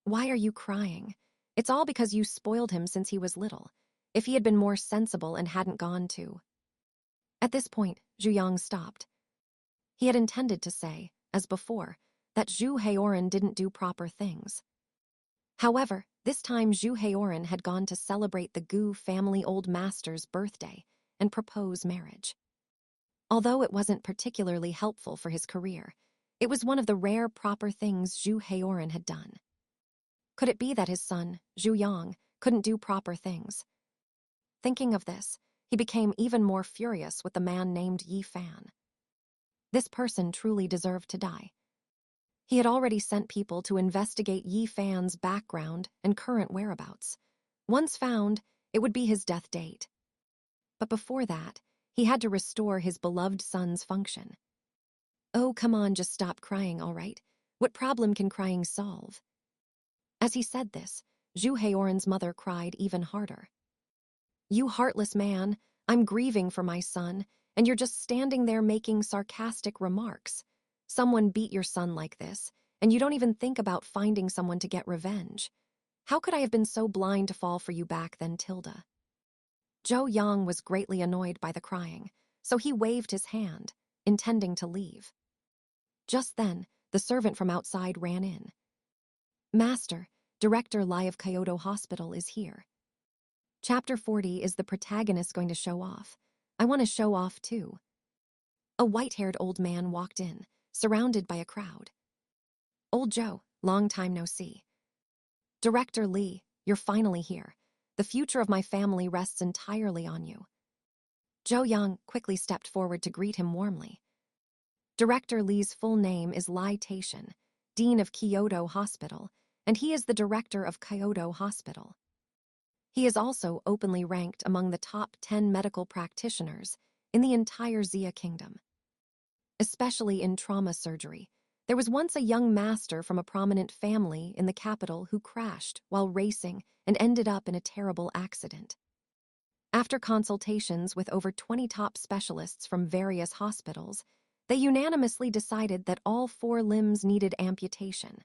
"Why are you crying? It's all because you spoiled him since he was little. If he had been more sensible and hadn't gone to..." At this point, Zhu Yang stopped. He had intended to say, as before, that Zhu Heioren didn't do proper things. However, this time Zhu Heioren had gone to celebrate the Gu family old master's birthday and propose marriage. Although it wasn't particularly helpful for his career, it was one of the rare proper things Zhu Heioren had done. Could it be that his son, Zhu Yang, couldn't do proper things? Thinking of this, he became even more furious with the man named Yi Fan. This person truly deserved to die. He had already sent people to investigate Yi Fan's background and current whereabouts. Once found, it would be his death date. But before that, he had to restore his beloved son's function. "Oh, come on, just stop crying, all right? What problem can crying solve?" As he said this, Zhu Heioren's mother cried even harder. "You heartless man, I'm grieving for my son, and you're just standing there making sarcastic remarks. Someone beat your son like this, and you don't even think about finding someone to get revenge. How could I have been so blind to fall for you back then, Tilda?" Zhou Yang was greatly annoyed by the crying, so he waved his hand, intending to leave. Just then, the servant from outside ran in. "Master, Director Lai of Kyoto Hospital is here. Chapter 40 is the protagonist going to show off. I want to show off too." A white-haired old man walked in, surrounded by a crowd. "Old Joe, long time no see. Director Li, you're finally here. The future of my family rests entirely on you." Zhou Yang quickly stepped forward to greet him warmly. Director Li's full name is Lai Taishan, Dean of Kyoto Hospital, and he is the director of Kyoto Hospital. He is also openly ranked among the top 10 medical practitioners in the entire Xia Kingdom. Especially in trauma surgery, there was once a young master from a prominent family in the capital who crashed while racing and ended up in a terrible accident. After consultations with over 20 top specialists from various hospitals, They unanimously decided that all 4 limbs needed amputation,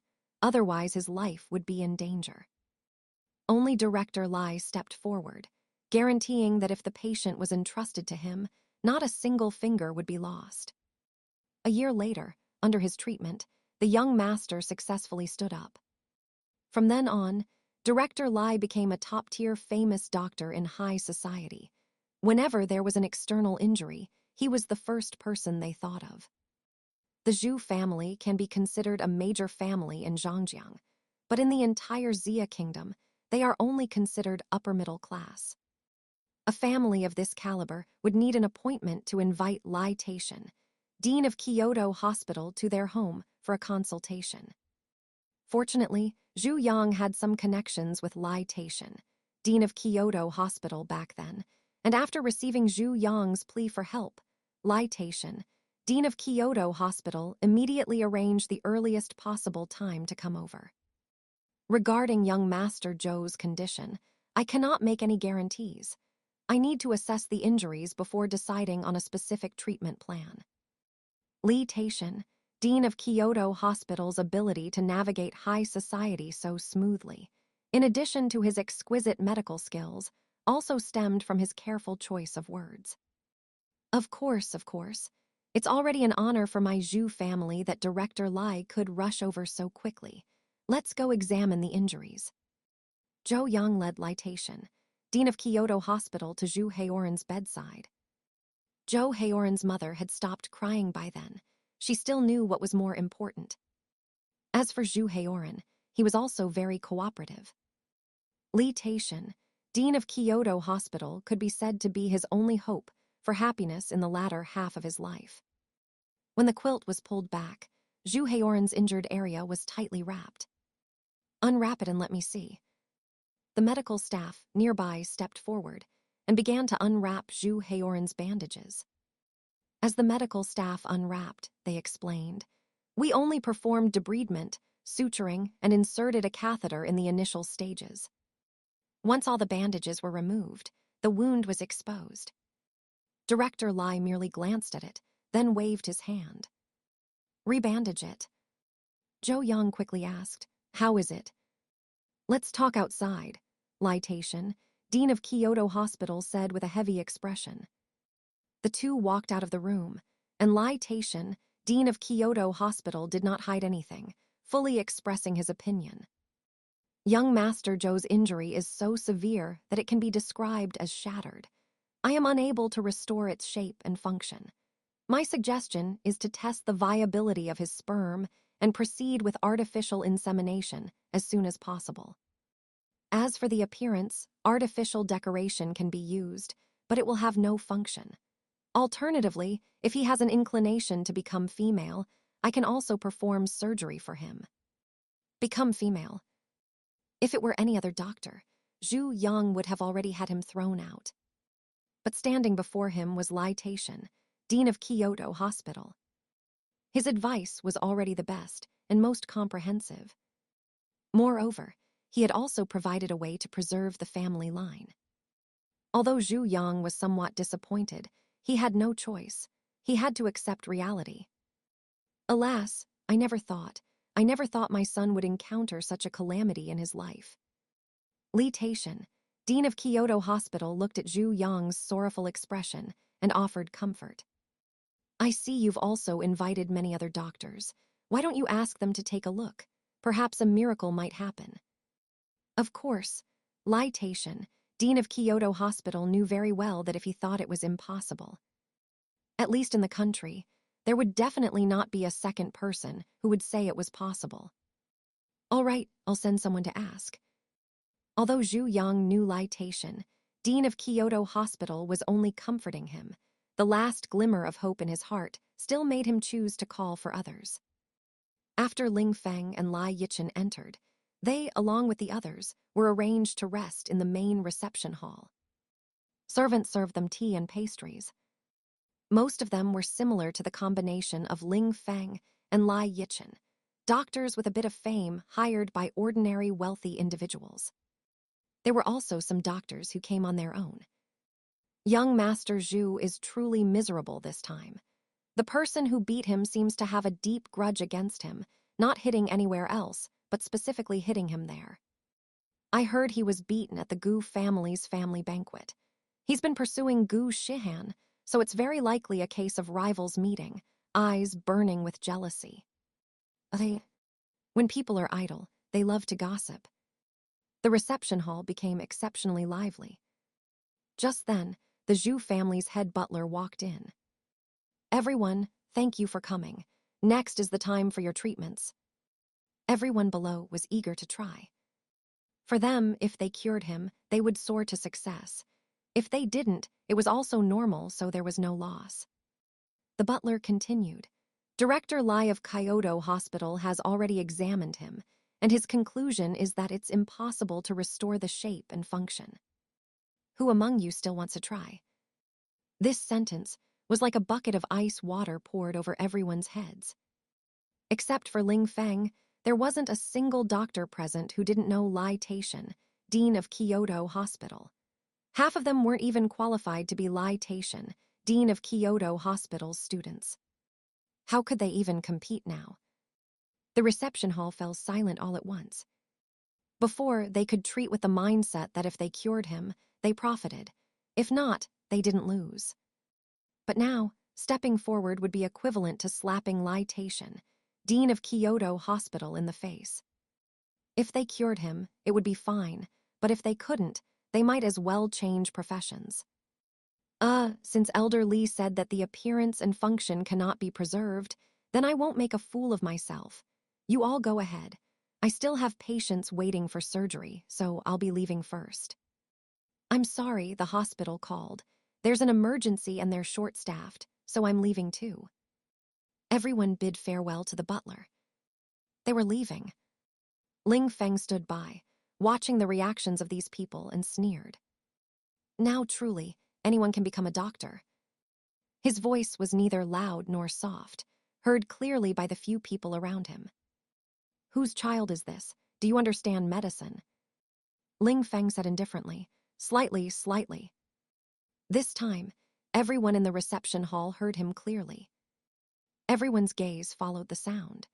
otherwise his life would be in danger. Only Director Lai stepped forward, guaranteeing that if the patient was entrusted to him, not a single finger would be lost. A year later, under his treatment, the young master successfully stood up. From then on, Director Lai became a top-tier famous doctor in high society. Whenever there was an external injury, he was the first person they thought of. The Zhu family can be considered a major family in Zhangjiang, but in the entire Xia kingdom, they are only considered upper middle class. A family of this caliber would need an appointment to invite Lai Taishan, dean of Kyoto Hospital, to their home for a consultation. Fortunately, Zhu Yang had some connections with Lai Taishan, dean of Kyoto Hospital back then, and after receiving Zhu Yang's plea for help, Lai Taishan, dean of Kyoto Hospital, immediately arranged the earliest possible time to come over. Regarding young Master Zhou's condition, I cannot make any guarantees. I need to assess the injuries before deciding on a specific treatment plan. Li Taishan, dean of Kyoto Hospital's ability to navigate high society so smoothly, in addition to his exquisite medical skills, also stemmed from his careful choice of words. Of course. It's already an honor for my Zhu family that Director Lai could rush over so quickly. Let's go examine the injuries. Zhou Yang led Lai Taishan, dean of Kyoto Hospital, to Zhu Heroine's bedside. Zhou Heroine's mother had stopped crying by then. She still knew what was more important. As for Zhu Heroine, he was also very cooperative. Li Taishan, dean of Kyoto Hospital, could be said to be his only hope for happiness in the latter half of his life. When the quilt was pulled back, Zhu Heroine's injured area was tightly wrapped. Unwrap it and let me see. The medical staff nearby stepped forward and began to unwrap Zhu Heroine's bandages. As the medical staff unwrapped, they explained, "We only performed debridement, suturing, and inserted a catheter in the initial stages. Once all the bandages were removed, the wound was exposed." Director Lai merely glanced at it, then waved his hand. "Rebandage it." Zhou Yang quickly asked, "How is it?" "Let's talk outside," Lai Taishan, dean of Kyoto Hospital, said with a heavy expression. The two walked out of the room, and Lai Taishan, dean of Kyoto Hospital, did not hide anything, fully expressing his opinion. Young Master Zhou's injury is so severe that it can be described as shattered. I am unable to restore its shape and function. My suggestion is to test the viability of his sperm and proceed with artificial insemination as soon as possible. As for the appearance, artificial decoration can be used, but it will have no function. Alternatively, if he has an inclination to become female, I can also perform surgery for him. Become female. If it were any other doctor, Zhu Yang would have already had him thrown out. But standing before him was Lai Taishan, dean of Kyoto Hospital. His advice was already the best and most comprehensive. Moreover, he had also provided a way to preserve the family line. Although Zhu Yang was somewhat disappointed, he had no choice. He had to accept reality. Alas, I never thought my son would encounter such a calamity in his life. Li Taishan, dean of Kyoto Hospital, looked at Zhu Yang's sorrowful expression and offered comfort. "I see you've also invited many other doctors. Why don't you ask them to take a look? Perhaps a miracle might happen." Of course, Lai Taishan, dean of Kyoto Hospital, knew very well that if he thought it was impossible, at least in the country, there would definitely not be a second person who would say it was possible. "All right, I'll send someone to ask." Although Zhu Yang knew Lai Taishan, dean of Kyoto Hospital, was only comforting him, the last glimmer of hope in his heart still made him choose to call for others. After Ling Feng and Lai Yichen entered, they, along with the others, were arranged to rest in the main reception hall. Servants served them tea and pastries. Most of them were similar to the combination of Ling Feng and Lai Yichen, doctors with a bit of fame hired by ordinary wealthy individuals. There were also some doctors who came on their own. Young Master Zhu is truly miserable this time. The person who beat him seems to have a deep grudge against him, not hitting anywhere else, but specifically hitting him there. I heard he was beaten at the Gu family's family banquet. He's been pursuing Gu Shihan, so it's very likely a case of rivals meeting, eyes burning with jealousy. When people are idle, they love to gossip. The reception hall became exceptionally lively. Just then, the Zhu family's head butler walked in. "Everyone, thank you for coming. Next is the time for your treatments." Everyone below was eager to try. For them, if they cured him, they would soar to success. If they didn't, it was also normal, so there was no loss. The butler continued. Director Lai of Kyoto Hospital has already examined him, and his conclusion is that it's impossible to restore the shape and function. Who among you still wants to try? This sentence was like a bucket of ice water poured over everyone's heads. Except for Ling Feng, there wasn't a single doctor present who didn't know Lai Taishan, dean of Kyoto Hospital. Half of them weren't even qualified to be Lai Taishan, dean of Kyoto Hospital's students. How could they even compete now? The reception hall fell silent all at once. Before, they could treat with the mindset that if they cured him, they profited. If not, they didn't lose. But now, stepping forward would be equivalent to slapping Lai Taishan, dean of Kyoto Hospital, in the face. If they cured him, it would be fine, but if they couldn't, they might as well change professions. Since Elder Li said that the appearance and function cannot be preserved, then I won't make a fool of myself. You all go ahead. I still have patients waiting for surgery, so I'll be leaving first. I'm sorry, the hospital called. There's an emergency and they're short-staffed, so I'm leaving too. Everyone bid farewell to the butler. They were leaving. Ling Feng stood by, watching the reactions of these people, and sneered. Now truly, anyone can become a doctor. His voice was neither loud nor soft, heard clearly by the few people around him. Whose child is this? Do you understand medicine? Ling Feng said indifferently, slightly. This time, everyone in the reception hall heard him clearly. Everyone's gaze followed the sound.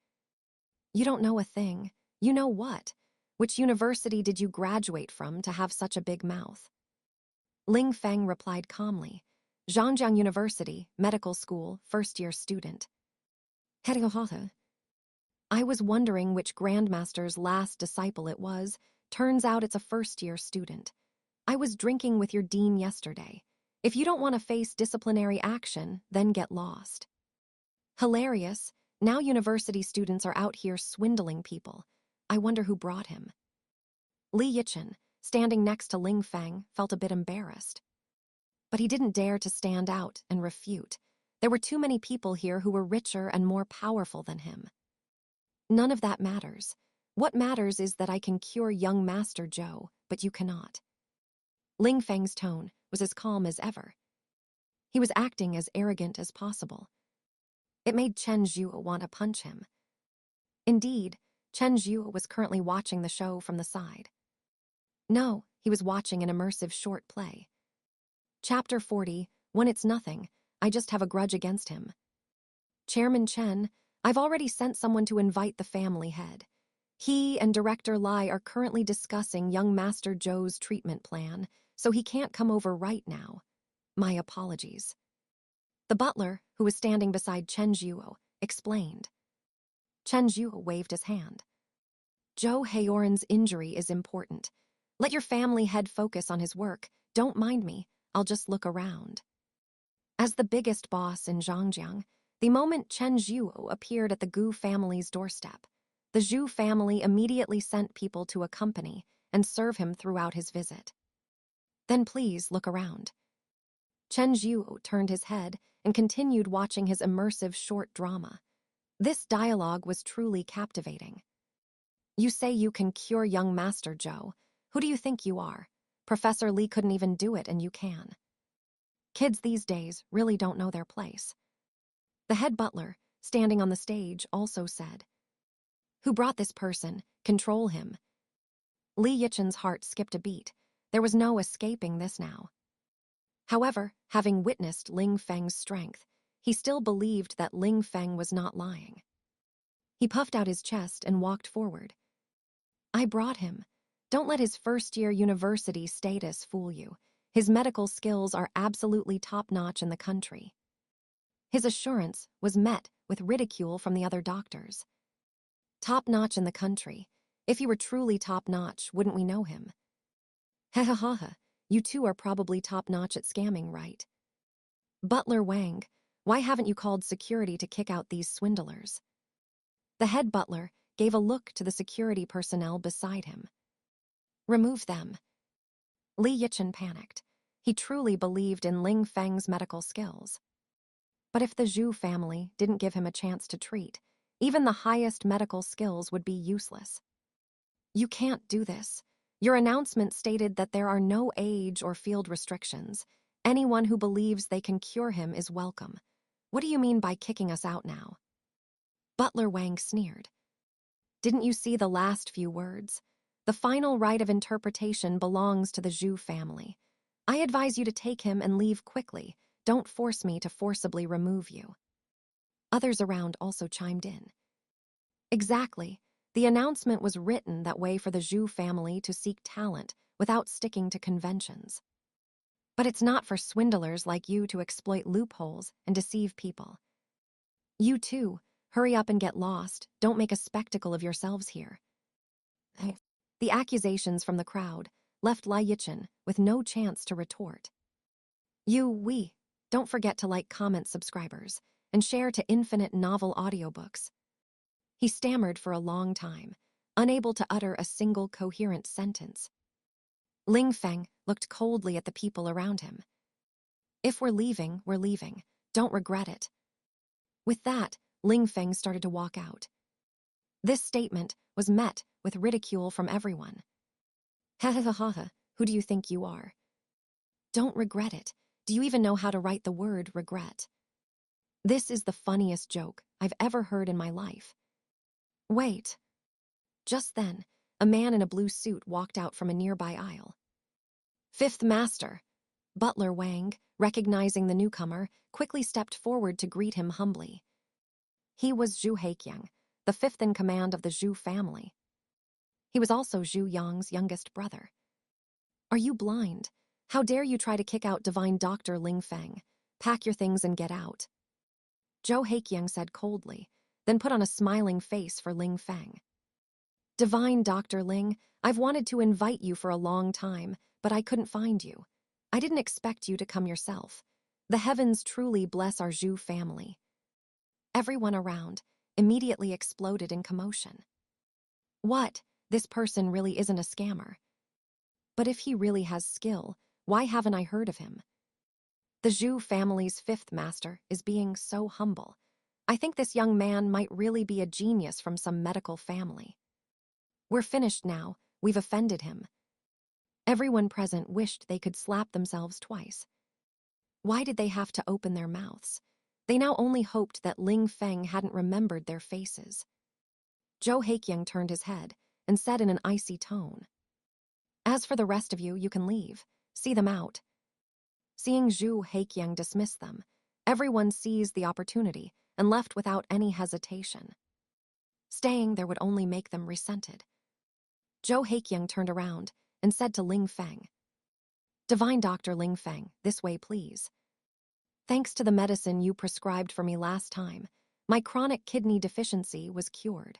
You don't know a thing. You know what? Which university did you graduate from to have such a big mouth? Ling Feng replied calmly. Zhangjiang University, medical school, first-year student. I was wondering which Grandmaster's last disciple it was. Turns out it's a first-year student. I was drinking with your dean yesterday. If you don't want to face disciplinary action, then get lost. Hilarious. Now university students are out here swindling people. I wonder who brought him. Li Yichen, standing next to Ling Feng, felt a bit embarrassed. But he didn't dare to stand out and refute. There were too many people here who were richer and more powerful than him. None of that matters. What matters is that I can cure young Master Zhou, but you cannot. Ling Feng's tone was as calm as ever. He was acting as arrogant as possible. It made Chen Zhuo want to punch him. Indeed, Chen Zhuo was currently watching the show from the side. No, he was watching an immersive short play. Chapter 40, When It's Nothing, I Just Have a Grudge Against Him. Chairman Chen, I've already sent someone to invite the family head. He and Director Lai are currently discussing young Master Zhou's treatment plan, so he can't come over right now. My apologies. The butler, who was standing beside Chen Zhuo, explained. Chen Zhuo waved his hand. Zhou Heroine's injury is important. Let your family head focus on his work. Don't mind me. I'll just look around. As the biggest boss in Zhangjiang, the moment Chen Zhuo appeared at the Gu family's doorstep, the Zhu family immediately sent people to accompany and serve him throughout his visit. Then please look around. Chen Zhuo turned his head and continued watching his immersive short drama. This dialogue was truly captivating. You say you can cure young Master Zhou. Who do you think you are? Professor Li couldn't even do it, and you can. Kids these days really don't know their place. The head butler, standing on the stage, also said, Who brought this person? Control him. Li Yichen's heart skipped a beat. There was no escaping this now. However, having witnessed Ling Feng's strength, he still believed that Ling Feng was not lying. He puffed out his chest and walked forward. I brought him. Don't let his first-year university status fool you. His medical skills are absolutely top-notch in the country. His assurance was met with ridicule from the other doctors. Top-notch in the country. If he were truly top-notch, wouldn't we know him? Ha ha ha ha. You two are probably top-notch at scamming, right? Butler Wang, why haven't you called security to kick out these swindlers? The head butler gave a look to the security personnel beside him. Remove them. Li Yichen panicked. He truly believed in Ling Feng's medical skills. But if the Zhu family didn't give him a chance to treat, even the highest medical skills would be useless. You can't do this. Your announcement stated that there are no age or field restrictions. Anyone who believes they can cure him is welcome. What do you mean by kicking us out now? Butler Wang sneered. Didn't you see the last few words? The final right of interpretation belongs to the Zhu family. I advise you to take him and leave quickly. Don't force me to forcibly remove you. Others around also chimed in. Exactly. The announcement was written that way for the Zhu family to seek talent without sticking to conventions. But it's not for swindlers like you to exploit loopholes and deceive people. You too, hurry up and get lost. Don't make a spectacle of yourselves here. The accusations from the crowd left Li Yichen with no chance to retort. Don't forget to like, comment, subscribers, and share to infinite novel audiobooks. He stammered for a long time, unable to utter a single coherent sentence. Ling Feng looked coldly at the people around him. If we're leaving, we're leaving. Don't regret it. With that, Ling Feng started to walk out. This statement was met with ridicule from everyone. Ha ha ha ha, who do you think you are? Don't regret it. Do you even know how to write the word regret? This is the funniest joke I've ever heard in my life. Wait. Just then, a man in a blue suit walked out from a nearby aisle. Fifth Master. Butler Wang, recognizing the newcomer, quickly stepped forward to greet him humbly. He was Zhu Heiqiang, the fifth in command of the Zhu family. He was also Zhu Yang's youngest brother. Are you blind? How dare you try to kick out divine Dr. Ling Feng? Pack your things and get out. Zhou Heiqiang said coldly, then put on a smiling face for Ling Feng. Divine Dr. Ling, I've wanted to invite you for a long time, but I couldn't find you. I didn't expect you to come yourself. The heavens truly bless our Zhu family. Everyone around immediately exploded in commotion. What? This person really isn't a scammer. But if he really has skill, why haven't I heard of him? The Zhu family's fifth master is being so humble. I think this young man might really be a genius from some medical family. We're finished now. We've offended him. Everyone present wished they could slap themselves twice. Why did they have to open their mouths? They now only hoped that Ling Feng hadn't remembered their faces. Zhou Heiqiang turned his head and said in an icy tone, As for the rest of you, you can leave. See them out. Seeing Zhu Heiqiang dismiss them, everyone seized the opportunity and left without any hesitation. Staying there would only make them resented. Zhou Heiqiang turned around and said to Ling Feng, Divine Dr. Ling Feng, this way please. Thanks to the medicine you prescribed for me last time, my chronic kidney deficiency was cured.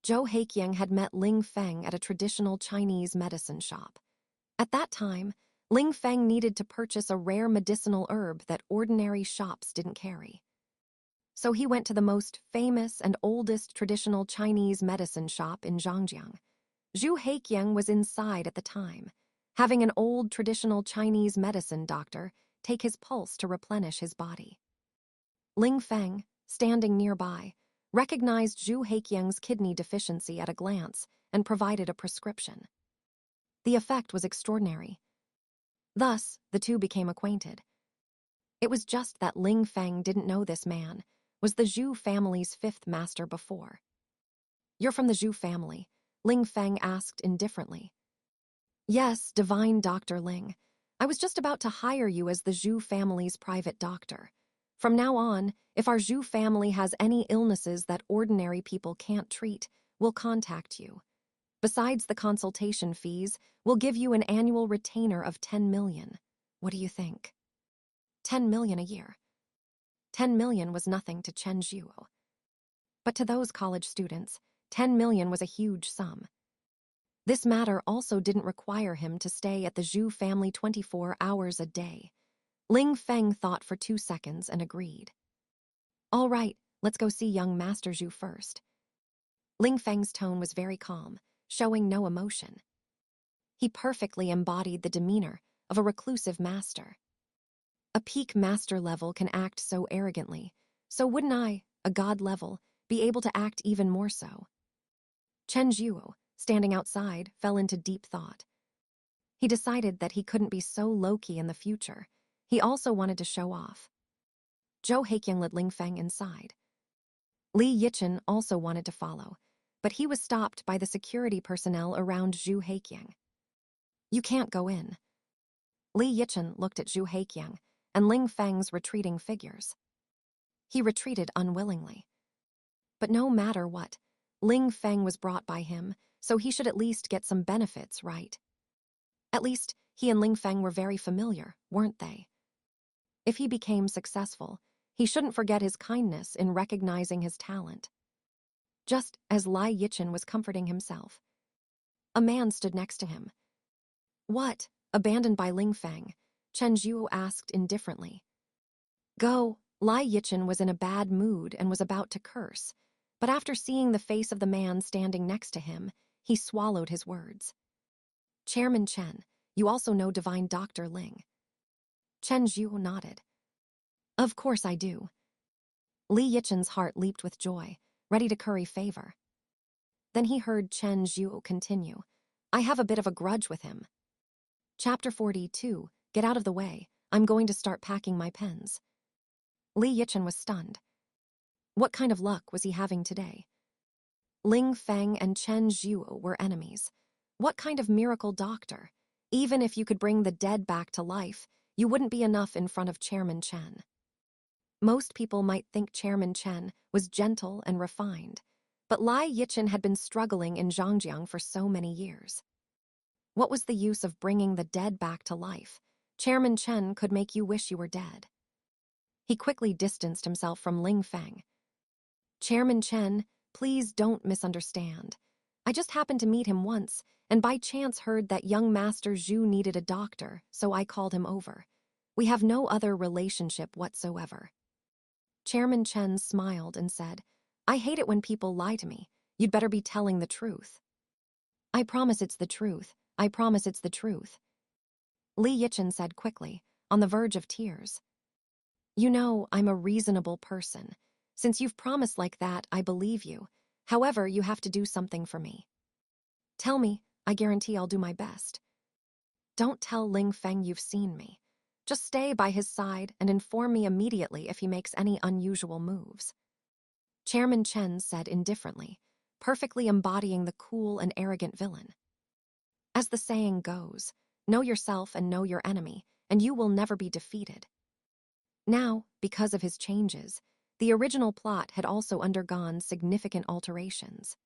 Zhou Heiqiang had met Ling Feng at a traditional Chinese medicine shop. At that time, Ling Feng needed to purchase a rare medicinal herb that ordinary shops didn't carry. So he went to the most famous and oldest traditional Chinese medicine shop in Zhangjiang. Zhu Heiqiang was inside at the time, having an old traditional Chinese medicine doctor take his pulse to replenish his body. Ling Feng, standing nearby, recognized Zhu Heiqiang's kidney deficiency at a glance and provided a prescription. The effect was extraordinary. Thus, the two became acquainted. It was just that Ling Feng didn't know this man was the Zhu family's fifth master before. You're from the Zhu family, Ling Feng asked indifferently. Yes, divine Dr. Ling. I was just about to hire you as the Zhu family's private doctor. From now on, if our Zhu family has any illnesses that ordinary people can't treat, we'll contact you. Besides the consultation fees, we'll give you an annual retainer of 10 million. What do you think? 10 million a year. 10 million was nothing to Chen Zhuo. But to those college students, 10 million was a huge sum. This matter also didn't require him to stay at the Zhu family 24 hours a day. Ling Feng thought for 2 seconds and agreed. All right, let's go see young Master Zhu first. Ling Feng's tone was very calm, showing no emotion. He perfectly embodied the demeanor of a reclusive master. A peak master level can act so arrogantly, so wouldn't I, a god level, be able to act even more so? Chen Zhuo, standing outside, fell into deep thought. He decided that he couldn't be so low-key in the future. He also wanted to show off. Zhou Heiqiang led Ling Feng inside. Li Yichen also wanted to follow, but he was stopped by the security personnel around Zhu Heiqiang. You can't go in. Li Yichen looked at Zhu Heiqiang and Ling Feng's retreating figures. He retreated unwillingly. But no matter what, Ling Feng was brought by him, so he should at least get some benefits, right? At least, he and Ling Feng were very familiar, weren't they? If he became successful, he shouldn't forget his kindness in recognizing his talent. Just as Li Yichen was comforting himself, a man stood next to him. What? Abandoned by Ling Feng, Chen Zhuo asked indifferently. Go. Li Yichen was in a bad mood and was about to curse, but after seeing the face of the man standing next to him, he swallowed his words. Chairman Chen, you also know Divine Dr. Ling. Chen Zhuo nodded. Of course I do. Li Yichen's heart leaped with joy, ready to curry favor. Then he heard Chen Zhuo continue. I have a bit of a grudge with him. Chapter 42, Get out of the way, I'm going to start packing my pens. Li Yichen was stunned. What kind of luck was he having today? Ling Feng and Chen Zhuo were enemies. What kind of miracle doctor? Even if you could bring the dead back to life, you wouldn't be enough in front of Chairman Chen. Most people might think Chairman Chen was gentle and refined, but Li Yichen had been struggling in Zhangjiang for so many years. What was the use of bringing the dead back to life? Chairman Chen could make you wish you were dead. He quickly distanced himself from Ling Feng. Chairman Chen, please don't misunderstand. I just happened to meet him once, and by chance heard that young Master Zhu needed a doctor, so I called him over. We have no other relationship whatsoever. Chairman Chen smiled and said, I hate it when people lie to me. You'd better be telling the truth. I promise it's the truth. I promise it's the truth. Li Yichen said quickly, on the verge of tears. You know, I'm a reasonable person. Since you've promised like that, I believe you. However, you have to do something for me. Tell me, I guarantee I'll do my best. Don't tell Ling Feng you've seen me. Just stay by his side and inform me immediately if he makes any unusual moves. Chairman Chen said indifferently, perfectly embodying the cool and arrogant villain. As the saying goes, know yourself and know your enemy, and you will never be defeated. Now, because of his changes, the original plot had also undergone significant alterations.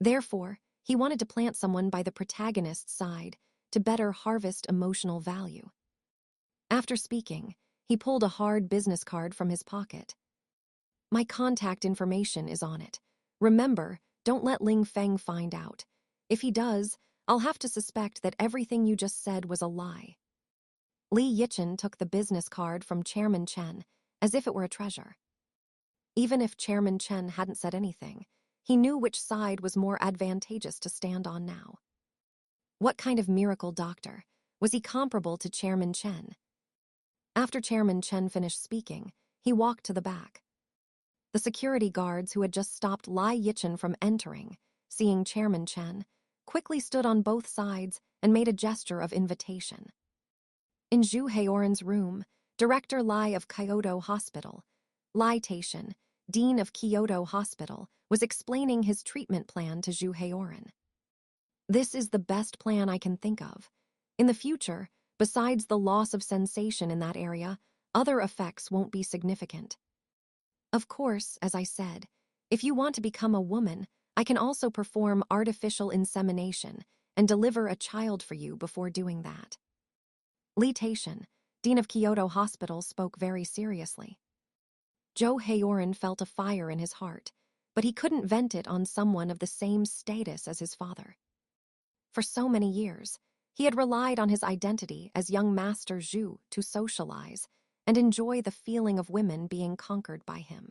Therefore, he wanted to plant someone by the protagonist's side to better harvest emotional value. After speaking, he pulled a hard business card from his pocket. My contact information is on it. Remember, don't let Ling Feng find out. If he does, I'll have to suspect that everything you just said was a lie. Li Yichen took the business card from Chairman Chen as if it were a treasure. Even if Chairman Chen hadn't said anything, he knew which side was more advantageous to stand on now. What kind of miracle doctor? Was he comparable to Chairman Chen? After Chairman Chen finished speaking, he walked to the back. The security guards who had just stopped Li Yichen from entering, seeing Chairman Chen, quickly stood on both sides and made a gesture of invitation. In Zhu Heroine's room, Director Li of Kyoto Hospital, Li Taishan, Dean of Kyoto Hospital, was explaining his treatment plan to Zhu Heroine. This is the best plan I can think of. In the future, besides the loss of sensation in that area, other effects won't be significant. Of course, as I said, if you want to become a woman, I can also perform artificial insemination and deliver a child for you before doing that. Li Taishan, dean of Kyoto Hospital, spoke very seriously. Zhou Heioren felt a fire in his heart, but he couldn't vent it on someone of the same status as his father. For so many years, he had relied on his identity as young Master Zhu to socialize and enjoy the feeling of women being conquered by him.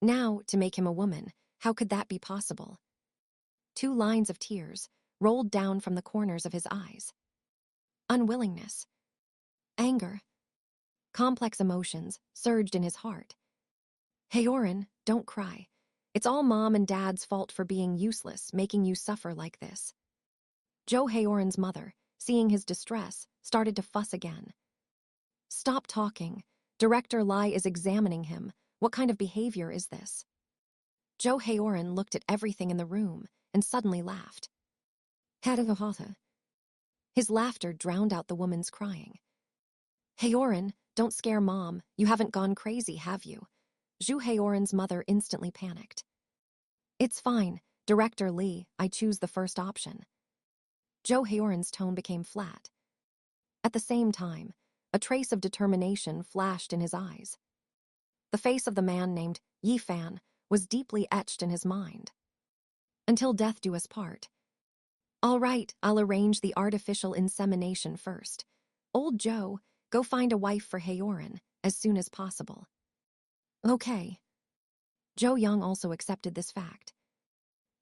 Now, to make him a woman, how could that be possible? 2 lines of tears rolled down from the corners of his eyes. Unwillingness, anger, complex emotions surged in his heart. Heioren, don't cry. It's all Mom and Dad's fault for being useless, making you suffer like this. Zhou Heioren's mother, seeing his distress, started to fuss again. Stop talking. Director Lai is examining him. What kind of behavior is this? Zhou Heioren looked at everything in the room and suddenly laughed. His laughter drowned out the woman's crying. Heioren, don't scare Mom. You haven't gone crazy, have you? Zhu Heioren's mother instantly panicked. It's fine, Director Li, I choose the first option. Zhou Heioren's tone became flat. At the same time, a trace of determination flashed in his eyes. The face of the man named Yi Fan was deeply etched in his mind. Until death do us part. All right, I'll arrange the artificial insemination first. Old Zhou, go find a wife for Heioren as soon as possible. Okay. Zhou Yang also accepted this fact.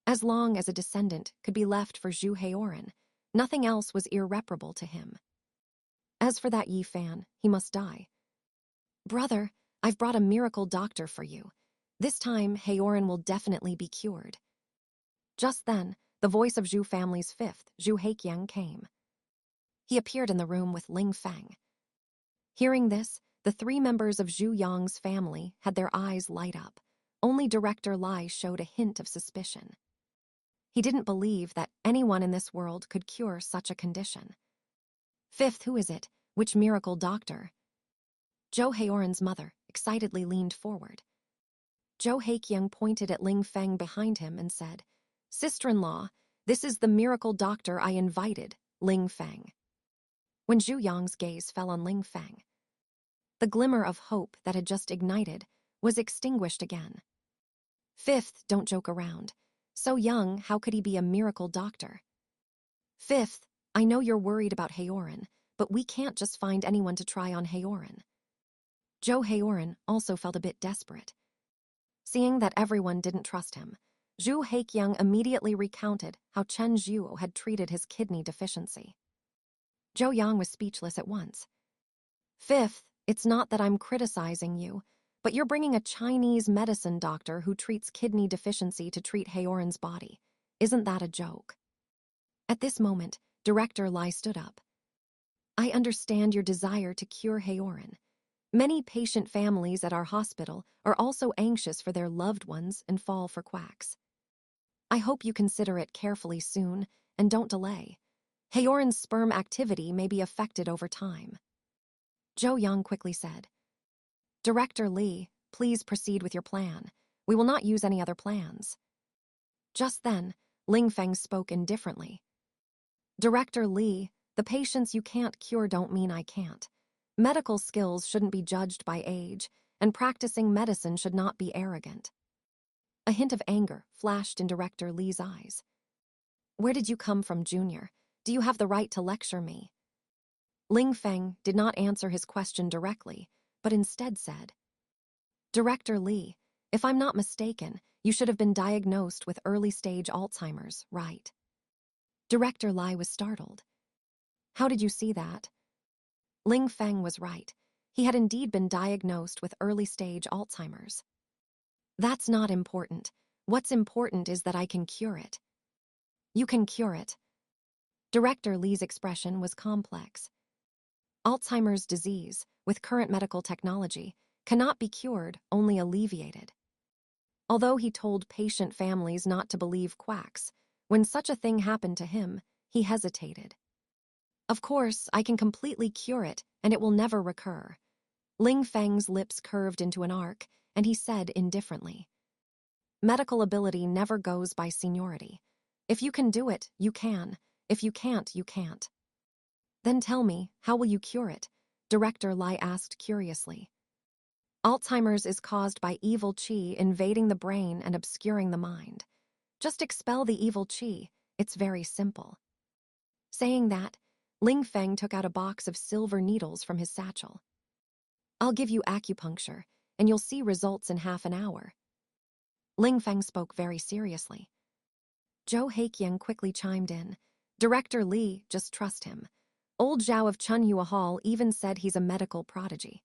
As long as a descendant could be left for Zhu Heioren, nothing else was irreparable to him. As for that Yi Fan, he must die. Brother, I've brought a miracle doctor for you. This time, Heioren will definitely be cured. Just then, the voice of Zhu family's 5th, Zhu Heiqiang, came. He appeared in the room with Ling Feng. Hearing this, the 3 members of Zhu Yang's family had their eyes light up. Only Director Lai showed a hint of suspicion. He didn't believe that anyone in this world could cure such a condition. 5th, who is it? Which miracle doctor? Zhou Heioren's mother excitedly leaned forward. Zhou Heiqiang pointed at Ling Feng behind him and said, Sister-in-law, this is the miracle doctor I invited, Ling Feng. When Zhu Yang's gaze fell on Ling Feng, the glimmer of hope that had just ignited was extinguished again. 5th, don't joke around. So young, how could he be a miracle doctor? 5th, I know you're worried about Heioren, but we can't just find anyone to try on Heioren. Zhou Heioren also felt a bit desperate. Seeing that everyone didn't trust him, Zhu Heiqiang immediately recounted how Chen Zhuo had treated his kidney deficiency. Zhou Yang was speechless at once. 5th, it's not that I'm criticizing you, but you're bringing a Chinese medicine doctor who treats kidney deficiency to treat Heioren's body. Isn't that a joke? At this moment, Director Lai stood up. I understand your desire to cure Heioren. Many patient families at our hospital are also anxious for their loved ones and fall for quacks. I hope you consider it carefully soon and don't delay. Heioren's sperm activity may be affected over time. Zhou Yang quickly said, Director Li, please proceed with your plan. We will not use any other plans. Just then, Ling Feng spoke indifferently. Director Li, the patients you can't cure don't mean I can't. Medical skills shouldn't be judged by age, and practicing medicine should not be arrogant. A hint of anger flashed in Director Li's eyes. Where did you come from, Junior? Do you have the right to lecture me? Ling Feng did not answer his question directly, but instead said, Director Li, if I'm not mistaken, you should have been diagnosed with early-stage Alzheimer's, right? Director Lai was startled. How did you see that? Ling Feng was right. He had indeed been diagnosed with early-stage Alzheimer's. That's not important. What's important is that I can cure it. You can cure it. Director Li's expression was complex. Alzheimer's disease, with current medical technology, cannot be cured, only alleviated. Although he told patient families not to believe quacks, when such a thing happened to him, he hesitated. Of course, I can completely cure it, and it will never recur. Ling Feng's lips curved into an arc, and he said indifferently, "Medical ability never goes by seniority. If you can do it, you can. If you can't, you can't." "Then tell me, how will you cure it?" Director Lai asked curiously. "Alzheimer's is caused by evil qi invading the brain and obscuring the mind. Just expel the evil qi. It's very simple." Saying that, Ling Feng took out a box of silver needles from his satchel. "I'll give you acupuncture, and you'll see results in half an hour." Ling Feng spoke very seriously. Zhou Heiqiang quickly chimed in. "Director Li, just trust him. Old Zhao of Chunhua Hall even said he's a medical prodigy."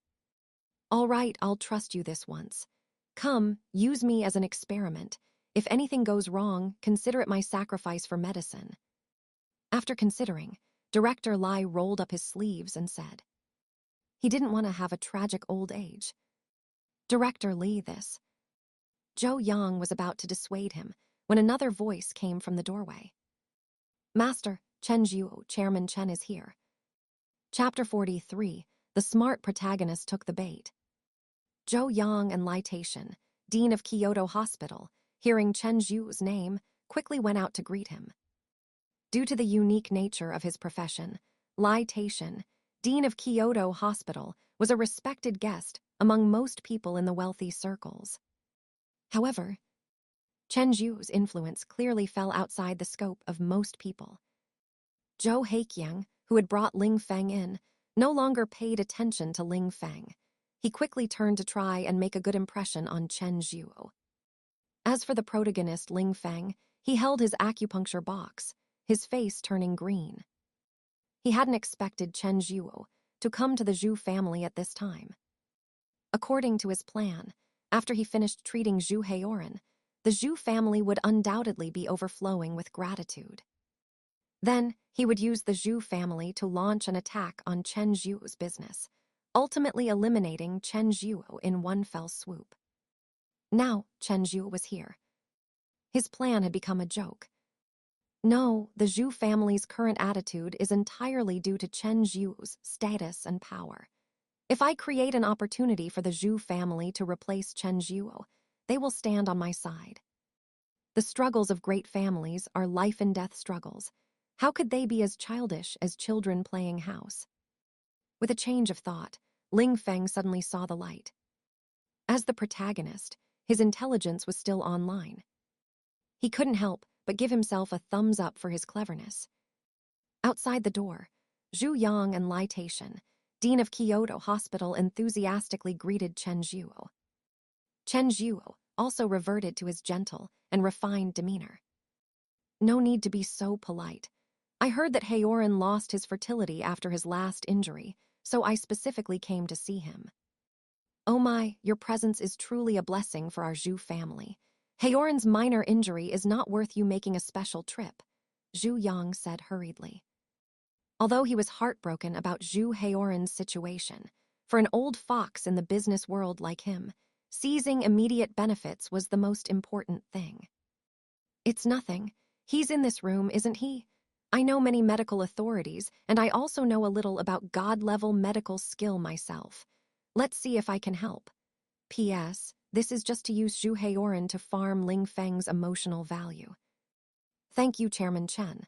"All right, I'll trust you this once. Come, use me as an experiment. If anything goes wrong, consider it my sacrifice for medicine." After considering, Director Lai rolled up his sleeves and said, he didn't want to have a tragic old age. "Director Li, this." Zhou Yang was about to dissuade him when another voice came from the doorway. "Master, Chen Zhuo, Chairman Chen is here." Chapter 43, the smart protagonist took the bait. Zhou Yang and Lai Taishan, Dean of Kyoto Hospital, hearing Chen Zhuo's name, quickly went out to greet him. Due to the unique nature of his profession, Lai Taishan, Dean of Kyoto Hospital, was a respected guest among most people in the wealthy circles. However, Chen Zhuo's influence clearly fell outside the scope of most people. Zhou Heiqiang, who had brought Ling Feng in, no longer paid attention to Ling Feng. He quickly turned to try and make a good impression on Chen Zhuo. As for the protagonist Ling Feng, he held his acupuncture box, his face turning green. He hadn't expected Chen Zhuo to come to the Zhu family at this time. According to his plan, after he finished treating Zhu Heroine, the Zhu family would undoubtedly be overflowing with gratitude. Then, he would use the Zhu family to launch an attack on Chen Zhuo's business, ultimately eliminating Chen Zhuo in one fell swoop. Now, Chen Zhuo was here. His plan had become a joke. No, the Zhu family's current attitude is entirely due to Chen Zhuo's status and power. If I create an opportunity for the Zhu family to replace Chen Zhuo, they will stand on my side. The struggles of great families are life-and-death struggles. How could they be as childish as children playing house? With a change of thought, Ling Feng suddenly saw the light. As the protagonist, his intelligence was still online. He couldn't help but give himself a thumbs up for his cleverness. Outside the door, Zhu Yang and Lai Taishan, Dean of Kyoto Hospital, enthusiastically greeted Chen Zhuo. Chen Zhuo also reverted to his gentle and refined demeanor. "No need to be so polite. I heard that Heroine lost his fertility after his last injury, so I specifically came to see him." "Oh my, your presence is truly a blessing for our Zhu family. Heroine's minor injury is not worth you making a special trip," Zhu Yang said hurriedly. Although he was heartbroken about Zhu Heroine's situation, for an old fox in the business world like him, seizing immediate benefits was the most important thing. "It's nothing. He's in this room, isn't he? I know many medical authorities, and I also know a little about God-level medical skill myself. Let's see if I can help. P.S. This is just to use Zhu Heroine to farm Ling Feng's emotional value." "Thank you, Chairman Chen."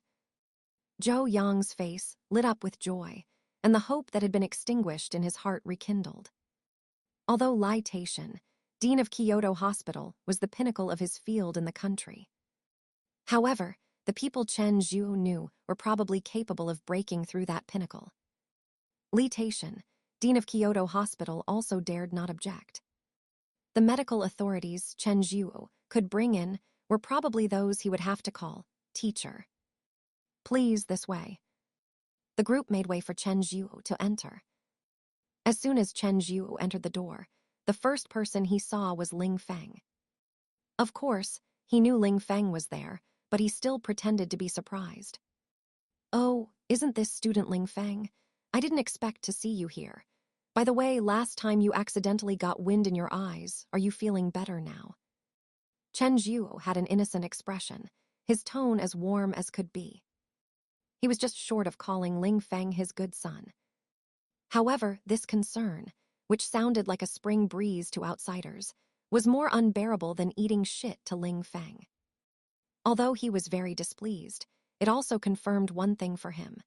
Zhou Yang's face lit up with joy, and the hope that had been extinguished in his heart rekindled. Although Lai Taishan, Dean of Kyoto Hospital, was the pinnacle of his field in the country. However, the people Chen Zhuo knew were probably capable of breaking through that pinnacle. Li Taishan, Dean of Kyoto Hospital, also dared not object. The medical authorities Chen Zhuo could bring in were probably those he would have to call teacher. "Please, this way." The group made way for Chen Zhuo to enter. As soon as Chen Zhuo entered the door, the first person he saw was Ling Feng. Of course, he knew Ling Feng was there, but he still pretended to be surprised. "Oh, isn't this student Ling Feng? I didn't expect to see you here. By the way, last time you accidentally got wind in your eyes. Are you feeling better now?" Chen Zhuo had an innocent expression, his tone as warm as could be. He was just short of calling Ling Feng his good son. However, this concern, which sounded like a spring breeze to outsiders, was more unbearable than eating shit to Ling Feng. Although he was very displeased, it also confirmed one thing for him.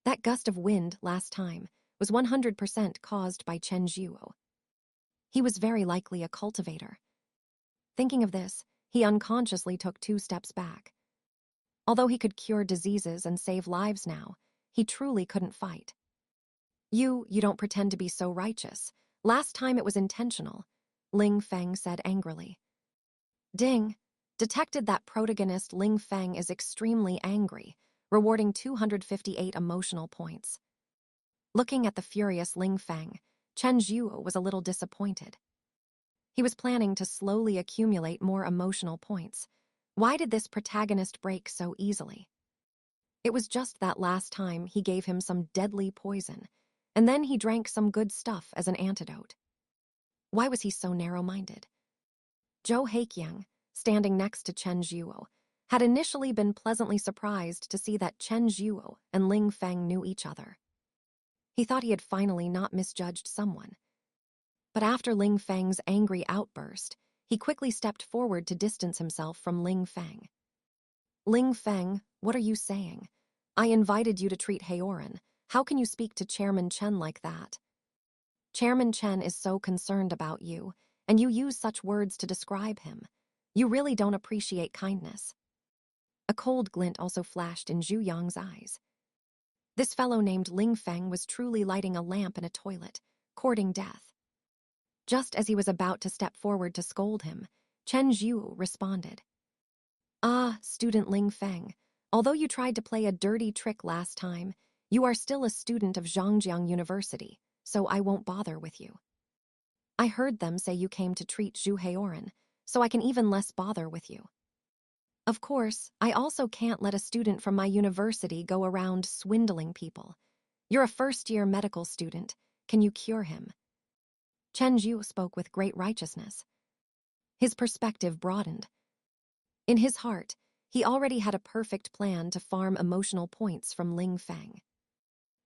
That gust of wind last time was 100% caused by Chen Zhuo. He was very likely a cultivator. Thinking of this, he unconsciously took 2 steps back. Although he could cure diseases and save lives now, he truly couldn't fight. You don't pretend to be so righteous. Last time it was intentional, Ling Feng said angrily. Ding! Detected that protagonist Ling Feng is extremely angry, rewarding 258 emotional points. Looking at the furious Ling Feng, Chen Zhuo was a little disappointed. He was planning to slowly accumulate more emotional points. Why did this protagonist break so easily? It was just that last time he gave him some deadly poison, and then he drank some good stuff as an antidote. Why was he so narrow-minded? Zhou Heiqiang, standing next to Chen Zhuo, had initially been pleasantly surprised to see that Chen Zhuo and Ling Feng knew each other. He thought he had finally not misjudged someone. But after Ling Feng's angry outburst, he quickly stepped forward to distance himself from Ling Feng. Ling Feng, what are you saying? I invited you to treat Heroine. How can you speak to Chairman Chen like that? Chairman Chen is so concerned about you, and you use such words to describe him. You really don't appreciate kindness. A cold glint also flashed in Zhu Yang's eyes. This fellow named Ling Feng was truly lighting a lamp in a toilet, courting death. Just as he was about to step forward to scold him, Chen Zhuo responded. Ah, student Ling Feng, although you tried to play a dirty trick last time, you are still a student of Zhangjiang University, so I won't bother with you. I heard them say you came to treat Zhu Heroine, so I can even less bother with you. Of course, I also can't let a student from my university go around swindling people. You're a first-year medical student. Can you cure him? Chen Zhuo spoke with great righteousness. His perspective broadened. In his heart, he already had a perfect plan to farm emotional points from Ling Feng.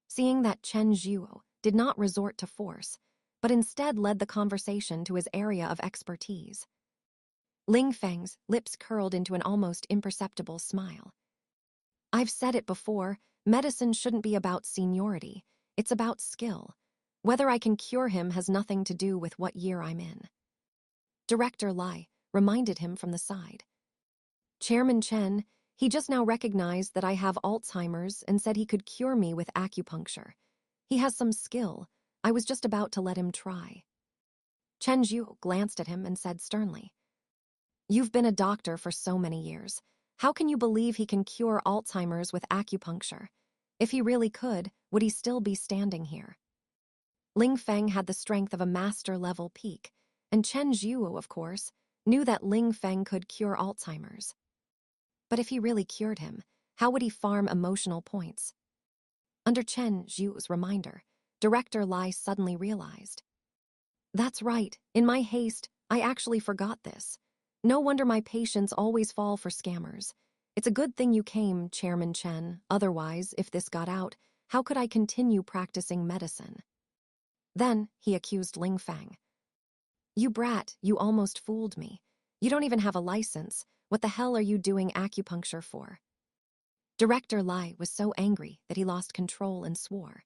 Seeing that Chen Zhuo did not resort to force, but instead led the conversation to his area of expertise. Ling Feng's lips curled into an almost imperceptible smile. I've said it before, medicine shouldn't be about seniority, it's about skill. Whether I can cure him has nothing to do with what year I'm in. Director Lai reminded him from the side. Chairman Chen, he just now recognized that I have Alzheimer's and said he could cure me with acupuncture. He has some skill. I was just about to let him try. Chen Zhuo glanced at him and said sternly, You've been a doctor for so many years. How can you believe he can cure Alzheimer's with acupuncture? If he really could, would he still be standing here? Ling Feng had the strength of a master-level peak, and Chen Zhuo, of course, knew that Ling Feng could cure Alzheimer's. But if he really cured him, how would he farm emotional points? Under Chen Zhuo's reminder, Director Lai suddenly realized. That's right, in my haste, I actually forgot this. No wonder my patients always fall for scammers. It's a good thing you came, Chairman Chen. Otherwise, if this got out, how could I continue practicing medicine? Then he accused Ling Feng. You brat, you almost fooled me. You don't even have a license. What the hell are you doing acupuncture for? Director Lai was so angry that he lost control and swore.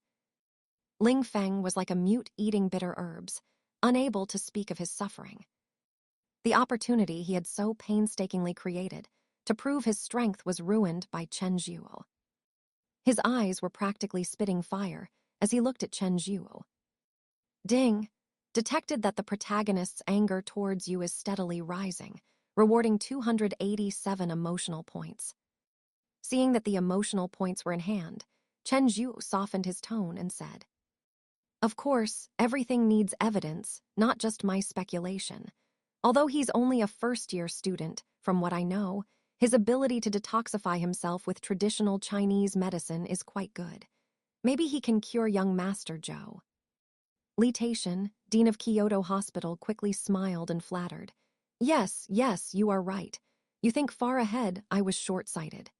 Ling Feng was like a mute eating bitter herbs, unable to speak of his suffering. The opportunity he had so painstakingly created to prove his strength was ruined by Chen Zhuo. His eyes were practically spitting fire as he looked at Chen Zhuo. Ding! Detected that the protagonist's anger towards you is steadily rising, rewarding 287 emotional points. Seeing that the emotional points were in hand, Chen Zhuo softened his tone and said, Of course, everything needs evidence, not just my speculation. Although he's only a first-year student, from what I know, his ability to detoxify himself with traditional Chinese medicine is quite good. Maybe he can cure young Master Zhou. Li Taishan, dean of Kyoto Hospital, quickly smiled and flattered. Yes, you are right. You think far ahead. I was short-sighted.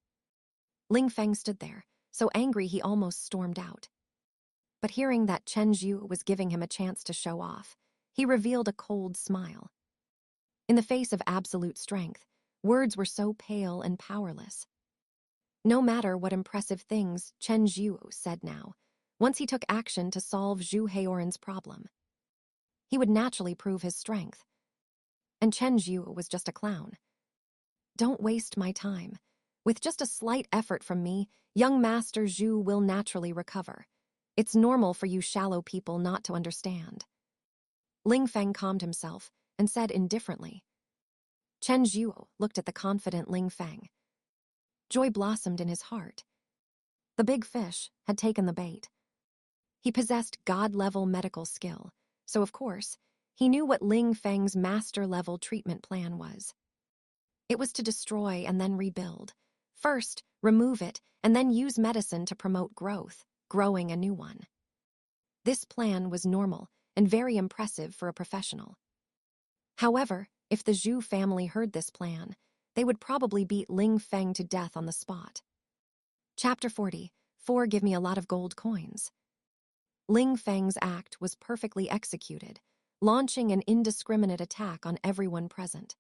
Ling Feng stood there, so angry he almost stormed out. But hearing that Chen Zhuo was giving him a chance to show off, he revealed a cold smile. In the face of absolute strength, words were so pale and powerless. No matter what impressive things Chen Zhuo said now, once he took action to solve Zhu Heioren's problem, he would naturally prove his strength. And Chen Zhuo was just a clown. Don't waste my time. With just a slight effort from me, young Master Zhu will naturally recover. It's normal for you shallow people not to understand. Ling Feng calmed himself and said indifferently. Chen Zhuo looked at the confident Ling Feng. Joy blossomed in his heart. The big fish had taken the bait. He possessed god-level medical skill, so of course, he knew what Ling Feng's master-level treatment plan was. It was to destroy and then rebuild. First, remove it, and then use medicine to promote growth, growing a new one. This plan was normal and very impressive for a professional. However, if the Zhu family heard this plan, they would probably beat Ling Feng to death on the spot. Chapter 40. Give me a lot of gold coins. Ling Feng's act was perfectly executed, launching an indiscriminate attack on everyone present.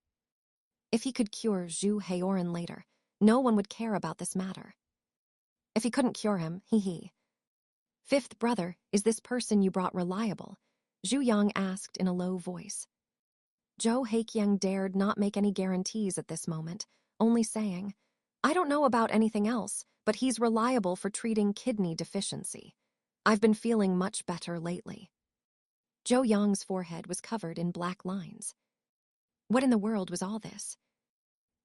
If he could cure Zhu Heioren later, no one would care about this matter. If he couldn't cure him, Fifth brother, is this person you brought reliable? Zhu Yang asked in a low voice. Zhou Heiqiang dared not make any guarantees at this moment, only saying, I don't know about anything else, but he's reliable for treating kidney deficiency. I've been feeling much better lately. Zhou Yang's forehead was covered in black lines. What in the world was all this?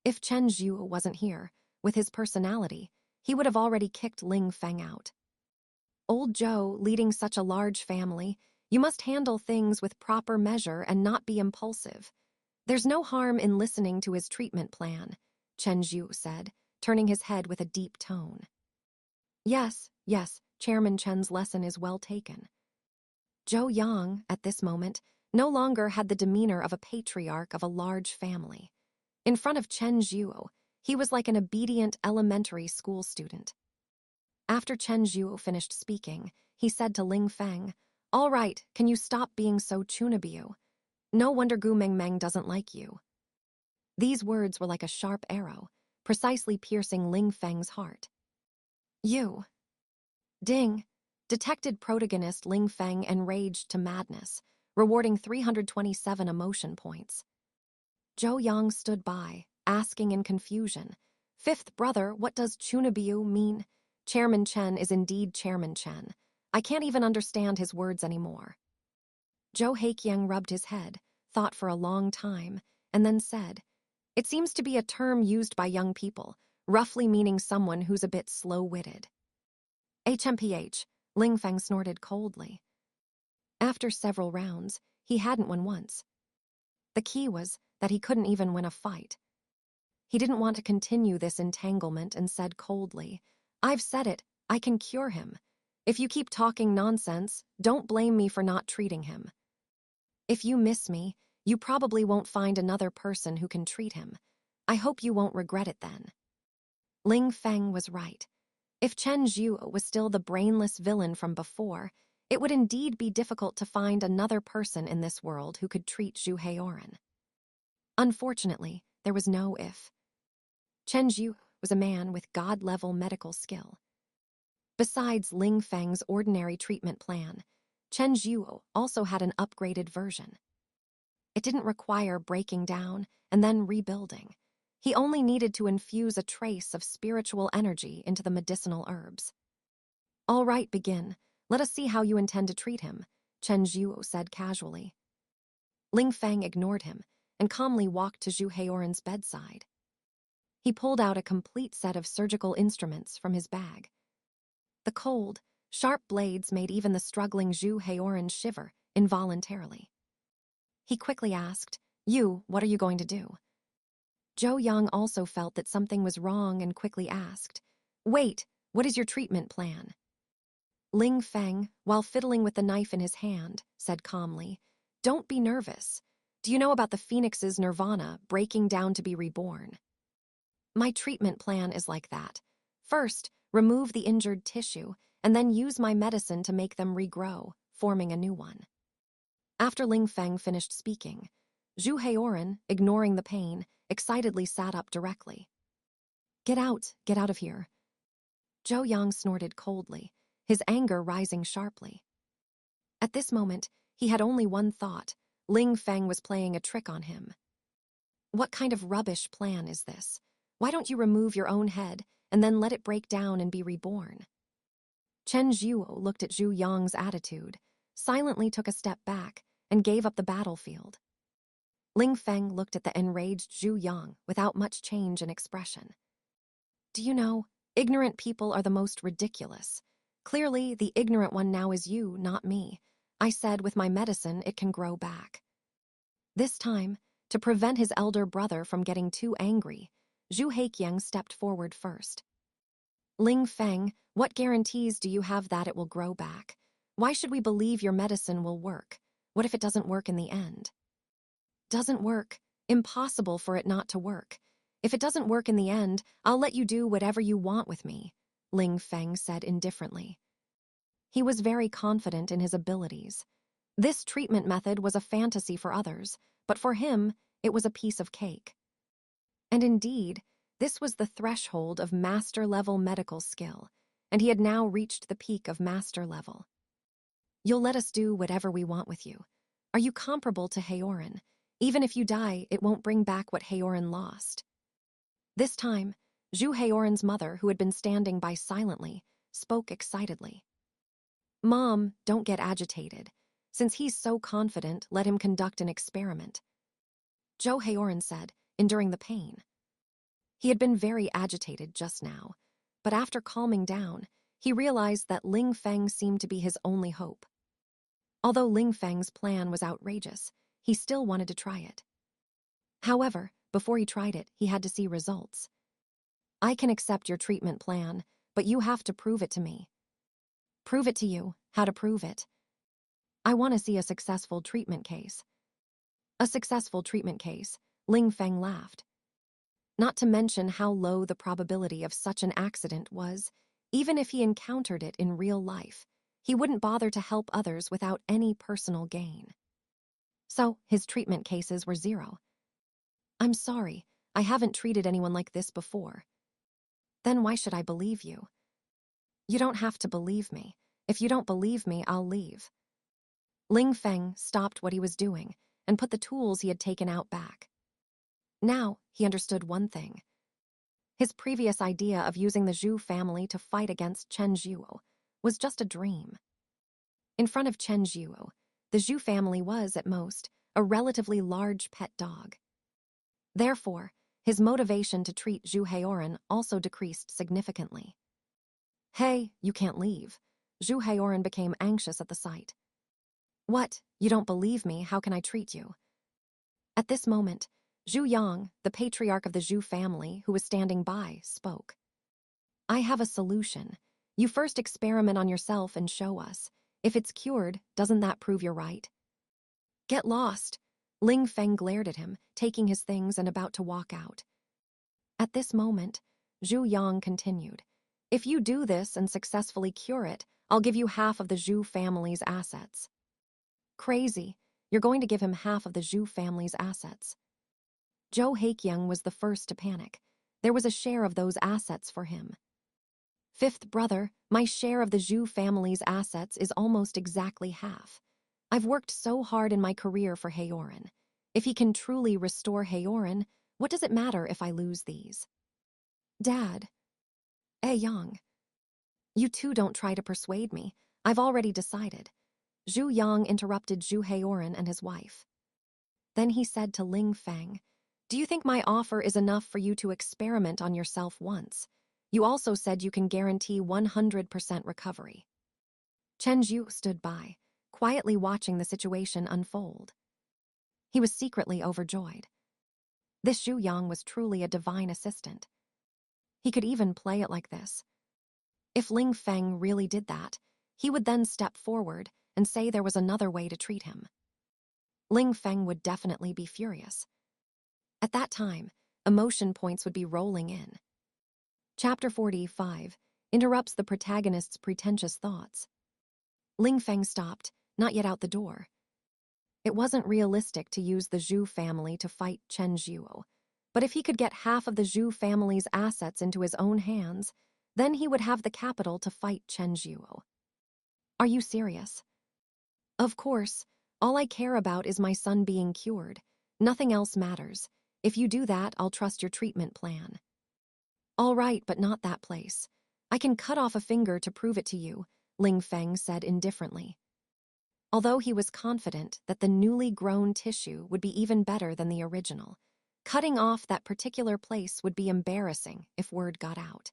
If Chen Zhuo wasn't here, with his personality, he would have already kicked Ling Feng out. Old Zhou, leading such a large family, you must handle things with proper measure and not be impulsive. There's no harm in listening to his treatment plan, Chen Zhuo said, turning his head with a deep tone. Yes, Chairman Chen's lesson is well taken. Zhou Yang, at this moment, no longer had the demeanor of a patriarch of a large family. In front of Chen Zhuo, he was like an obedient elementary school student. After Chen Zhuo finished speaking, he said to Ling Feng, All right, can you stop being so chunabiu? No wonder Gu Mengmeng doesn't like you. These words were like a sharp arrow, precisely piercing Ling Feng's heart. You. Ding. Detected protagonist Ling Feng enraged to madness, rewarding 327 emotion points. Zhou Yang stood by, asking in confusion, Fifth brother, what does chunabiu mean? Chairman Chen is indeed Chairman Chen. I can't even understand his words anymore. Zhou Heiqiang rubbed his head, thought for a long time, and then said, It seems to be a term used by young people, roughly meaning someone who's a bit slow-witted. HMPH, Ling Feng snorted coldly. After several rounds, he hadn't won once. The key was that he couldn't even win a fight. He didn't want to continue this entanglement and said coldly, I've said it, I can cure him. If you keep talking nonsense, don't blame me for not treating him. If you miss me, you probably won't find another person who can treat him. I hope you won't regret it then. Ling Feng was right. If Chen Zhuo was still the brainless villain from before, it would indeed be difficult to find another person in this world who could treat Zhu Heioren. Unfortunately, there was no if. Chen Zhuo was a man with god-level medical skill. Besides Ling Feng's ordinary treatment plan, Chen Zhuo also had an upgraded version. It didn't require breaking down and then rebuilding. He only needed to infuse a trace of spiritual energy into the medicinal herbs. All right, begin. Let us see how you intend to treat him, Chen Zhuo said casually. Ling Feng ignored him and calmly walked to Zhu Heioren's bedside. He pulled out a complete set of surgical instruments from his bag. The cold, sharp blades made even the struggling Zhu Heioren shiver involuntarily. He quickly asked, what are you going to do? Zhou Yang also felt that something was wrong and quickly asked, Wait, what is your treatment plan? Ling Feng, while fiddling with the knife in his hand, said calmly, Don't be nervous. Do you know about the phoenix's nirvana, breaking down to be reborn? My treatment plan is like that. First, remove the injured tissue, and then use my medicine to make them regrow, forming a new one. After Ling Feng finished speaking, Zhu Heioren, ignoring the pain, excitedly sat up directly. Get out of here. Zhou Yang snorted coldly, his anger rising sharply. At this moment, he had only one thought: Ling Feng was playing a trick on him. What kind of rubbish plan is this? Why don't you remove your own head and then let it break down and be reborn? Chen Zhuo looked at Zhu Yang's attitude, silently took a step back, and gave up the battlefield. Ling Feng looked at the enraged Zhu Yang without much change in expression. Do you know, ignorant people are the most ridiculous. Clearly, the ignorant one now is you, not me. I said with my medicine it can grow back. This time, to prevent his elder brother from getting too angry, Zhu Heiqiang stepped forward first. Ling Feng, what guarantees do you have that it will grow back? Why should we believe your medicine will work? What if it doesn't work in the end? Doesn't work. Impossible for it not to work. If it doesn't work in the end, I'll let you do whatever you want with me, Ling Feng said indifferently. He was very confident in his abilities. This treatment method was a fantasy for others, but for him, it was a piece of cake. And indeed, this was the threshold of master-level medical skill, and he had now reached the peak of master level. You'll let us do whatever we want with you. Are you comparable to Heioren? Even if you die, it won't bring back what Heioren lost. This time, Zhu Heioren's mother, who had been standing by silently, spoke excitedly. Mom, don't get agitated. Since he's so confident, let him conduct an experiment. Zhou Heioren said, enduring the pain. He had been very agitated just now, but after calming down, he realized that Ling Feng seemed to be his only hope. Although Ling Feng's plan was outrageous, he still wanted to try it. However, before he tried it, he had to see results. I can accept your treatment plan, but you have to prove it to me. Prove it to you. How to prove it? I want to see a successful treatment case. A successful treatment case, Ling Feng laughed. Not to mention how low the probability of such an accident was. Even if he encountered it in real life, he wouldn't bother to help others without any personal gain. So, his treatment cases were 0. I'm sorry, I haven't treated anyone like this before. Then why should I believe you? You don't have to believe me. If you don't believe me, I'll leave. Ling Feng stopped what he was doing and put the tools he had taken out back. Now, he understood one thing. His previous idea of using the Zhu family to fight against Chen Zhuo was just a dream. In front of Chen Zhuo, the Zhu family was, at most, a relatively large pet dog. Therefore, his motivation to treat Zhu Heioren also decreased significantly. Hey, you can't leave. Zhu Heioren became anxious at the sight. What? You don't believe me? How can I treat you? At this moment, Zhu Yang, the patriarch of the Zhu family, who was standing by, spoke. I have a solution. You first experiment on yourself and show us. If it's cured, doesn't that prove you're right? Get lost. Ling Feng glared at him, taking his things and about to walk out. At this moment, Zhu Yang continued. If you do this and successfully cure it, I'll give you half of the Zhu family's assets. Crazy. You're going to give him half of the Zhu family's assets. Zhou Heiqiang was the first to panic. There was a share of those assets for him. Fifth brother, my share of the Zhu family's assets is almost exactly half. I've worked so hard in my career for Heioren. If he can truly restore Heioren, what does it matter if I lose these? Dad. Yang. You two don't try to persuade me. I've already decided. Zhu Yang interrupted Zhu Heioren and his wife. Then he said to Ling Feng, do you think my offer is enough for you to experiment on yourself once? You also said you can guarantee 100% recovery. Chen Zhuo stood by, quietly watching the situation unfold. He was secretly overjoyed. This Zhu Yang was truly a divine assistant. He could even play it like this. If Ling Feng really did that, he would then step forward and say there was another way to treat him. Ling Feng would definitely be furious. At that time, emotion points would be rolling in. Chapter 45, interrupts the protagonist's pretentious thoughts. Ling Feng stopped, not yet out the door. It wasn't realistic to use the Zhu family to fight Chen Zhuo, but if he could get half of the Zhu family's assets into his own hands, then he would have the capital to fight Chen Zhuo. Are you serious? Of course. All I care about is my son being cured. Nothing else matters. If you do that, I'll trust your treatment plan. All right, but not that place. I can cut off a finger to prove it to you, Ling Feng said indifferently. Although he was confident that the newly grown tissue would be even better than the original, cutting off that particular place would be embarrassing if word got out.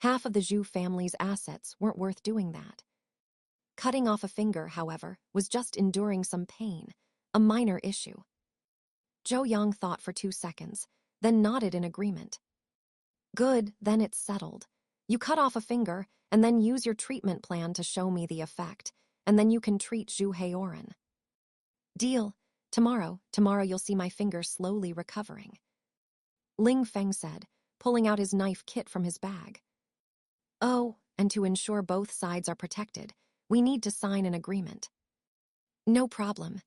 Half of the Zhu family's assets weren't worth doing that. Cutting off a finger, however, was just enduring some pain, a minor issue. Zhou Yang thought for 2 seconds, then nodded in agreement. Good, then it's settled. You cut off a finger, and then use your treatment plan to show me the effect, and then you can treat Zhu Heroine. Deal. Tomorrow you'll see my finger slowly recovering. Ling Feng said, pulling out his knife kit from his bag. Oh, and to ensure both sides are protected, we need to sign an agreement. No problem.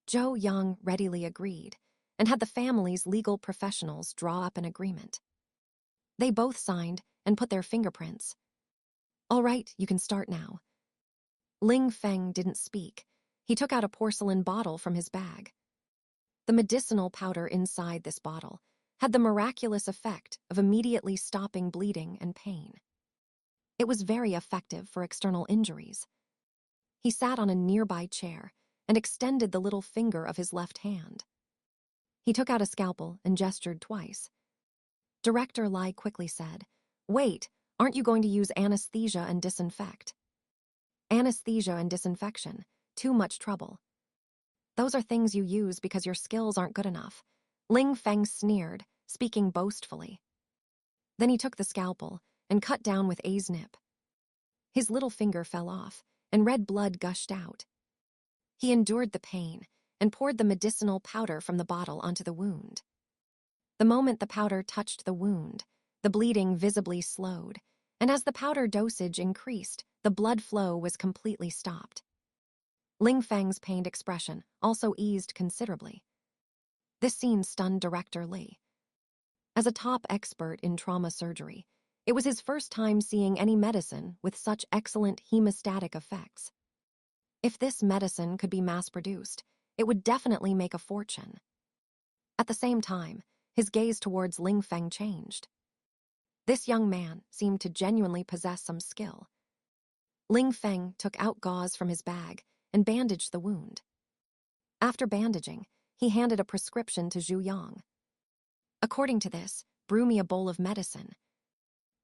Zhou Yang readily agreed, and had the family's legal professionals draw up an agreement. They both signed and put their fingerprints. All right, you can start now. Ling Feng didn't speak. He took out a porcelain bottle from his bag. The medicinal powder inside this bottle had the miraculous effect of immediately stopping bleeding and pain. It was very effective for external injuries. He sat on a nearby chair and extended the little finger of his left hand. He took out a scalpel and gestured twice. Director Lai quickly said, "Wait, aren't you going to use anesthesia and disinfect?" Anesthesia and disinfection, too much trouble. Those are things you use because your skills aren't good enough. Ling Feng sneered, speaking boastfully. Then he took the scalpel and cut down with a snip. His little finger fell off, and red blood gushed out. He endured the pain and poured the medicinal powder from the bottle onto the wound. The moment the powder touched the wound, the bleeding visibly slowed, and as the powder dosage increased, the blood flow was completely stopped. Ling Feng's pained expression also eased considerably. This scene stunned Director Li. As a top expert in trauma surgery, it was his first time seeing any medicine with such excellent hemostatic effects. If this medicine could be mass-produced, it would definitely make a fortune. At the same time, his gaze towards Ling Feng changed. This young man seemed to genuinely possess some skill. Ling Feng took out gauze from his bag and bandaged the wound. After bandaging, he handed a prescription to Zhu Yang. According to this, brew me a bowl of medicine.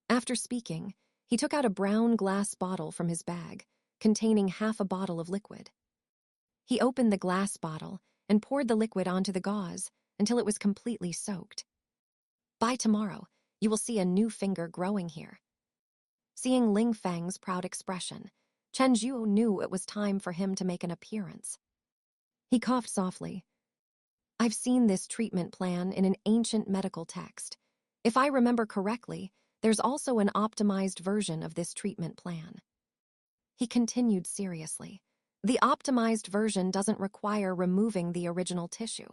After speaking, he took out a brown glass bottle from his bag, containing half a bottle of liquid. He opened the glass bottle and poured the liquid onto the gauze until it was completely soaked. By tomorrow, you will see a new finger growing here. Seeing Ling Feng's proud expression, Chen Zhuo knew it was time for him to make an appearance. He coughed softly. I've seen this treatment plan in an ancient medical text. If I remember correctly, there's also an optimized version of this treatment plan. He continued seriously. The optimized version doesn't require removing the original tissue.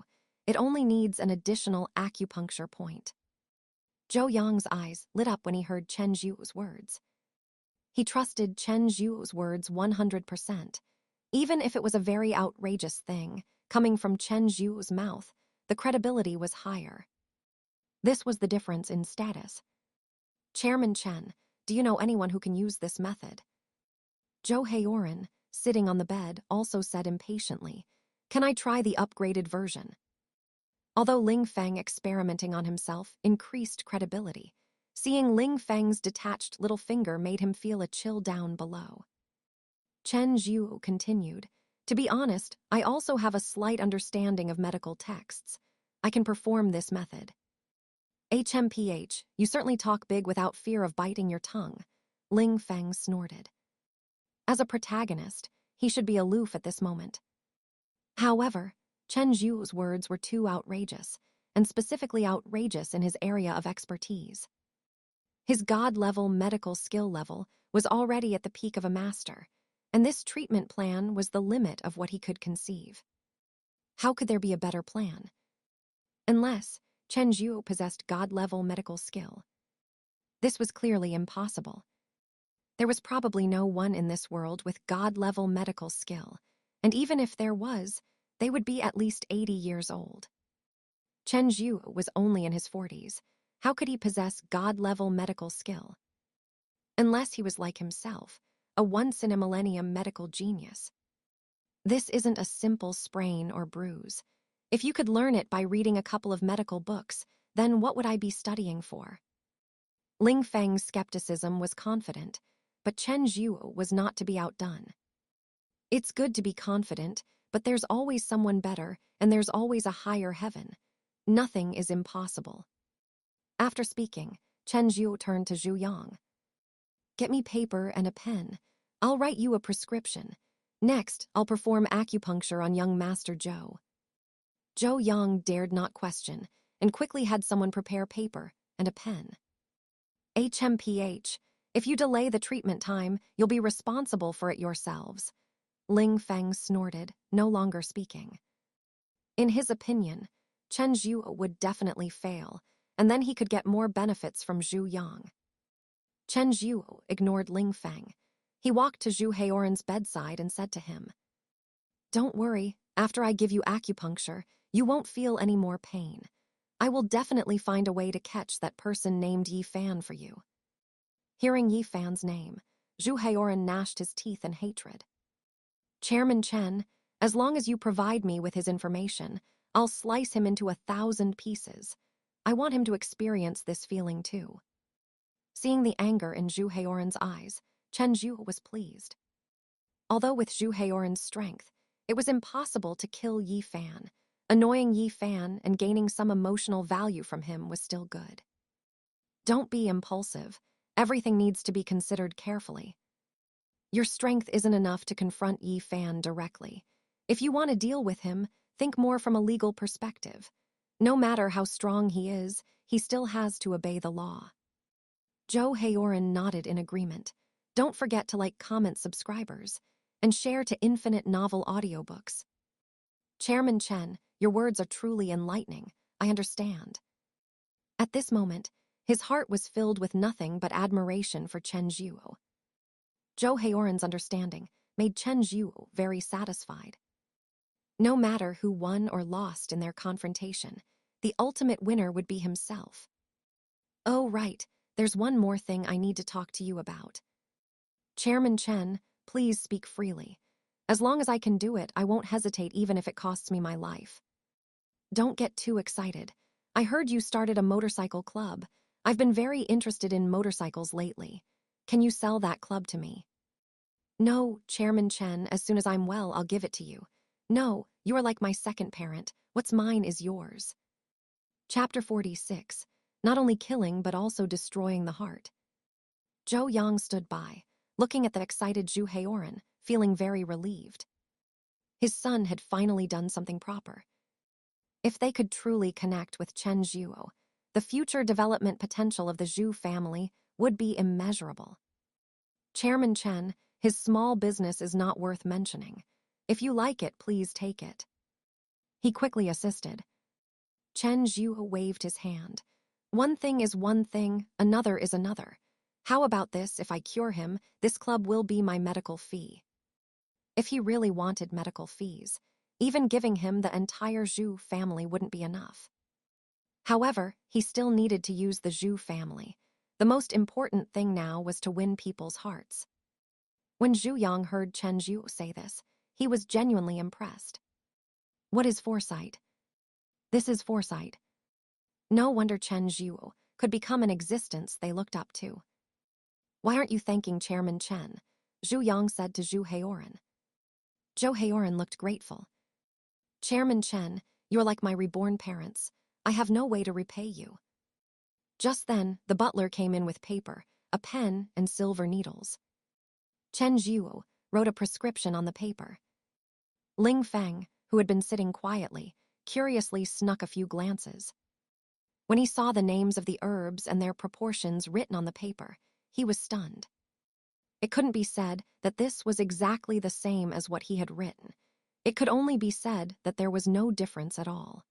It only needs an additional acupuncture point. Zhou Yang's eyes lit up when he heard Chen Zhuo's words. He trusted Chen Zhuo's words 100%. Even if it was a very outrageous thing, coming from Chen Zhuo's mouth, the credibility was higher. This was the difference in status. Chairman Chen, do you know anyone who can use this method? Zhou Heroine, sitting on the bed, also said impatiently, Can I try the upgraded version? Although Ling Feng experimenting on himself increased credibility, seeing Ling Feng's detached little finger made him feel a chill down below. Chen Zhuo continued, To be honest, I also have a slight understanding of medical texts. I can perform this method. HMPH, you certainly talk big without fear of biting your tongue, Ling Feng snorted. As a protagonist, he should be aloof at this moment. However, Chen Zhuo's words were too outrageous, and specifically outrageous in his area of expertise. His god-level medical skill level was already at the peak of a master, and this treatment plan was the limit of what he could conceive. How could there be a better plan? Unless Chen Zhuo possessed god-level medical skill. This was clearly impossible. There was probably no one in this world with god-level medical skill, and even if there was, they would be at least 80 years old. Chen Zhuo was only in his 40s. How could he possess god-level medical skill? Unless he was like himself, a once-in-a-millennium medical genius. This isn't a simple sprain or bruise. If you could learn it by reading a couple of medical books, then what would I be studying for? Ling Feng's skepticism was confident, but Chen Zhuo was not to be outdone. It's good to be confident, but there's always someone better, and there's always a higher heaven. Nothing is impossible. After speaking, Chen Zhuo turned to Zhu Yang. Get me paper and a pen. I'll write you a prescription. Next, I'll perform acupuncture on young Master Zhou. Zhou Yang dared not question, and quickly had someone prepare paper and a pen. HMPH, if you delay the treatment time, you'll be responsible for it yourselves. Ling Feng snorted, no longer speaking. In his opinion, Chen Zhuo would definitely fail, and then he could get more benefits from Zhu Yang. Chen Zhuo ignored Ling Feng. He walked to Zhu Heioren's bedside and said to him, "Don't worry, after I give you acupuncture, you won't feel any more pain. I will definitely find a way to catch that person named Yi Fan for you." Hearing Yi Fan's name, Zhu Heioren gnashed his teeth in hatred. "Chairman Chen, as long as you provide me with his information, I'll slice him into 1,000 pieces. I want him to experience this feeling too." Seeing the anger in Zhu Heioren's eyes, Chen Zhuo was pleased. Although with Zhu Heioren's strength, it was impossible to kill Yi Fan. Annoying Yi Fan and gaining some emotional value from him was still good. Don't be impulsive. Everything needs to be considered carefully. Your strength isn't enough to confront Yi Fan directly. If you want to deal with him, think more from a legal perspective. No matter how strong he is, he still has to obey the law. Zhou Heioren nodded in agreement. Don't forget to like, comment, subscribers, and share to Infinite Novel audiobooks. Chairman Chen, your words are truly enlightening. I understand. At this moment, his heart was filled with nothing but admiration for Chen Zhuo. Zhou Heioren's understanding made Chen Zhuo very satisfied. No matter who won or lost in their confrontation, the ultimate winner would be himself. Oh, right, there's one more thing I need to talk to you about. Chairman Chen, please speak freely. As long as I can do it, I won't hesitate even if it costs me my life. Don't get too excited. I heard you started a motorcycle club. I've been very interested in motorcycles lately. Can you sell that club to me? No, Chairman Chen, as soon as I'm well, I'll give it to you. No, you are like my second parent. What's mine is yours. Chapter 46. Not only killing, but also destroying the heart. Zhou Yang stood by, looking at the excited Zhu Heioren, feeling very relieved. His son had finally done something proper. If they could truly connect with Chen Zhuo, the future development potential of the Zhu family would be immeasurable. Chairman Chen, his small business is not worth mentioning. If you like it, please take it. He quickly assisted. Chen Zhuo waved his hand. One thing is one thing, another is another. How about this? If I cure him, this club will be my medical fee. If he really wanted medical fees, even giving him the entire Zhu family wouldn't be enough. However, he still needed to use the Zhu family. The most important thing now was to win people's hearts. When Zhu Yang heard Chen Zhuo say this, he was genuinely impressed. What is foresight? This is foresight. No wonder Chen Zhuo could become an existence they looked up to. Why aren't you thanking Chairman Chen? Zhu Yang said to Zhu Heioren. Zhou Heioren looked grateful. Chairman Chen, you're like my reborn parents. I have no way to repay you. Just then, the butler came in with paper, a pen, and silver needles. Chen Zhuo wrote a prescription on the paper. Ling Feng, who had been sitting quietly, curiously snuck a few glances. When he saw the names of the herbs and their proportions written on the paper, he was stunned. It couldn't be said that this was exactly the same as what he had written. It could only be said that there was no difference at all.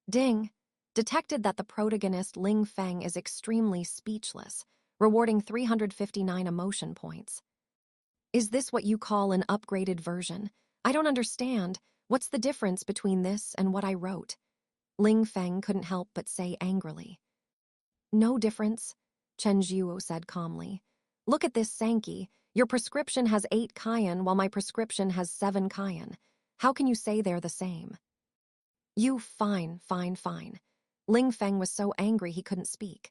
Ding! Detected that the protagonist Ling Feng is extremely speechless, rewarding 359 emotion points. Is this what you call an upgraded version? I don't understand. What's the difference between this and what I wrote? Ling Feng couldn't help but say angrily. No difference, Chen Zhuo said calmly. Look at this Sankey. Your prescription has 8 cayenne while my prescription has 7 cayenne. How can you say they're the same? You fine. Ling Feng was so angry he couldn't speak.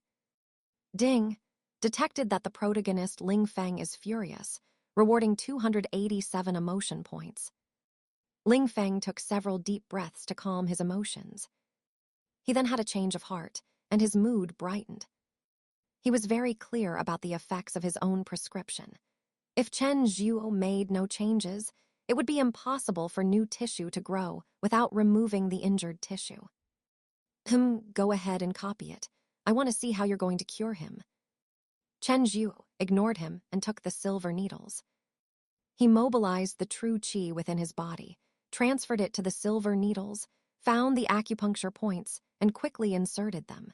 Ding! Detected that the protagonist Ling Feng is furious, rewarding 287 emotion points. Ling Feng took several deep breaths to calm his emotions. He then had a change of heart, and his mood brightened. He was very clear about the effects of his own prescription. If Chen Zhuo made no changes, it would be impossible for new tissue to grow without removing the injured tissue. Go ahead and copy it. I want to see how you're going to cure him. Chen Zhuo ignored him and took the silver needles. He mobilized the true qi within his body, transferred it to the silver needles, found the acupuncture points, and quickly inserted them.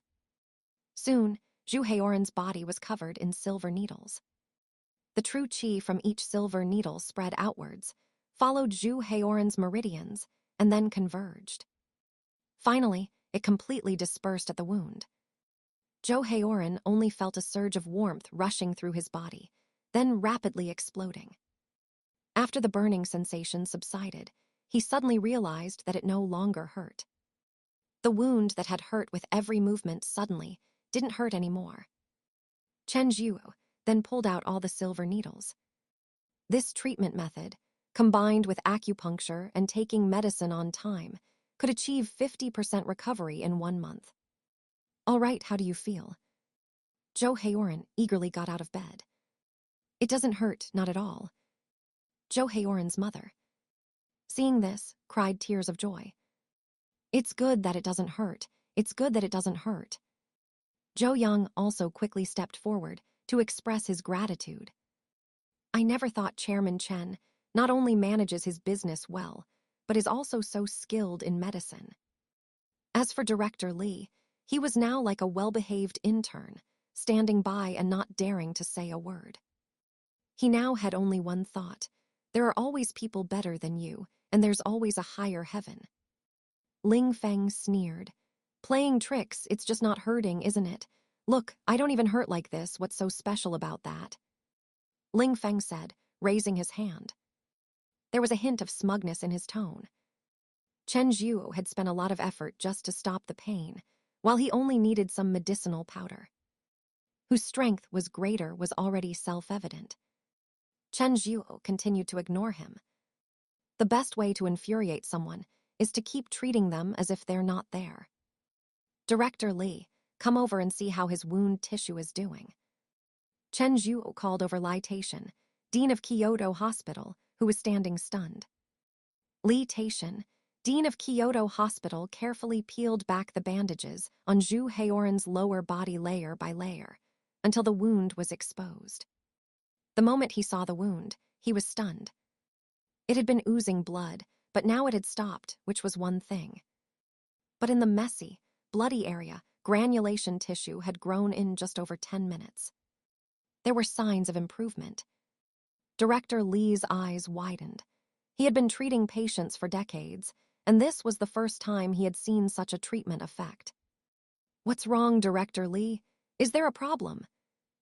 Soon, Zhu Heroine's body was covered in silver needles. The true qi from each silver needle spread outwards, followed Zhu Heroine's meridians, and then converged. Finally, it completely dispersed at the wound. Zhu Heroine only felt a surge of warmth rushing through his body, then rapidly exploding. After the burning sensation subsided, he suddenly realized that it no longer hurt. The wound that had hurt with every movement suddenly didn't hurt anymore. Chen Zhuo then pulled out all the silver needles. This treatment method, combined with acupuncture and taking medicine on time, could achieve 50% recovery in 1 month. All right, how do you feel? Zhu Heroine eagerly got out of bed. It doesn't hurt, not at all. Zhu Heroine's mother, seeing this, cried tears of joy. It's good that it doesn't hurt. It's good that it doesn't hurt. Zhou Yang also quickly stepped forward to express his gratitude. I never thought Chairman Chen not only manages his business well, but is also so skilled in medicine. As for Director Li, he was now like a well-behaved intern, standing by and not daring to say a word. He now had only one thought. There are always people better than you, and there's always a higher heaven. Ling Feng sneered. Playing tricks, it's just not hurting, isn't it? Look, I don't even hurt like this, what's so special about that? Ling Feng said, raising his hand. There was a hint of smugness in his tone. Chen Zhuo had spent a lot of effort just to stop the pain, while he only needed some medicinal powder. Whose strength was greater was already self-evident. Chen Zhuo continued to ignore him. The best way to infuriate someone is to keep treating them as if they're not there. Director Li, come over and see how his wound tissue is doing. Chen Zhuo called over Li Taishan, Dean of Kyoto Hospital, who was standing stunned. Li Taishan, Dean of Kyoto Hospital, carefully peeled back the bandages on Zhu Heroine's lower body layer by layer, until the wound was exposed. The moment he saw the wound, he was stunned. It had been oozing blood, but now it had stopped, which was one thing. But in the messy, bloody area, granulation tissue had grown in just over 10 minutes. There were signs of improvement. Director Li's eyes widened. He had been treating patients for decades, and this was the first time he had seen such a treatment effect. What's wrong, Director Li? Is there a problem?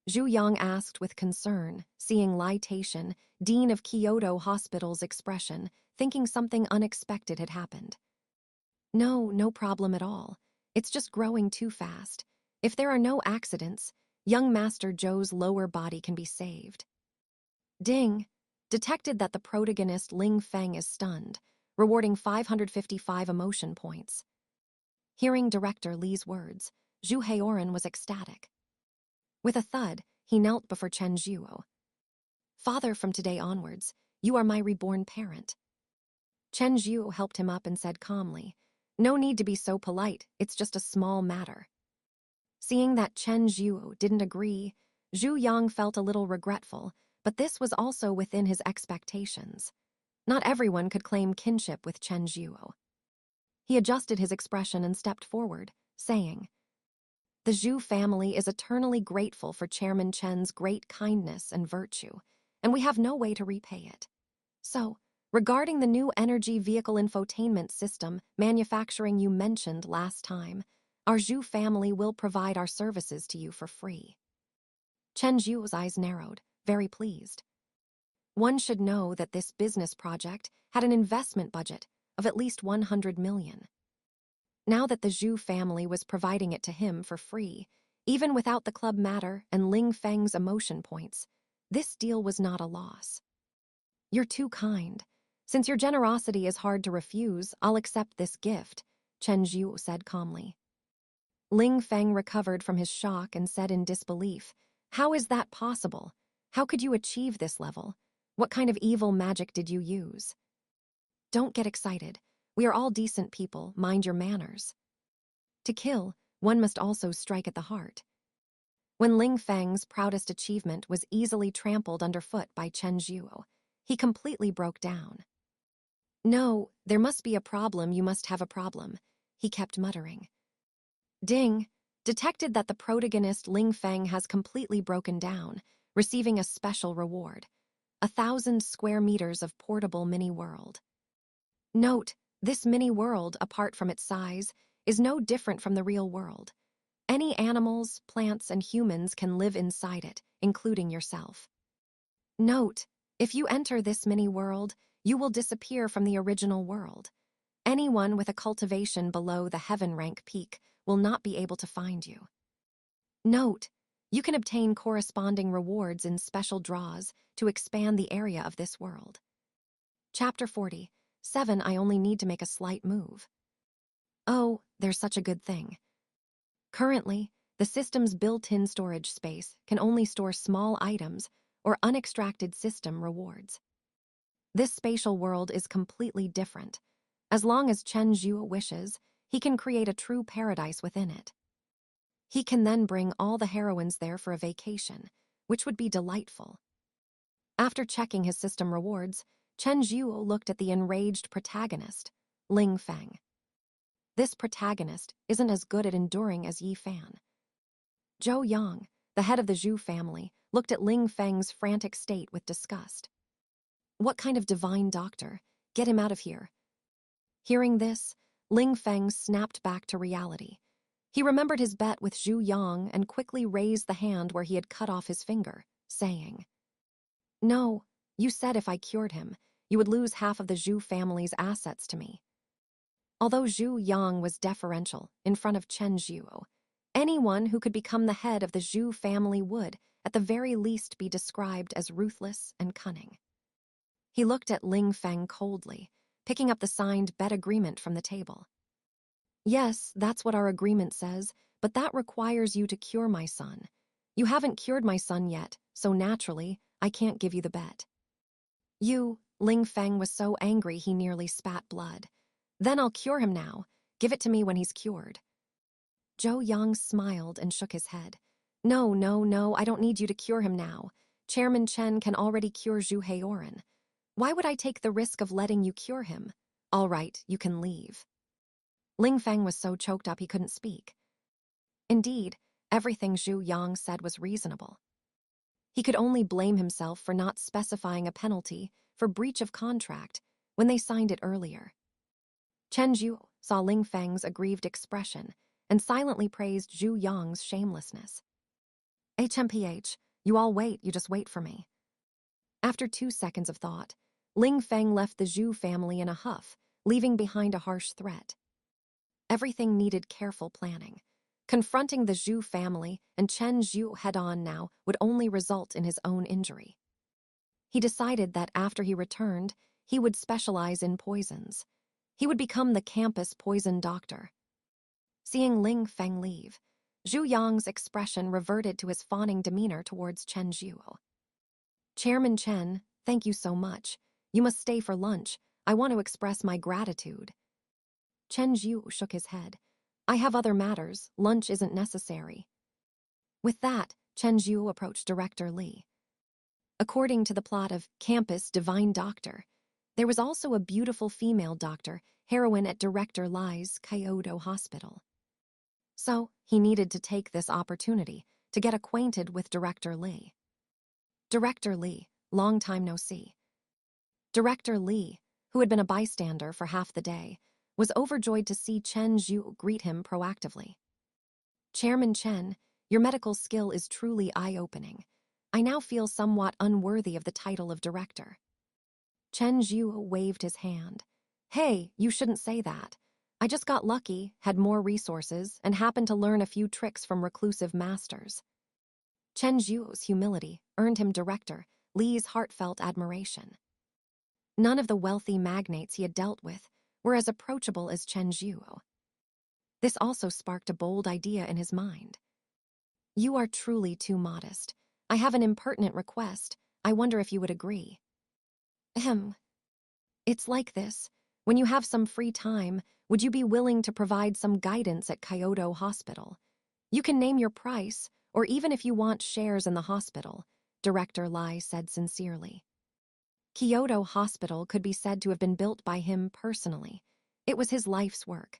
Zhu Yang asked with concern, seeing Li Taishan, Dean of Kyoto Hospital's expression, thinking something unexpected had happened. No problem at all. It's just growing too fast. If there are no accidents, young Master Zhou's lower body can be saved. Ding! Detected that the protagonist Ling Feng is stunned, rewarding 555 emotion points. Hearing Director Li's words, Zhu Heroine was ecstatic. With a thud, he knelt before Chen Zhuo. Father, from today onwards, you are my reborn parent. Chen Zhuo helped him up and said calmly, no need to be so polite, it's just a small matter. Seeing that Chen Zhuo didn't agree, Zhu Yang felt a little regretful, but this was also within his expectations. Not everyone could claim kinship with Chen Zhuo. He adjusted his expression and stepped forward, saying, "The Zhu family is eternally grateful for Chairman Chen's great kindness and virtue, and we have no way to repay it. So, regarding the new energy vehicle infotainment system manufacturing you mentioned last time, our Zhu family will provide our services to you for free." Chen Zhuo's eyes narrowed, very pleased. One should know that this business project had an investment budget of at least 100 million. Now that the Zhu family was providing it to him for free, even without the club matter and Ling Feng's emotion points, this deal was not a loss. "You're too kind. Since your generosity is hard to refuse, I'll accept this gift," Chen Zhuo said calmly. Ling Feng recovered from his shock and said in disbelief, "How is that possible? How could you achieve this level? What kind of evil magic did you use?" "Don't get excited. We are all decent people, mind your manners. To kill, one must also strike at the heart." When Ling Feng's proudest achievement was easily trampled underfoot by Chen Zhuo, he completely broke down. "No, there must be a problem, you must have a problem," he kept muttering. Ding! Detected that the protagonist Ling Feng has completely broken down, receiving a special reward. 1,000 square meters of portable mini-world. Note, this mini-world, apart from its size, is no different from the real world. Any animals, plants, and humans can live inside it, including yourself. Note, if you enter this mini-world, you will disappear from the original world. Anyone with a cultivation below the heaven rank peak will not be able to find you. Note, you can obtain corresponding rewards in special draws to expand the area of this world. Chapter 40. 7. I only need to make a slight move. Oh, there's such a good thing. Currently, the system's built-in storage space can only store small items or unextracted system rewards. This spatial world is completely different. As long as Chen Zhuo wishes, he can create a true paradise within it. He can then bring all the heroines there for a vacation, which would be delightful. After checking his system rewards, Chen Zhuo looked at the enraged protagonist, Ling Feng. This protagonist isn't as good at enduring as Yi Fan. Zhou Yang, the head of the Zhu family, looked at Ling Feng's frantic state with disgust. "What kind of divine doctor? Get him out of here." Hearing this, Ling Feng snapped back to reality. He remembered his bet with Zhu Yang and quickly raised the hand where he had cut off his finger, saying, "No, you said if I cured him, you would lose half of the Zhu family's assets to me." Although Zhu Yang was deferential in front of Chen Zhuo, anyone who could become the head of the Zhu family would, at the very least, be described as ruthless and cunning. He looked at Ling Feng coldly, picking up the signed bet agreement from the table. "Yes, that's what our agreement says, but that requires you to cure my son. You haven't cured my son yet, so naturally, I can't give you the bet." Ling Feng was so angry he nearly spat blood. "Then I'll cure him now. Give it to me when he's cured." Zhou Yang smiled and shook his head. No, I don't need you to cure him now. Chairman Chen can already cure Zhu Heroine. Why would I take the risk of letting you cure him? All right, you can leave." Ling Feng was so choked up he couldn't speak. Indeed, everything Zhu Yang said was reasonable. He could only blame himself for not specifying a penalty for breach of contract when they signed it earlier. Chen Zhuo saw Ling Feng's aggrieved expression and silently praised Zhu Yang's shamelessness. "HMPH, you all wait, you just wait for me." After 2 seconds of thought, Ling Feng left the Zhu family in a huff, leaving behind a harsh threat. Everything needed careful planning. Confronting the Zhu family and Chen Zhuo head-on now would only result in his own injury. He decided that after he returned, he would specialize in poisons. He would become the campus poison doctor. Seeing Ling Feng leave, Zhu Yang's expression reverted to his fawning demeanor towards Chen Zhuo. "Chairman Chen, thank you so much. You must stay for lunch. I want to express my gratitude." Chen Zhuo shook his head. "I have other matters. Lunch isn't necessary." With that, Chen Zhuo approached Director Li. According to the plot of Campus Divine Doctor, there was also a beautiful female doctor, Heroine at Director Li's Kyoto Hospital. So, he needed to take this opportunity to get acquainted with Director Li. Director Li, long time no see. Director Li, who had been a bystander for half the day, was overjoyed to see Chen Zhuo greet him proactively. Chairman Chen, your medical skill is truly eye-opening. I now feel somewhat unworthy of the title of director. Chen Zhuo waved his hand. Hey, you shouldn't say that. I just got lucky, had more resources, and happened to learn a few tricks from reclusive masters. Chen Zhuo's humility earned him Director Li's heartfelt admiration. None of the wealthy magnates he had dealt with were as approachable as Chen Zhuo. This also sparked a bold idea in his mind. You are truly too modest. I have an impertinent request. I wonder if you would agree. It's like this. When you have some free time, would you be willing to provide some guidance at Kyoto Hospital? You can name your price, or even if you want shares in the hospital, Director Li said sincerely. Kyoto Hospital could be said to have been built by him personally. It was his life's work.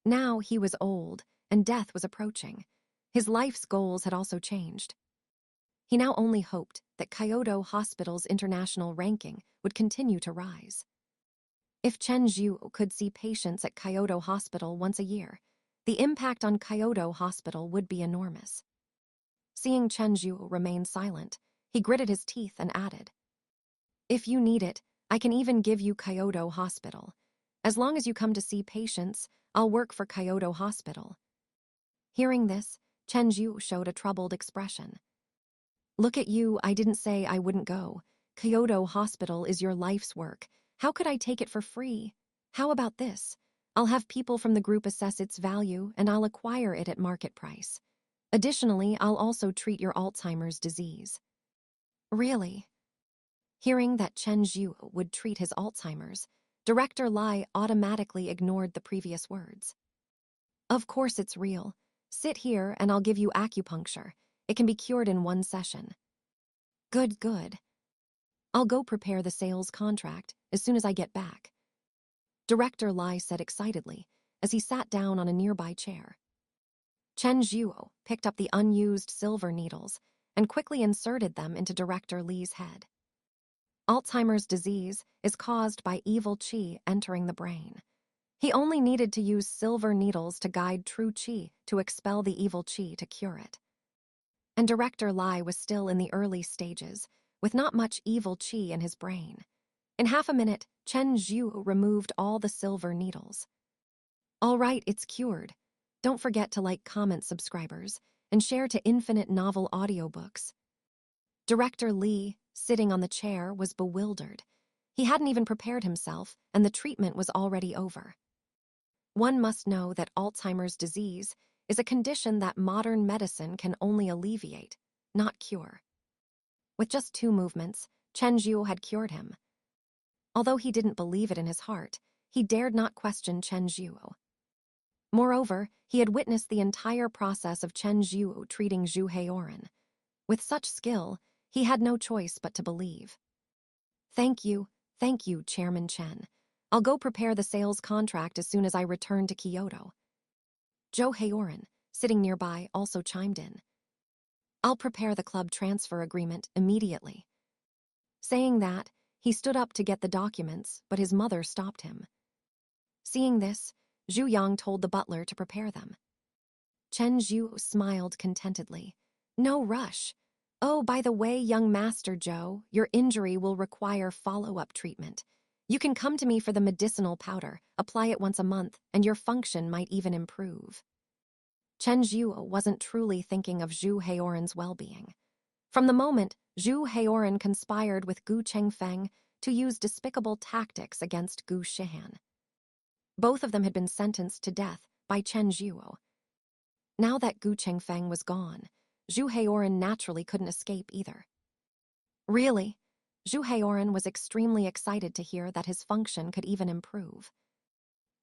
Now he was old, and death was approaching. His life's goals had also changed. He now only hoped that Kyoto Hospital's international ranking would continue to rise. If Chen Zhuo could see patients at Kyoto Hospital once a year, the impact on Kyoto Hospital would be enormous. Seeing Chen Zhuo remain silent, he gritted his teeth and added, If you need it, I can even give you Kyoto Hospital. As long as you come to see patients, I'll work for Kyoto Hospital. Hearing this, Chen Zhuo showed a troubled expression. Look at you, I didn't say I wouldn't go. Kyoto Hospital is your life's work. How could I take it for free? How about this? I'll have people from the group assess its value and I'll acquire it at market price. Additionally, I'll also treat your Alzheimer's disease. Really? Hearing that Chen Zhuo would treat his Alzheimer's, Director Li automatically ignored the previous words. Of course it's real. Sit here and I'll give you acupuncture. It can be cured in one session. Good. I'll go prepare the sales contract as soon as I get back. Director Li said excitedly as he sat down on a nearby chair. Chen Zhuo picked up the unused silver needles and quickly inserted them into Director Li's head. Alzheimer's disease is caused by evil qi entering the brain. He only needed to use silver needles to guide true qi to expel the evil qi to cure it. And Director Li was still in the early stages, with not much evil qi in his brain. In half a minute, Chen Zhuo removed all the silver needles. All right, it's cured. Don't forget to like, comment, subscribers, and share to infinite novel audiobooks. Director Li, sitting on the chair, was bewildered. He hadn't even prepared himself, and the treatment was already over. One must know that Alzheimer's disease is a condition that modern medicine can only alleviate, not cure. With just 2 movements, Chen Zhuo had cured him. Although he didn't believe it in his heart, he dared not question Chen Zhuo. Moreover, he had witnessed the entire process of Chen Zhuo treating Zhu Heroine. With such skill, he had no choice but to believe. Thank you, Chairman Chen. I'll go prepare the sales contract as soon as I return to Kyoto. Zhu Heroine, sitting nearby, also chimed in. I'll prepare the club transfer agreement immediately. Saying that, he stood up to get the documents, but his mother stopped him. Seeing this, Zhu Yang told the butler to prepare them. Chen Zhuo smiled contentedly. No rush. Oh, by the way, young Master Zhou, your injury will require follow-up treatment. You can come to me for the medicinal powder, apply it once a month, and your function might even improve. Chen Zhuo wasn't truly thinking of Zhu Heroine's well-being. From the moment Zhu Heroine conspired with Gu Chengfeng to use despicable tactics against Gu Shihan. Both of them had been sentenced to death by Chen Zhuo. Now that Gu Chengfeng was gone, Zhu Heroine naturally couldn't escape either. Really? Zhu Heroine was extremely excited to hear that his function could even improve.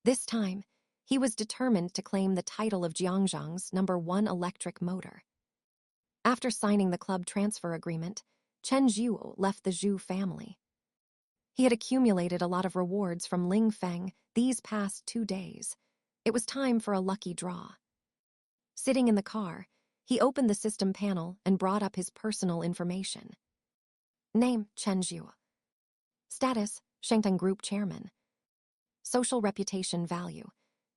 This time, he was determined to claim the title of Jiangzhang's #1 electric motor. After signing the club transfer agreement, Chen Zhuo left the Zhu family. He had accumulated a lot of rewards from Ling Feng these past 2 days. It was time for a lucky draw. Sitting in the car, he opened the system panel and brought up his personal information. Name, Chen Zhuo. Status, Shengteng Group Chairman. Social reputation value,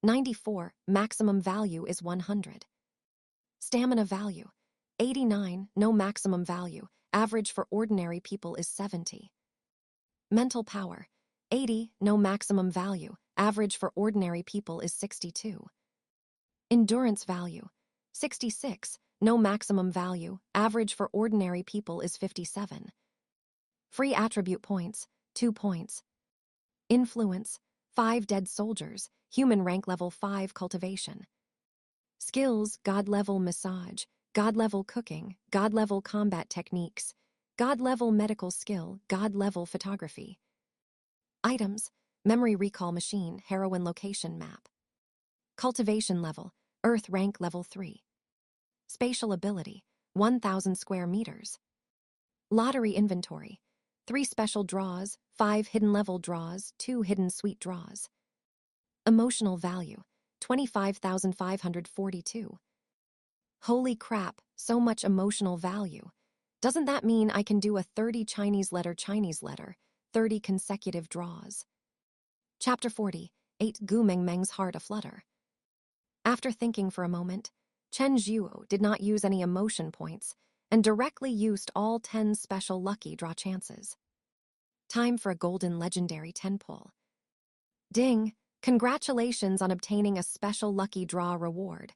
94, maximum value is 100. Stamina value, 89, no maximum value, average for ordinary people is 70. Mental power, 80, no maximum value, average for ordinary people is 62. Endurance value, 66, no maximum value, average for ordinary people is 57. Free attribute points, 2 points. Influence, 5 dead soldiers, human rank level 5 cultivation. Skills, God level massage, God level cooking, God level combat techniques, God level medical skill, God level photography. Items, memory recall machine, heroine location map. Cultivation level, earth rank level 3. Spatial ability, 1,000 square meters. Lottery inventory, 3 special draws, 5 hidden level draws, 2 hidden suite draws. Emotional value, 25,542. Holy crap, so much emotional value. Doesn't that mean I can do a 30 Chinese letter, 30 consecutive draws? Chapter 40, 8 Gu Mengmeng's heart aflutter. After thinking for a moment, Chen Zhuo did not use any emotion points and directly used all 10 special lucky draw chances. Time for a golden legendary 10 pull. Ding! Congratulations on obtaining a special lucky draw reward.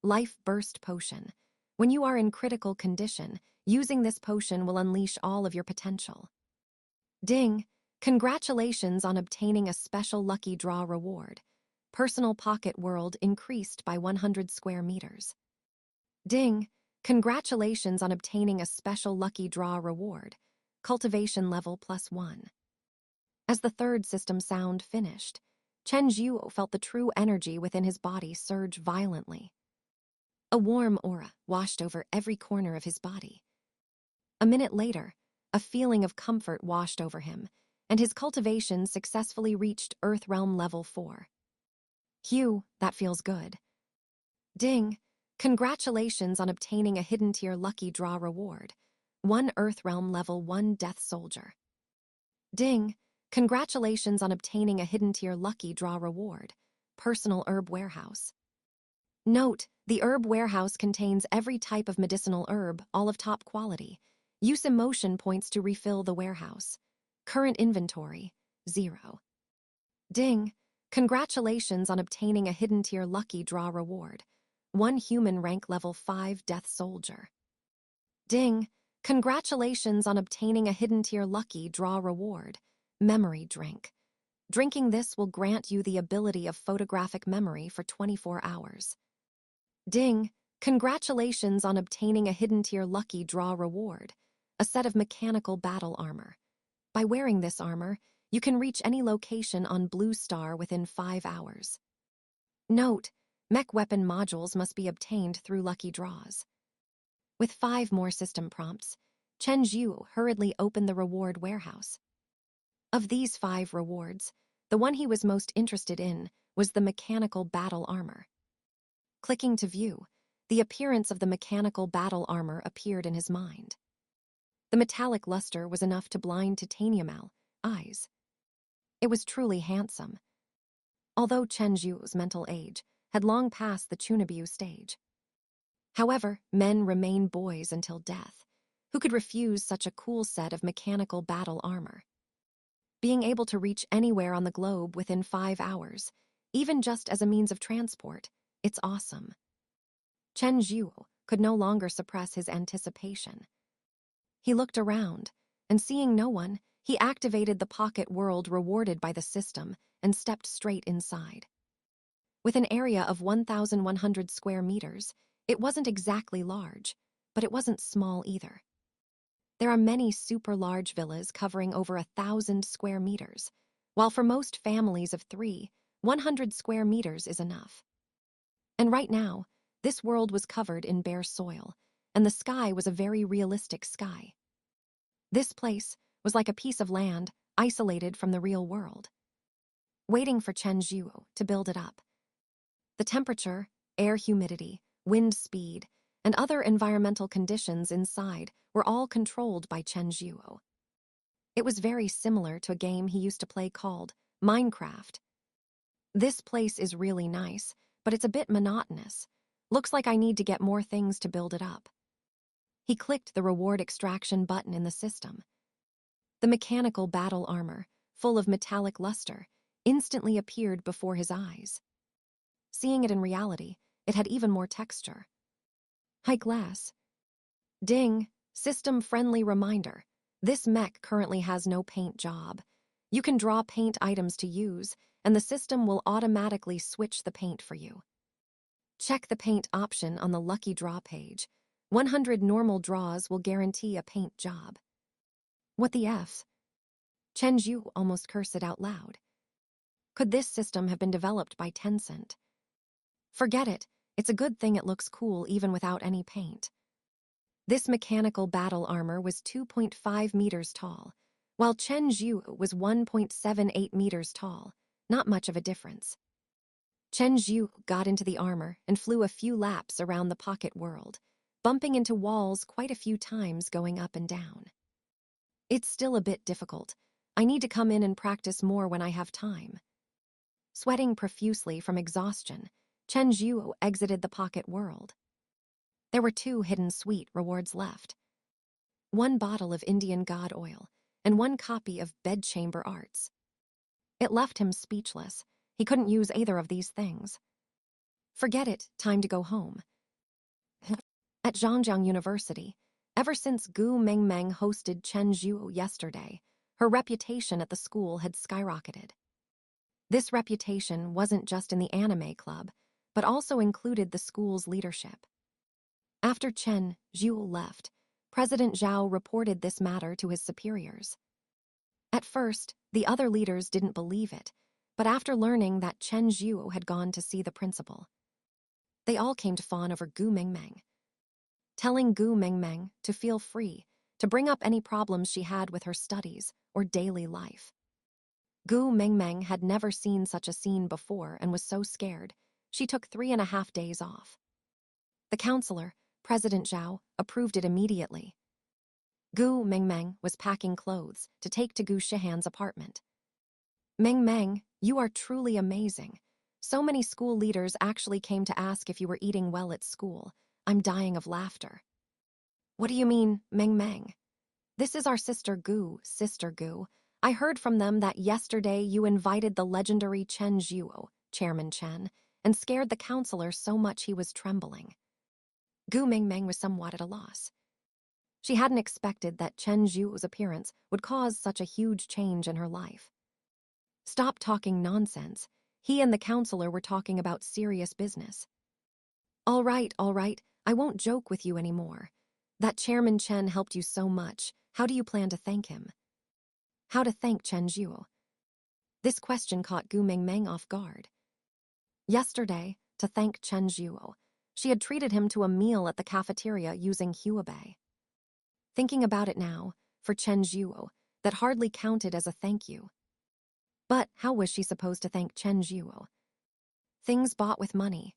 Life Burst Potion. When you are in critical condition, using this potion will unleash all of your potential. Ding! Congratulations on obtaining a special lucky draw reward. Personal pocket world increased by 100 square meters. Ding! Congratulations on obtaining a special lucky draw reward. Cultivation level +1. As the third system sound finished, Chen Zhuo felt the true energy within his body surge violently. A warm aura washed over every corner of his body. A minute later, a feeling of comfort washed over him, and his cultivation successfully reached Earth Realm level 4. Phew, that feels good. Ding! Congratulations on obtaining a hidden tier lucky draw reward. 1 Earth Realm level 1 Death Soldier. Ding! Congratulations on obtaining a hidden tier lucky draw reward. Personal herb warehouse. Note, the herb warehouse contains every type of medicinal herb, all of top quality. Use emotion points to refill the warehouse. Current inventory, 0. Ding! Congratulations on obtaining a hidden tier lucky draw reward. 1 human rank level 5 Death Soldier. Ding! Congratulations on obtaining a hidden tier lucky draw reward. Memory drink. Drinking this will grant you the ability of photographic memory for 24 hours. Ding! Congratulations on obtaining a hidden tier lucky draw reward. A set of mechanical battle armor. By wearing this armor, you can reach any location on Blue Star within 5 hours. Note, mech weapon modules must be obtained through lucky draws. With 5 more system prompts, Chen Zhuo hurriedly opened the reward warehouse. Of these 5 rewards, the one he was most interested in was the mechanical battle armor. Clicking to view, the appearance of the mechanical battle armor appeared in his mind. The metallic luster was enough to blind titanium eyes. It was truly handsome. Although Chen Zhuo's mental age had long passed the Chunabiu stage. However, men remain boys until death. Who could refuse such a cool set of mechanical battle armor? Being able to reach anywhere on the globe within 5 hours, even just as a means of transport, it's awesome. Chen Zhuo could no longer suppress his anticipation. He looked around, and seeing no one, he activated the pocket world rewarded by the system and stepped straight inside. With an area of 1,100 square meters, it wasn't exactly large, but it wasn't small either. There are many super large villas covering over 1,000 square meters, while for most families of 3, 100 square meters is enough. And right now, this world was covered in bare soil, and the sky was a very realistic sky. This place was like a piece of land isolated from the real world, waiting for Chen Zhuo to build it up. The temperature, air humidity, wind speed, and other environmental conditions inside were all controlled by Chen Zhuo. It was very similar to a game he used to play called Minecraft. This place is really nice, but it's a bit monotonous. Looks like I need to get more things to build it up. He clicked the reward extraction button in the system. The mechanical battle armor, full of metallic luster, instantly appeared before his eyes. Seeing it in reality, it had even more texture. High class. Ding, system-friendly reminder. This mech currently has no paint job. You can draw paint items to use, and the system will automatically switch the paint for you. Check the paint option on the lucky draw page. 100 normal draws will guarantee a paint job. What the F? Chen Zhuo almost cursed it out loud. Could this system have been developed by Tencent? Forget it. It's a good thing it looks cool even without any paint. This mechanical battle armor was 2.5 meters tall, while Chen Zhuo was 1.78 meters tall. Not much of a difference. Chen Zhuo got into the armor and flew a few laps around the pocket world, bumping into walls quite a few times going up and down. It's still a bit difficult. I need to come in and practice more when I have time. Sweating profusely from exhaustion, Chen Zhuo exited the pocket world. There were 2 hidden sweet rewards left. 1 bottle of Indian god oil and 1 copy of bedchamber arts. It left him speechless. He couldn't use either of these things. Forget it, time to go home. At Zhangjiang University, ever since Gu Mengmeng hosted Chen Zhuo yesterday, her reputation at the school had skyrocketed. This reputation wasn't just in the anime club, but also included the school's leadership. After Chen Zhuo left, President Zhao reported this matter to his superiors. At first, the other leaders didn't believe it, but after learning that Chen Zhuo had gone to see the principal, they all came to fawn over Gu Mengmeng, telling Gu Mengmeng to feel free to bring up any problems she had with her studies or daily life. Gu Mengmeng had never seen such a scene before and was so scared, she took 3.5 days off. The counselor, President Zhao, approved it immediately. Gu Mengmeng was packing clothes to take to Gu Shihan's apartment. Mengmeng, you are truly amazing. So many school leaders actually came to ask if you were eating well at school. I'm dying of laughter. What do you mean, Mengmeng? This is our sister Gu, Sister Gu. I heard from them that yesterday you invited the legendary Chen Zhuo, Chairman Chen, and scared the counselor so much he was trembling. Gu Mengmeng was somewhat at a loss. She hadn't expected that Chen Zhuo's appearance would cause such a huge change in her life. Stop talking nonsense. He and the counselor were talking about serious business. All right, I won't joke with you anymore. That Chairman Chen helped you so much. How do you plan to thank him? How to thank Chen Zhuo? This question caught Gu Mengmeng off guard. Yesterday, to thank Chen Zhuo, she had treated him to a meal at the cafeteria using Huabei. Thinking about it now, for Chen Zhuo, that hardly counted as a thank you. But how was she supposed to thank Chen Zhuo? Things bought with money,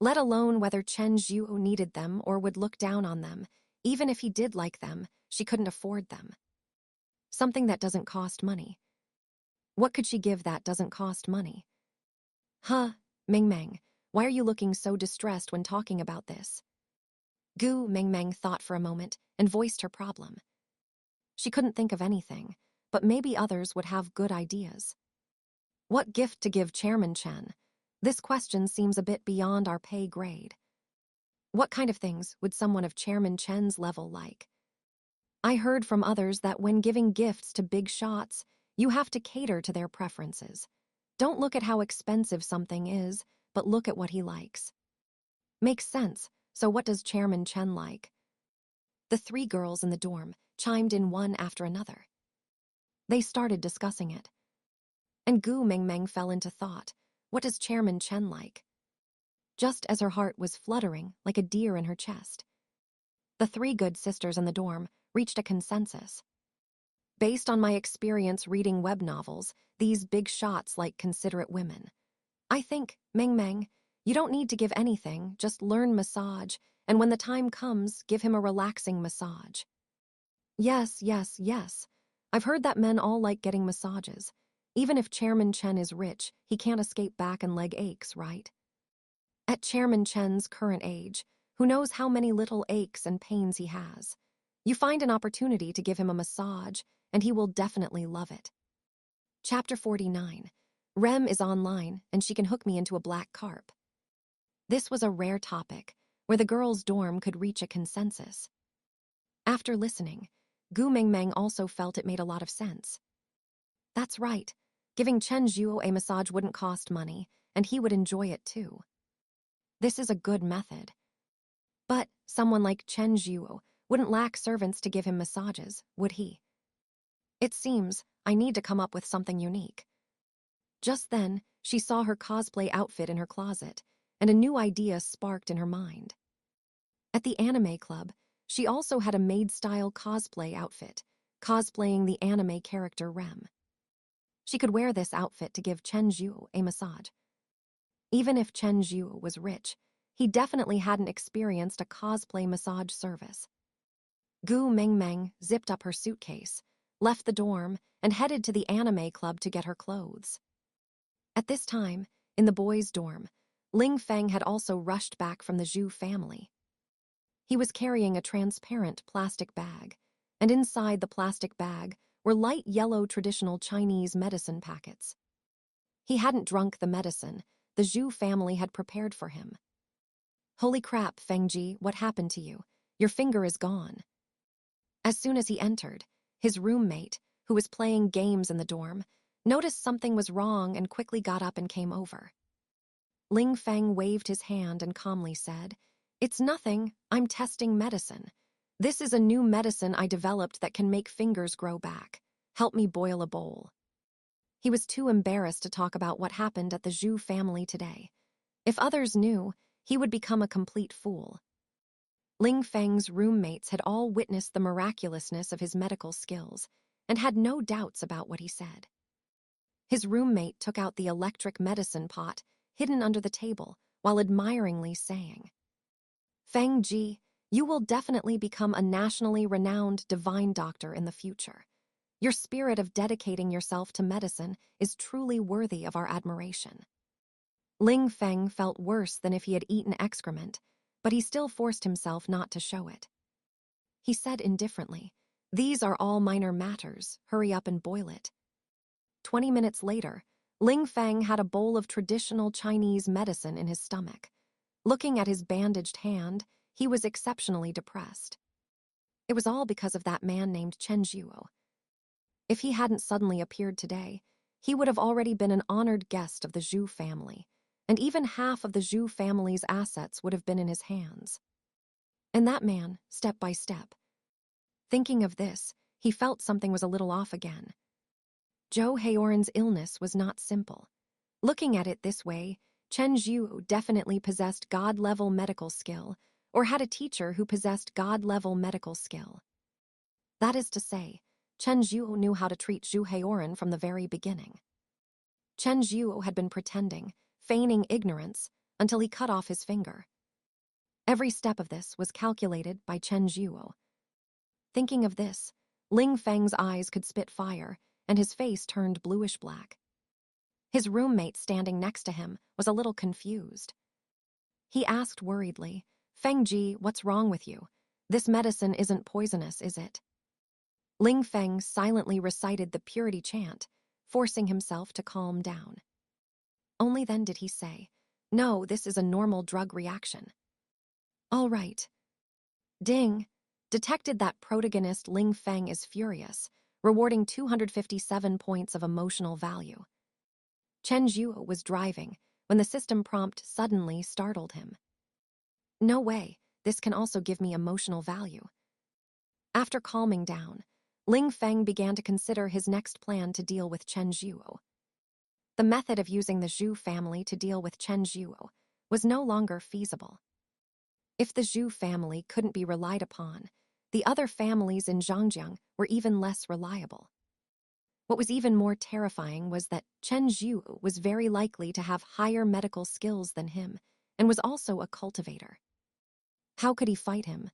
let alone whether Chen Zhuo needed them or would look down on them. Even if he did like them, she couldn't afford them. Something that doesn't cost money. What could she give that doesn't cost money? Huh, Mengmeng, why are you looking so distressed when talking about this? Gu Mengmeng thought for a moment and voiced her problem. She couldn't think of anything, but maybe others would have good ideas. What gift to give Chairman Chen? This question seems a bit beyond our pay grade. What kind of things would someone of Chairman Chen's level like? I heard from others that when giving gifts to big shots, you have to cater to their preferences. Don't look at how expensive something is, but look at what he likes. Makes sense. So what does Chairman Chen like? The 3 girls in the dorm chimed in one after another. They started discussing it. And Gu Mengmeng fell into thought. What does Chairman Chen like? Just as her heart was fluttering like a deer in her chest, The three good sisters in the dorm reached a consensus. Based on my experience reading web novels, these big shots like considerate women. I think, Meng Meng, you don't need to give anything, just learn massage, and when the time comes, give him a relaxing massage. Yes, yes, yes. I've heard that men all like getting massages. Even if Chairman Chen is rich, he can't escape back and leg aches, right? At Chairman Chen's current age, who knows how many little aches and pains he has? You find an opportunity to give him a massage, and he will definitely love it. Chapter 49. Rem is online, and she can hook me into a black carp. This was a rare topic, where the girls' dorm could reach a consensus. After listening, Gu Mengmeng also felt it made a lot of sense. That's right. Giving Chen Zhuo a massage wouldn't cost money, and he would enjoy it too. This is a good method. But someone like Chen Zhuo wouldn't lack servants to give him massages, would he? It seems I need to come up with something unique. Just then, she saw her cosplay outfit in her closet, and a new idea sparked in her mind. At the anime club, she also had a maid-style cosplay outfit, cosplaying the anime character Rem. She could wear this outfit to give Chen Zhuo a massage. Even if Chen Zhuo was rich, he definitely hadn't experienced a cosplay massage service. Gu Mengmeng zipped up her suitcase, left the dorm, and headed to the anime club to get her clothes. At this time, in the boys' dorm, Ling Feng had also rushed back from the Zhu family. He was carrying a transparent plastic bag, and inside the plastic bag were light yellow traditional Chinese medicine packets. He hadn't drunk the medicine the Zhu family had prepared for him. Holy crap, Fengji, what happened to you? Your finger is gone. As soon as he entered, his roommate, who was playing games in the dorm, noticed something was wrong and quickly got up and came over. Ling Feng waved his hand and calmly said, "It's nothing, I'm testing medicine. This is a new medicine I developed that can make fingers grow back. Help me boil a bowl." He was too embarrassed to talk about what happened at the Zhu family today. If others knew, he would become a complete fool. Ling Feng's roommates had all witnessed the miraculousness of his medical skills and had no doubts about what he said. His roommate took out the electric medicine pot hidden under the table while admiringly saying, "Feng Ji, you will definitely become a nationally renowned divine doctor in the future. Your spirit of dedicating yourself to medicine is truly worthy of our admiration." Ling Feng felt worse than if he had eaten excrement, but he still forced himself not to show it. He said indifferently, "These are all minor matters, hurry up and boil it." 20 minutes later, Ling Feng had a bowl of traditional Chinese medicine in his stomach. Looking at his bandaged hand, he was exceptionally depressed. It was all because of that man named Chen Zhuo. If he hadn't suddenly appeared today, he would have already been an honored guest of the Zhu family, and even half of the Zhu family's assets would have been in his hands. And that man, step by step. Thinking of this, he felt something was a little off again. Zhou Heroine's illness was not simple. Looking at it this way, Chen Zhuo definitely possessed God-level medical skill, or had a teacher who possessed God-level medical skill. That is to say, Chen Zhuo knew how to treat Zhu Heroine from the very beginning. Chen Zhuo had been pretending, feigning ignorance, until he cut off his finger. Every step of this was calculated by Chen Zhuo. Thinking of this, Ling Feng's eyes could spit fire, and his face turned bluish-black. His roommate standing next to him was a little confused. He asked worriedly, "Fengji, what's wrong with you? This medicine isn't poisonous, is it?" Ling Feng silently recited the purity chant, forcing himself to calm down. Only then did he say, "No, this is a normal drug reaction." "All right." Ding! Detected that protagonist Ling Feng is furious, rewarding 257 points of emotional value. Chen Zhuo was driving when the system prompt suddenly startled him. No way, this can also give me emotional value. After calming down, Ling Feng began to consider his next plan to deal with Chen Zhuo. The method of using the Zhu family to deal with Chen Zhuo was no longer feasible. If the Zhu family couldn't be relied upon, the other families in Zhangjiang were even less reliable. What was even more terrifying was that Chen Zhuo was very likely to have higher medical skills than him and was also a cultivator. How could he fight him?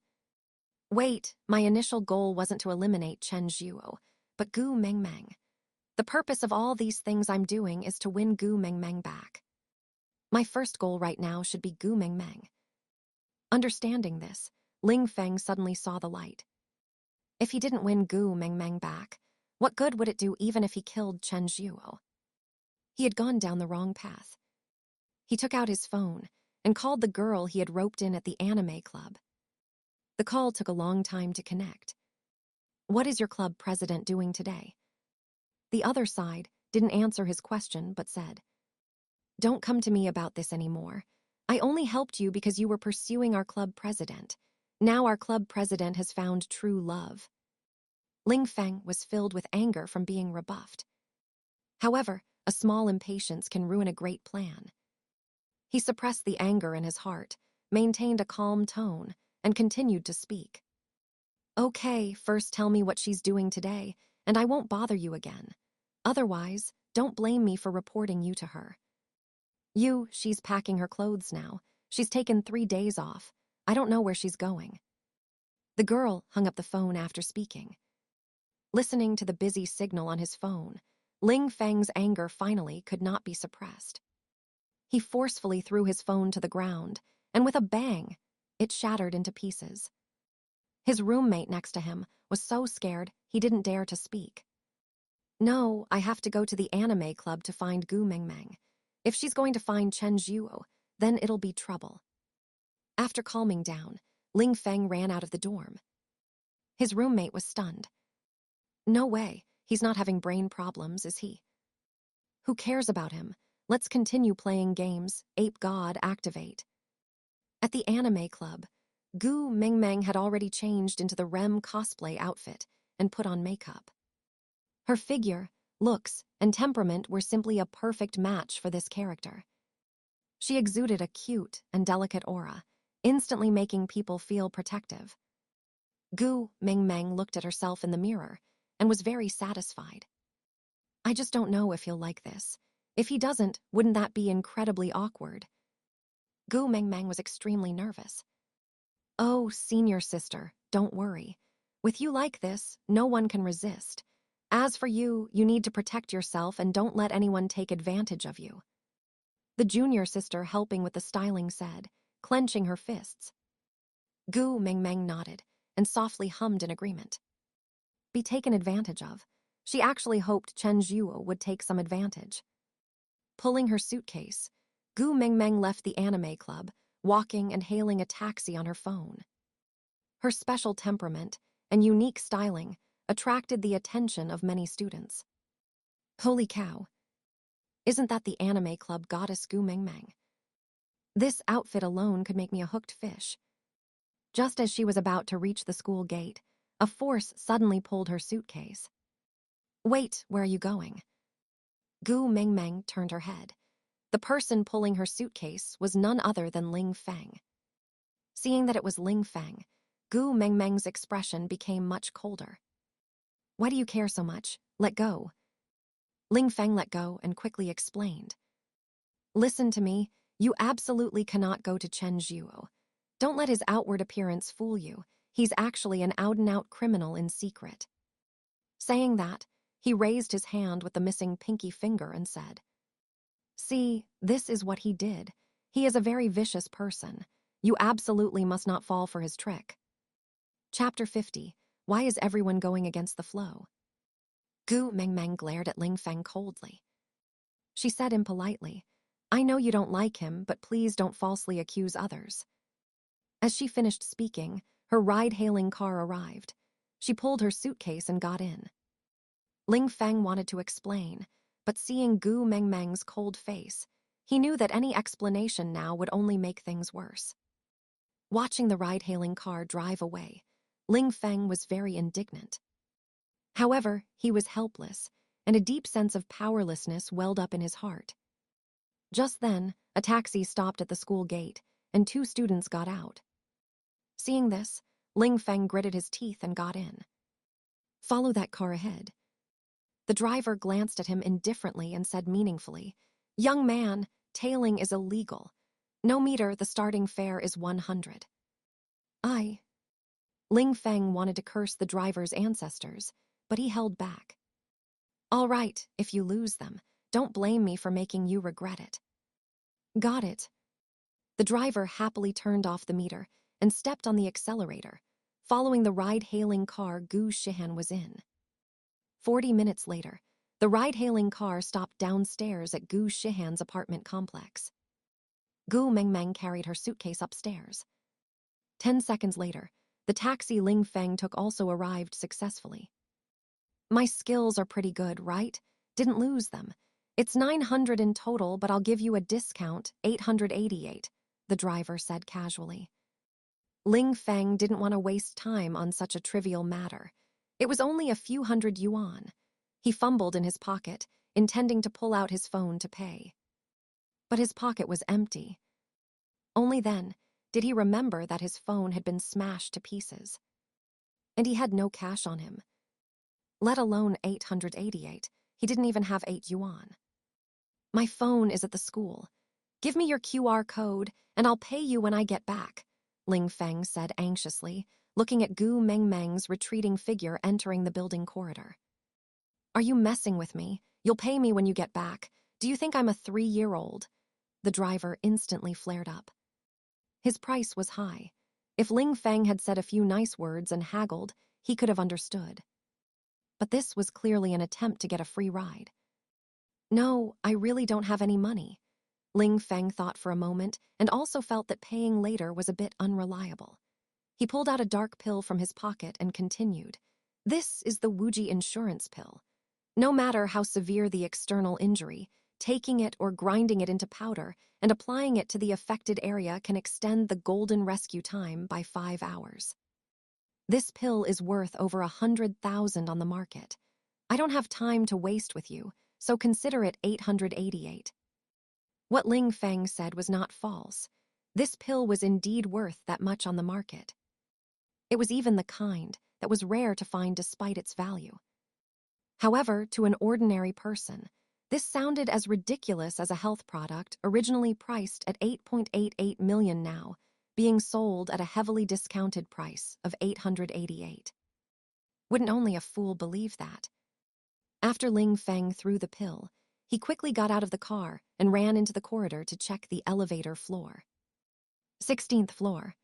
Wait, my initial goal wasn't to eliminate Chen Zhuo, but Gu Mengmeng. The purpose of all these things I'm doing is to win Gu Mengmeng back. My first goal right now should be Gu Mengmeng. Understanding this, Ling Feng suddenly saw the light. If he didn't win Gu Mengmeng back, what good would it do even if he killed Chen Zhuo? He had gone down the wrong path. He took out his phone and called the girl he had roped in at the anime club. The call took a long time to connect. What is your club president doing today? The other side didn't answer his question but said, Don't come to me about this anymore. I only helped you because you were pursuing our club president. Now our club president has found true love. Ling Feng was filled with anger from being rebuffed. However, a small impatience can ruin a great plan. He suppressed the anger in his heart, maintained a calm tone, and continued to speak. Okay, first tell me what she's doing today, and I won't bother you again. Otherwise, don't blame me for reporting you to her. She's packing her clothes now. She's taken 3 days off. I don't know where she's going. The girl hung up the phone after speaking. Listening to the busy signal on his phone, Ling Feng's anger finally could not be suppressed. He forcefully threw his phone to the ground, and with a bang, it shattered into pieces. His roommate next to him was so scared he didn't dare to speak. No, I have to go to the anime club to find Gu Mengmeng. If she's going to find Chen Zhuo, then it'll be trouble. After calming down, Ling Feng ran out of the dorm. His roommate was stunned. No way, he's not having brain problems, is he? Who cares about him? Let's continue playing games. Ape God, activate. At the anime club, Gu Mengmeng had already changed into the REM cosplay outfit and put on makeup. Her figure, looks, and temperament were simply a perfect match for this character. She exuded a cute and delicate aura, instantly making people feel protective. Gu Mengmeng looked at herself in the mirror and was very satisfied. I just don't know if he'll like this. If he doesn't, wouldn't that be incredibly awkward? Gu Mengmeng was extremely nervous. Oh, senior sister, don't worry. With you like this, no one can resist. As for you, you need to protect yourself and don't let anyone take advantage of you. The junior sister helping with the styling said, clenching her fists. Gu Mengmeng nodded and softly hummed in agreement. Be taken advantage of. She actually hoped Chen Zhuo would take some advantage. Pulling her suitcase, Gu Mengmeng left the anime club, walking and hailing a taxi on her phone. Her special temperament and unique styling attracted the attention of many students. Holy cow! Isn't that the anime club goddess Gu Mengmeng? This outfit alone could make me a hooked fish. Just as she was about to reach the school gate, a force suddenly pulled her suitcase. Wait, where are you going? Gu Mengmeng turned her head. The person pulling her suitcase was none other than Ling Feng. Seeing that it was Ling Feng, Gu Mengmeng's expression became much colder. Why do you care so much? Let go. Ling Feng let go and quickly explained. Listen to me, you absolutely cannot go to Chen Zhuo. Don't let his outward appearance fool you. He's actually an out-and-out criminal in secret. Saying that, he raised his hand with the missing pinky finger and said, See, this is what he did. He is a very vicious person. You absolutely must not fall for his trick. Chapter 50. Why is everyone going against the flow? Gu Mengmeng glared at Ling Feng coldly. She said impolitely, I know you don't like him, but please don't falsely accuse others. As she finished speaking, her ride-hailing car arrived. She pulled her suitcase and got in. Ling Feng wanted to explain, but seeing Gu Mengmeng's cold face, he knew that any explanation now would only make things worse. Watching the ride-hailing car drive away, Ling Feng was very indignant. However, he was helpless, and a deep sense of powerlessness welled up in his heart. Just then, a taxi stopped at the school gate, and 2 students got out. Seeing this, Ling Feng gritted his teeth and got in. Follow that car ahead. The driver glanced at him indifferently and said meaningfully, Young man, tailing is illegal. No meter, the starting fare is 100. Ling Feng wanted to curse the driver's ancestors, but he held back. All right, if you lose them, don't blame me for making you regret it. Got it. The driver happily turned off the meter and stepped on the accelerator, following the ride-hailing car Gu Shihan was in. 40 minutes later, the ride-hailing car stopped downstairs at Gu Shihan's apartment complex. Gu Mengmeng carried her suitcase upstairs. 10 seconds later, the taxi Ling Feng took also arrived successfully. My skills are pretty good, right? Didn't lose them. It's 900 in total, but I'll give you a discount, 888, the driver said casually. Ling Feng didn't want to waste time on such a trivial matter. It was only a few hundred yuan. He fumbled in his pocket, intending to pull out his phone to pay. But his pocket was empty. Only then did he remember that his phone had been smashed to pieces. And he had no cash on him. Let alone 888, he didn't even have 8 yuan. My phone is at the school. Give me your QR code, and I'll pay you when I get back, Ling Feng said anxiously, looking at Gu Mengmeng's retreating figure entering the building corridor. Are you messing with me? You'll pay me when you get back. Do you think I'm a 3-year-old? The driver instantly flared up. His price was high. If Ling Feng had said a few nice words and haggled, he could have understood. But this was clearly an attempt to get a free ride. No, I really don't have any money. Ling Feng thought for a moment and also felt that paying later was a bit unreliable. He pulled out a dark pill from his pocket and continued. This is the Wuji insurance pill. No matter how severe the external injury, taking it or grinding it into powder and applying it to the affected area can extend the golden rescue time by 5 hours. This pill is worth over 100,000 on the market. I don't have time to waste with you, so consider it 888. What Ling Feng said was not false. This pill was indeed worth that much on the market. It was even the kind that was rare to find despite its value. However, to an ordinary person, this sounded as ridiculous as a health product originally priced at 8.88 million now, being sold at a heavily discounted price of 888. Wouldn't only a fool believe that? After Ling Feng threw the pill, he quickly got out of the car and ran into the corridor to check the elevator floor. 16th floor.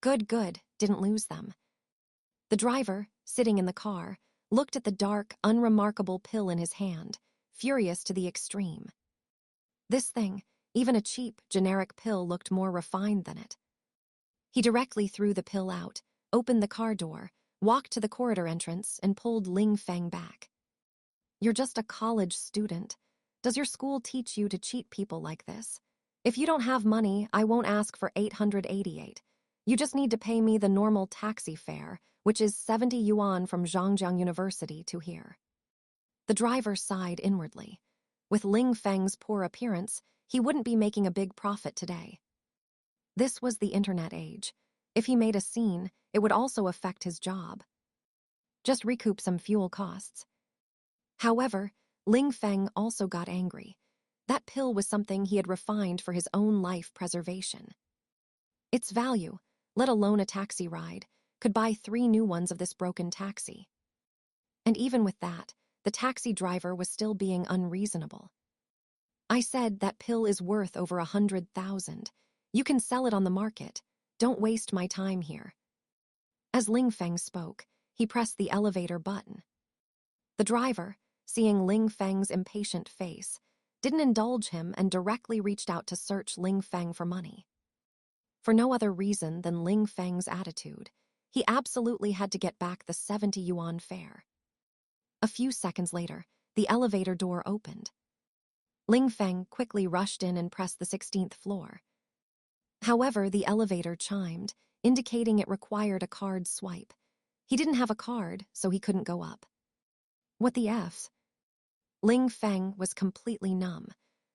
Good, didn't lose them. The driver, sitting in the car, looked at the dark, unremarkable pill in his hand, furious to the extreme. This thing, even a cheap, generic pill, looked more refined than it. He directly threw the pill out, opened the car door, walked to the corridor entrance, and pulled Ling Feng back. You're just a college student. Does your school teach you to cheat people like this? If you don't have money, I won't ask for 888. You just need to pay me the normal taxi fare, which is 70 yuan from Zhangjiang University to here. The driver sighed inwardly. With Ling Feng's poor appearance, he wouldn't be making a big profit today. This was the internet age. If he made a scene, it would also affect his job. Just recoup some fuel costs. However, Ling Feng also got angry. That pill was something he had refined for his own life preservation. Its value, let alone a taxi ride, could buy 3 new ones of this broken taxi. And even with that, the taxi driver was still being unreasonable. I said that pill is worth over 100,000. You can sell it on the market. Don't waste my time here. As Ling Feng spoke, he pressed the elevator button. The driver, seeing Ling Feng's impatient face, didn't indulge him and directly reached out to search Ling Feng for money. For no other reason than Ling Feng's attitude, he absolutely had to get back the 70 yuan fare. A few seconds later, the elevator door opened. Ling Feng quickly rushed in and pressed the 16th floor. However, the elevator chimed, indicating it required a card swipe. He didn't have a card, so he couldn't go up. What the F? Ling Feng was completely numb.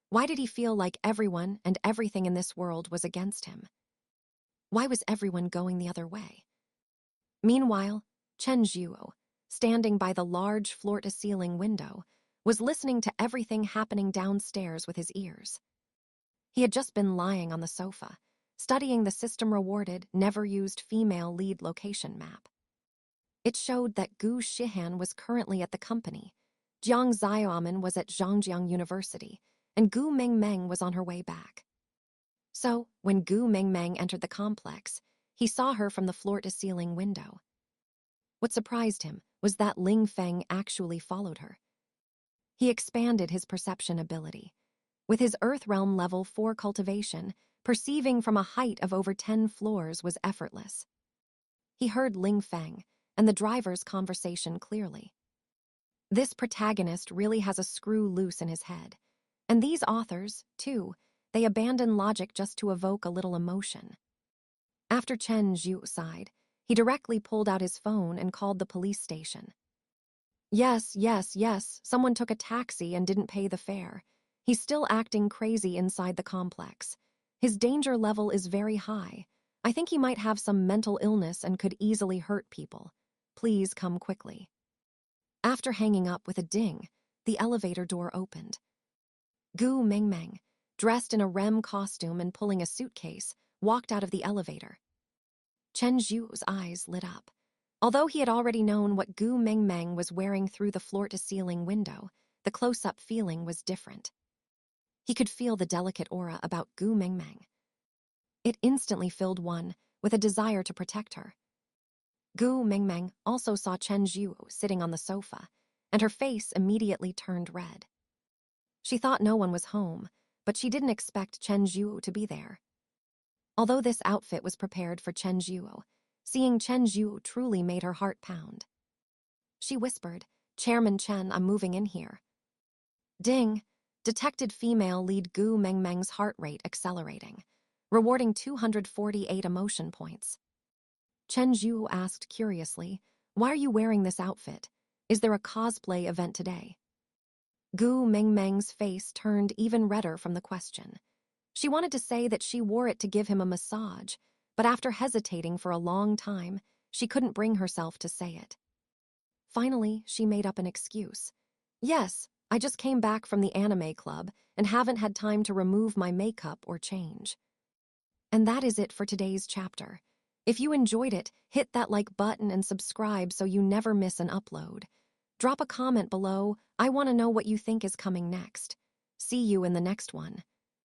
Why did he feel like everyone and everything in this world was against him? Why was everyone going the other way? Meanwhile, Chen Zhuo, standing by the large floor-to-ceiling window, was listening to everything happening downstairs with his ears. He had just been lying on the sofa, studying the system-rewarded, never-used female lead location map. It showed that Gu Shihan was currently at the company, Jiang Xiaomin was at Zhangjiang University, and Gu Mengmeng was on her way back. So, when Gu Mengmeng entered the complex, he saw her from the floor-to-ceiling window. What surprised him was that Ling Feng actually followed her. He expanded his perception ability. With his Earth Realm Level 4 cultivation, perceiving from a height of over 10 floors was effortless. He heard Ling Feng and the driver's conversation clearly. This protagonist really has a screw loose in his head. And these authors, too, they abandon logic just to evoke a little emotion. After Chen Zhuo sighed, he directly pulled out his phone and called the police station. Yes, someone took a taxi and didn't pay the fare. He's still acting crazy inside the complex. His danger level is very high. I think he might have some mental illness and could easily hurt people. Please come quickly. After hanging up with a ding, the elevator door opened. Gu Mengmeng, dressed in a REM costume and pulling a suitcase, walked out of the elevator. Chen Zhuo's eyes lit up. Although he had already known what Gu Mengmeng was wearing through the floor-to-ceiling window, the close-up feeling was different. He could feel the delicate aura about Gu Mengmeng. It instantly filled one with a desire to protect her. Gu Mengmeng also saw Chen Zhuo sitting on the sofa, and her face immediately turned red. She thought no one was home, but she didn't expect Chen Zhuo to be there. Although this outfit was prepared for Chen Zhuo, seeing Chen Zhuo truly made her heart pound. She whispered, "Chairman Chen, I'm moving in here." Ding! Detected female lead Gu Mengmeng's heart rate accelerating, rewarding 248 emotion points. Chen Zhuo asked curiously, "Why are you wearing this outfit? Is there a cosplay event today?" Gu Mengmeng's face turned even redder from the question. She wanted to say that she wore it to give him a massage, but after hesitating for a long time, she couldn't bring herself to say it. Finally, she made up an excuse. "Yes, I just came back from the anime club and haven't had time to remove my makeup or change." And that is it for today's chapter. If you enjoyed it, hit that like button and subscribe so you never miss an upload. Drop a comment below. I want to know what you think is coming next. See you in the next one.